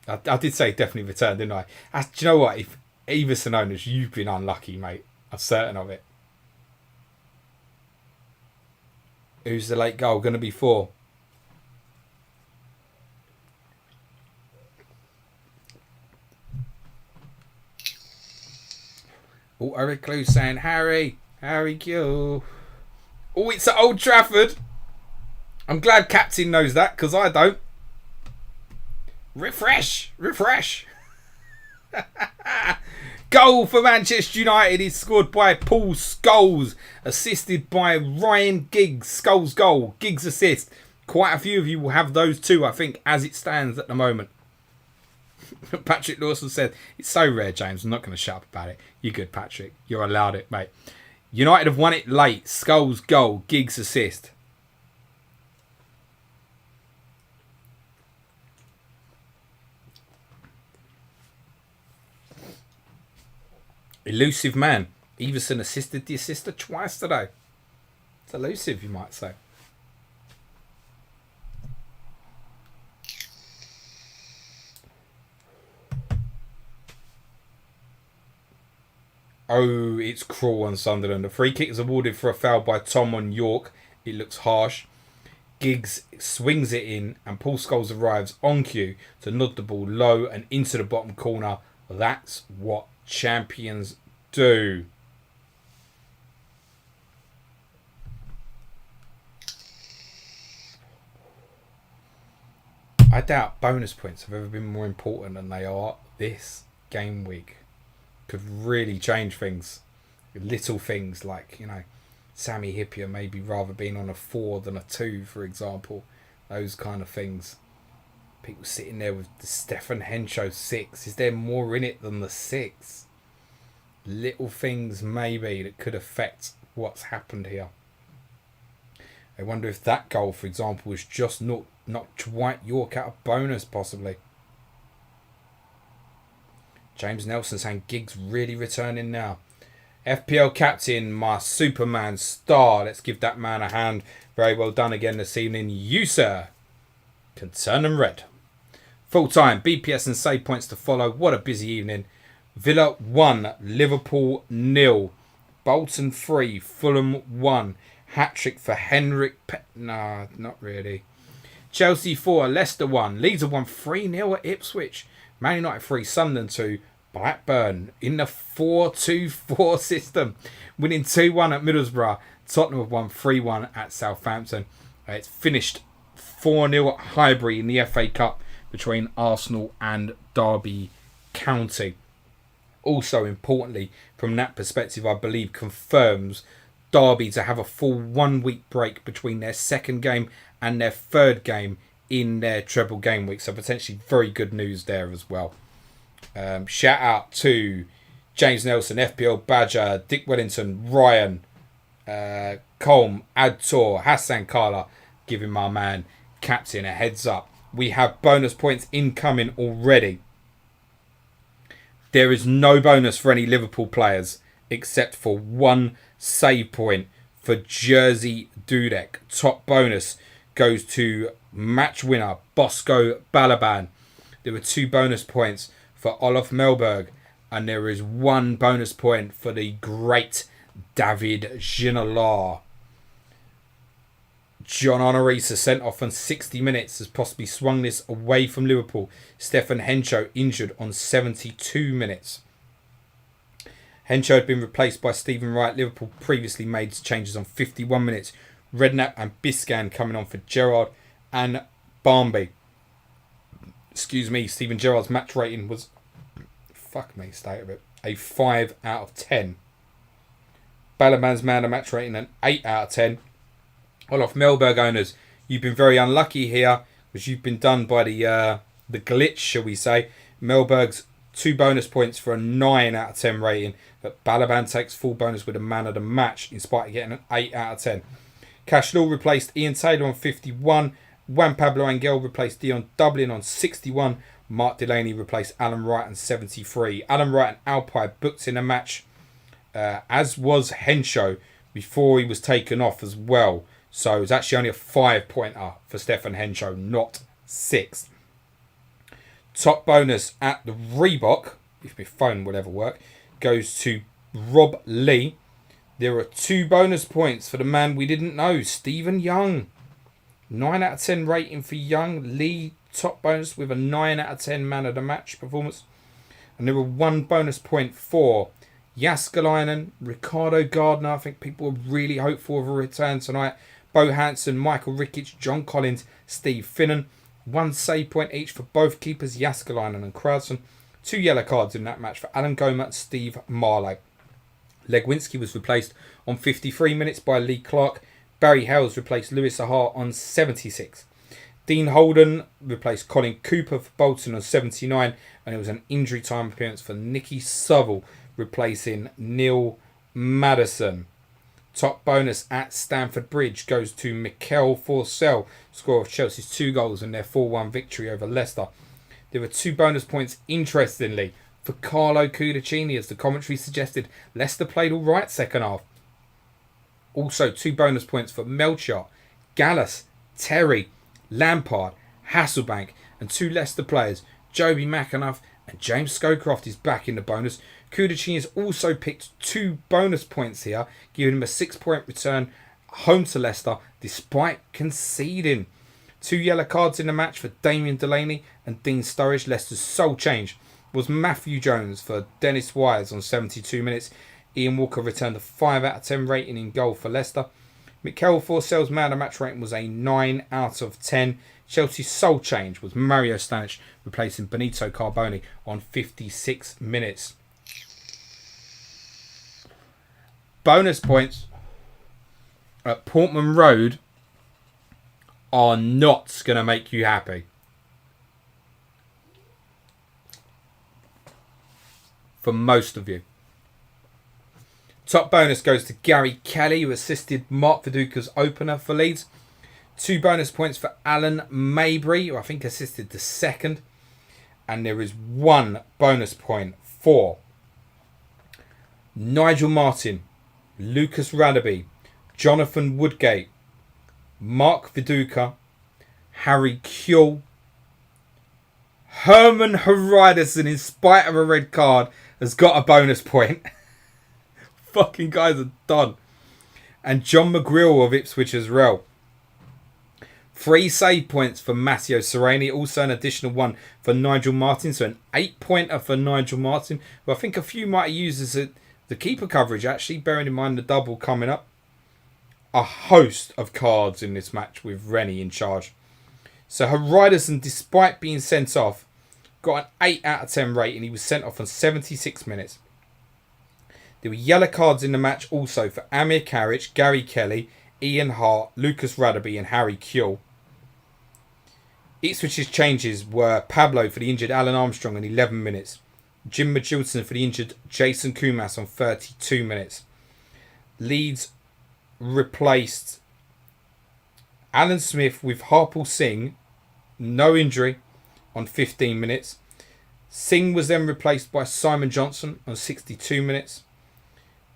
I did say definitely return, didn't I? Do you know what? If Everson owners, you've been unlucky, mate. I'm certain of it. Who's the late goal going to be for? Oh, Eric Clue saying, Harry Q. Oh, it's at Old Trafford. I'm glad Captain knows that, because I don't. Refresh. Goal for Manchester United is scored by Paul Scholes, assisted by Ryan Giggs. Scholes goal, Giggs assist. Quite a few of you will have those two, I think, as it stands at the moment. Patrick Lawson said, it's so rare, James. I'm not going to shut up about it. You're good, Patrick. You're allowed it, mate. United have won it late. Scholes goal, Giggs assist. Elusive man. Everson assisted the assister twice today. It's elusive, you might say. Oh, it's cruel on Sunderland. A free kick is awarded for a foul by Tom on York. It looks harsh. Giggs swings it in and Paul Scholes arrives on cue to nod the ball low and into the bottom corner. That's what champions do. I doubt bonus points have ever been more important than they are this game week. Could really change things. Little things like, Sammy Hippier maybe rather being on a 4 than a 2, for example. Those kind of things. People sitting there with the Stefan Henshaw 6. Is there more in it than the 6? Little things maybe that could affect what's happened here. I wonder if that goal, for example, was just knocked Dwight York out of bonus, possibly. James Nelson saying Giggs really returning now. FPL captain, my Superman star. Let's give that man a hand. Very well done again this evening. You, sir, can turn them red. Full time, BPS and save points to follow. What a busy evening. Villa 1, Liverpool 0. Bolton 3, Fulham 1. Hat-trick for Henrik. Nah, not really. Chelsea 4, Leicester 1. Leeds have won 3-0 at Ipswich. Man United 3, Sunderland 2. Blackburn in the 4-2-4 system. Winning 2-1 at Middlesbrough. Tottenham have won 3-1 at Southampton. It's finished 4-0 at Highbury in the FA Cup between Arsenal and Derby County. Also, importantly, from that perspective, I believe confirms Derby to have a full 1 week break between their second game and their third game in their treble game week. So potentially very good news there as well. Shout out to James Nelson, FPL Badger, Dick Wellington, Ryan, Colm, Adtor, Hassan Kala, giving my man Captain a heads up. We have bonus points incoming already. There is no bonus for any Liverpool players except for 1 save point for Jersey Dudek. Top bonus goes to match winner Bosco Balaban. There were 2 bonus points for Olof Melberg, and there is 1 bonus point for the great David Ginola. John Honorisa sent off on 60 minutes has possibly swung this away from Liverpool. Stefan Hencho injured on 72 minutes. Hencho had been replaced by Stephen Wright. Liverpool previously made changes on 51 minutes. Redknapp and Biscan coming on for Gerrard and Barmby. Excuse me, Steven Gerrard's match rating was, state of it, a 5 out of 10. Balaban's man of match rating an 8 out of 10. Olaf Melberg owners, you've been very unlucky here because you've been done by the glitch, shall we say. Melberg's 2 bonus points for a 9 out of 10 rating, but Balaban takes full bonus with a man of the match in spite of getting an 8 out of 10. Cash Law replaced Ian Taylor on 51. Juan Pablo Angel replaced Dion Dublin on 61. Mark Delaney replaced Alan Wright on 73. Alan Wright and Alpine booked in a match, as was Hencho, before he was taken off as well. So it's actually only a 5-pointer for Stefan Hencho, not 6. Top bonus at the Reebok, if my phone will ever work, goes to Rob Lee. There are 2 bonus points for the man we didn't know, Stephen Young. 9 out of 10 rating for Young. Lee, top bonus with a 9 out of 10 man of the match performance. And there were 1 bonus point for Jaskalainen, Ricardo Gardner. I think people were really hopeful of a return tonight. Bo Hansen, Michael Rikic, John Collins, Steve Finnan. 1 save point each for both keepers, Jaskalainen and Crowdson. 2 yellow cards in that match for Alan Goma and Steve Marlowe. Legwinski was replaced on 53 minutes by Lee Clark. Barry Hales replaced Lewis Sahar on 76. Dean Holden replaced Colin Cooper for Bolton on 79. And it was an injury time appearance for Nicky Sovell replacing Neil Maddison. Top bonus at Stamford Bridge goes to Mikel Forsell, score of Chelsea's 2 goals in their 4-1 victory over Leicester. There were 2 bonus points, interestingly, for Carlo Cudicini, as the commentary suggested. Leicester played all right second half. Also 2 bonus points for Melchior, Gallus, Terry, Lampard, Hasselbank, and 2 Leicester players, Joby McAnuff and James Scowcroft is back in the bonus. Cudicini has also picked 2 bonus points here, giving him a 6-point return home to Leicester despite conceding. 2 yellow cards in the match for Damien Delaney and Dean Sturridge. Leicester's sole change was Matthew Jones for Dennis Wise on 72 minutes. Ian Walker returned a 5 out of 10 rating in goal for Leicester. Mikel Forsell's man of match rating was a 9 out of 10. Chelsea's sole change was Mario Stanic replacing Benito Carboni on 56 minutes. Bonus points at Portman Road are not going to make you happy. For most of you. Top bonus goes to Gary Kelly, who assisted Mark Viduka's opener for Leeds. 2 bonus points for Alan Mabry, who I think assisted the second. And there is 1 bonus point for Nigel Martin, Lucas Radaby, Jonathan Woodgate, Mark Viduka, Harry Kewell, Herman Haridason, in spite of a red card, has got a bonus point. Fucking guys are done. And John McGrill of Ipswich as well. 3 save points for Matteo Sereni. Also an additional 1 for Nigel Martin. So an 8-pointer for Nigel Martin, who I think a few might use as the keeper coverage, actually, bearing in mind the double coming up. A host of cards in this match with Rennie in charge. So Haridason, despite being sent off, got an 8 out of 10 rating. He was sent off on 76 minutes. There were yellow cards in the match also for Amir Karic, Gary Kelly, Ian Hart, Lucas Radaby and Harry Kewell. Ipswich's changes were Pablo for the injured Alan Armstrong on 11 minutes. Jim Magilton for the injured Jason Kumas on 32 minutes. Leeds replaced Alan Smith with Harpal Singh, no injury, on 15 minutes. Singh was then replaced by Simon Johnson on 62 minutes.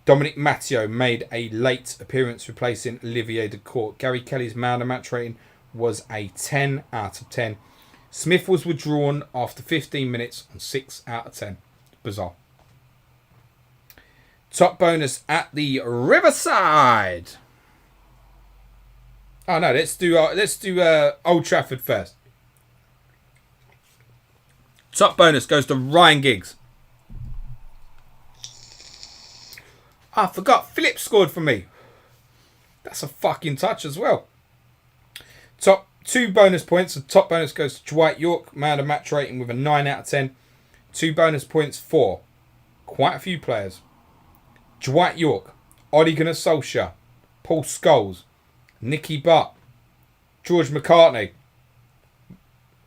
Dominic Matteo made a late appearance replacing Olivier Decourt. Gary Kelly's man of match rating was a 10 out of 10. Smith was withdrawn after 15 minutes on 6 out of 10. Bizarre. Top bonus at the Riverside Oh no, let's do Old Trafford first. Top bonus goes to Ryan Giggs. I forgot Phillips scored for me. That's a fucking touch as well. Top 2 bonus points. The top bonus goes to Dwight York, man of match rating with a 9 out of 10. 2 bonus points for quite a few players. Dwight York, Ole Gunnar Solskjaer, Paul Scholes, Nicky Butt, George McCartney.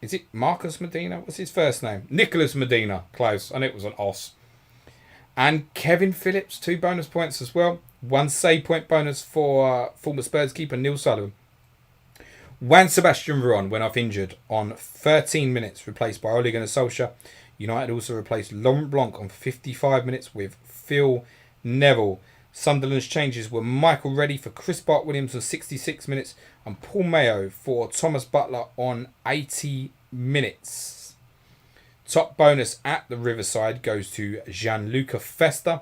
Is it Marcus Medina? What's his first name? Nicholas Medina. Close. I knew it was an os. And Kevin Phillips, 2 bonus points as well. 1 save point bonus for former Spurs keeper Neil Sullivan. Juan Sebastian Veron went off injured on 13 minutes, replaced by Ole Gunnar Solskjaer. United also replaced Laurent Blanc on 55 minutes with Phil Neville. Sunderland's changes were Michael Reddy for Chris Bart-Williams on 66 minutes and Paul Mayo for Thomas Butler on 80 minutes. Top bonus at the Riverside goes to Gianluca Festa.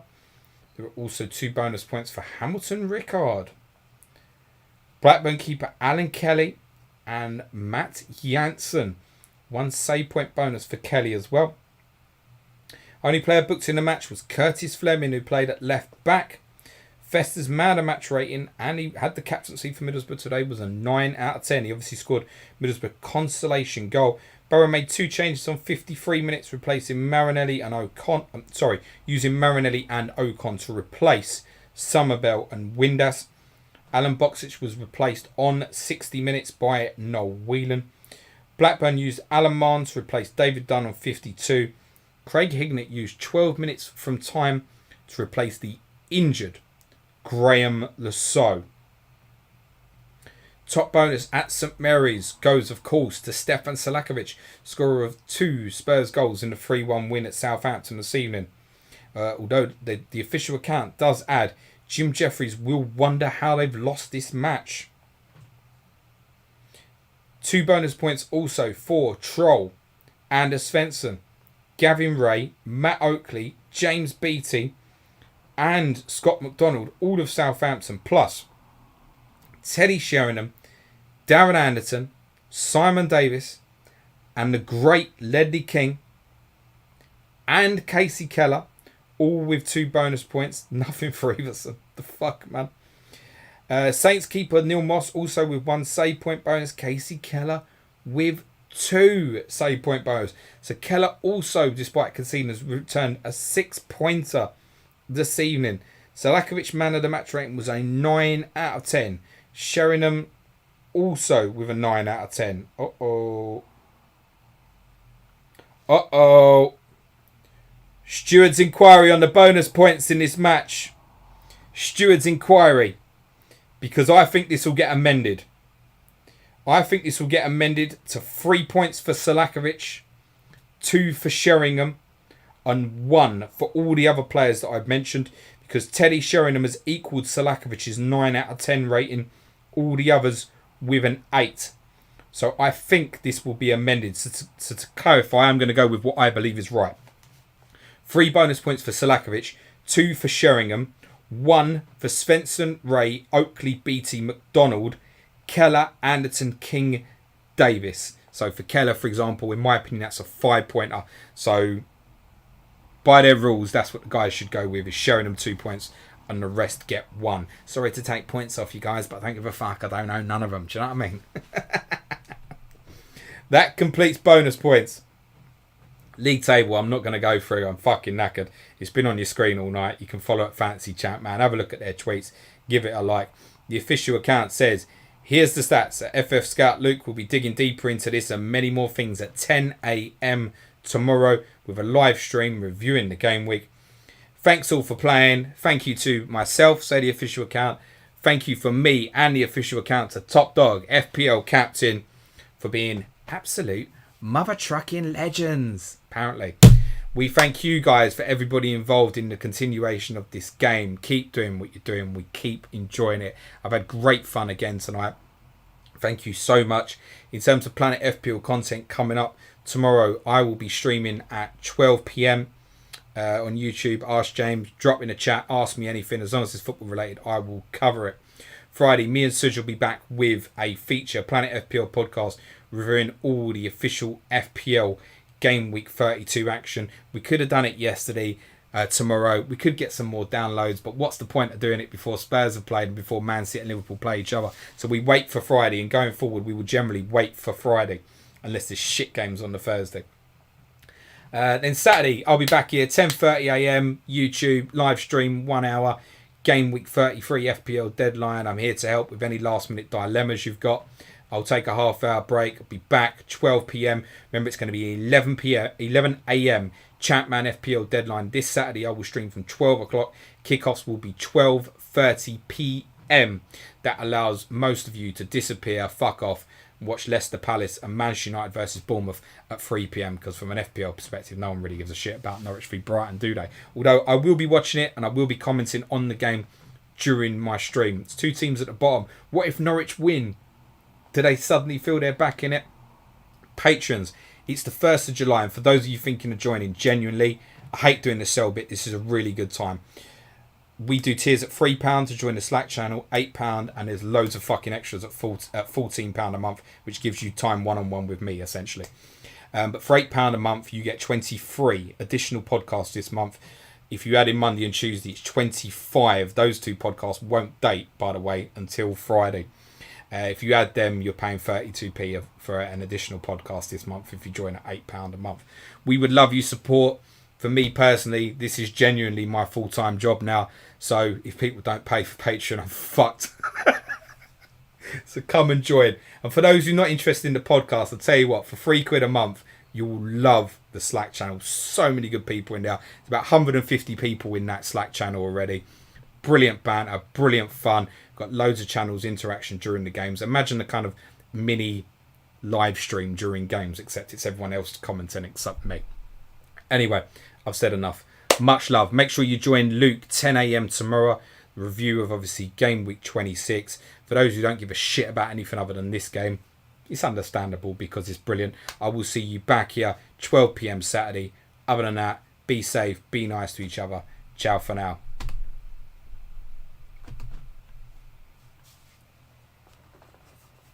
There were also 2 bonus points for Hamilton Ricard. Blackburn keeper Alan Kelly and Matt Janssen. 1 save point bonus for Kelly as well. Only player booked in the match was Curtis Fleming, who played at left back. Festa's man of match rating, and he had the captaincy for Middlesbrough today, was a 9 out of 10. He obviously scored Middlesbrough consolation goal. Borough made 2 changes on 53 minutes, replacing Marinelli and Ocon. Using Marinelli and Ocon to replace Summerbell and Windass. Alan Boksic was replaced on 60 minutes by Noel Whelan. Blackburn used Alan Mann to replace David Dunn on 52. Craig Hignett used 12 minutes from time to replace the injured Graham Lasso. Top bonus at St Mary's goes, of course, to Stefan Selakovic, scorer of 2 Spurs goals in the 3-1 win at Southampton this evening. Although the official account does add, Jim Jeffries will wonder how they've lost this match. 2 bonus points also for Troll, Anders Svensson, Gavin Ray, Matt Oakley, James Beattie and Scott McDonald, all of Southampton, plus Teddy Sheringham, Darren Anderton, Simon Davis and the great Ledley King and Casey Keller, all with 2 bonus points. Nothing for Everson. The fuck, man. Saints keeper Neil Moss also with 1 save point bonus. Casey Keller with 2 save point bonus. So Keller also, despite conceding, has returned a 6-pointer this evening. Selakovic man of the match rating was a 9 out of 10. Sheringham also with a 9 out of 10. Steward's inquiry on the bonus points in this match. Steward's inquiry. Because I think this will get amended. I think this will get amended to 3 points for Selakovic, 2 for Sheringham, and 1 for all the other players that I've mentioned. Because Teddy Sheringham has equalled Selakovic's 9 out of 10 rating. All the others with an 8. So I think this will be amended. So to clarify, I'm going to go with what I believe is right. 3 bonus points for Selakovic, 2 for Sheringham, 1 for Svensson, Ray, Oakley, Beattie, McDonald, Keller, Anderton, King, Davis. So for Keller, for example, in my opinion, that's a 5-pointer. So by their rules, that's what the guys should go with, is Sheringham 2 points and the rest get 1. Sorry to take points off you guys, but I don't give a fuck. I don't own none of them. Do you know what I mean? That completes bonus points. League table, I'm not going to go through. I'm fucking knackered. It's been on your screen all night. You can follow at Fancy Chat, man. Have a look at their tweets. Give it a like. The official account says, here's the stats. FF Scout Luke will be digging deeper into this and many more things at 10 a.m. tomorrow with a live stream reviewing the game week. Thanks all for playing. Thank you to myself, say the official account. Thank you for me and the official account to Top Dog, FPL Captain, for being absolute mother trucking legends, apparently. We thank you guys for everybody involved in the continuation of this game. Keep doing what you're doing. We keep enjoying it. I've had great fun again tonight. Thank you so much. In terms of Planet FPL content coming up tomorrow, I will be streaming at 12 p.m. On YouTube. Ask James, drop in a chat, ask me anything. As long as it's football related, I will cover it. Friday, me and Suj will be back with a feature Planet FPL podcast reviewing all the official FPL game week 32 action. We could have done it yesterday. Tomorrow we could get some more downloads, but what's the point of doing it before Spurs have played and before Man City and Liverpool play each other? So we wait for Friday, and going forward we will generally wait for Friday unless there's shit games on the Thursday. Then Saturday I'll be back here 10:30am YouTube live stream, 1 hour game week 33 FPL deadline. I'm here to help with any last minute dilemmas you've got. I'll take a half-hour break. I'll be back 12pm. Remember, it's going to be 11am Champman FPL deadline this Saturday. I will stream from 12 o'clock. Kickoffs will be 12:30pm. That allows most of you to disappear, fuck off, and watch Leicester Palace and Manchester United versus Bournemouth at 3pm, because from an FPL perspective, no one really gives a shit about Norwich v Brighton, do they? Although I will be watching it and I will be commenting on the game during my stream. It's two teams at the bottom. What if Norwich win? Do they suddenly feel they're back in it? Patrons, it's the 1st of July, and for those of you thinking of joining, genuinely, I hate doing the sell bit. This is a really good time. We do tiers at £3 to join the Slack channel, £8, and there's loads of fucking extras at £14 a month, which gives you time one-on-one with me, essentially. But for £8 a month, you get 23 additional podcasts this month. If you add in Monday and Tuesday, it's 25. Those two podcasts won't date, by the way, until Friday. If you add them, you're paying 32p for an additional podcast this month if you join at £8 a month. We would love your support. For me personally, this is genuinely my full-time job now. So if people don't pay for Patreon, I'm fucked. So come and join. And for those who are not interested in the podcast, I'll tell you what, for £3 a month, you will love the Slack channel. So many good people in there. There's about 150 people in that Slack channel already. Brilliant banter, brilliant fun. Got loads of channels, interaction during the games. Imagine the kind of mini live stream during games, except it's everyone else commenting except me. Anyway, I've said enough. Much love. Make sure you join Luke 10am tomorrow. Review of obviously game week 26. For those who don't give a shit about anything other than this game, it's understandable because it's brilliant. I will see you back here 12pm Saturday. Other than that, be safe, be nice to each other. Ciao for now.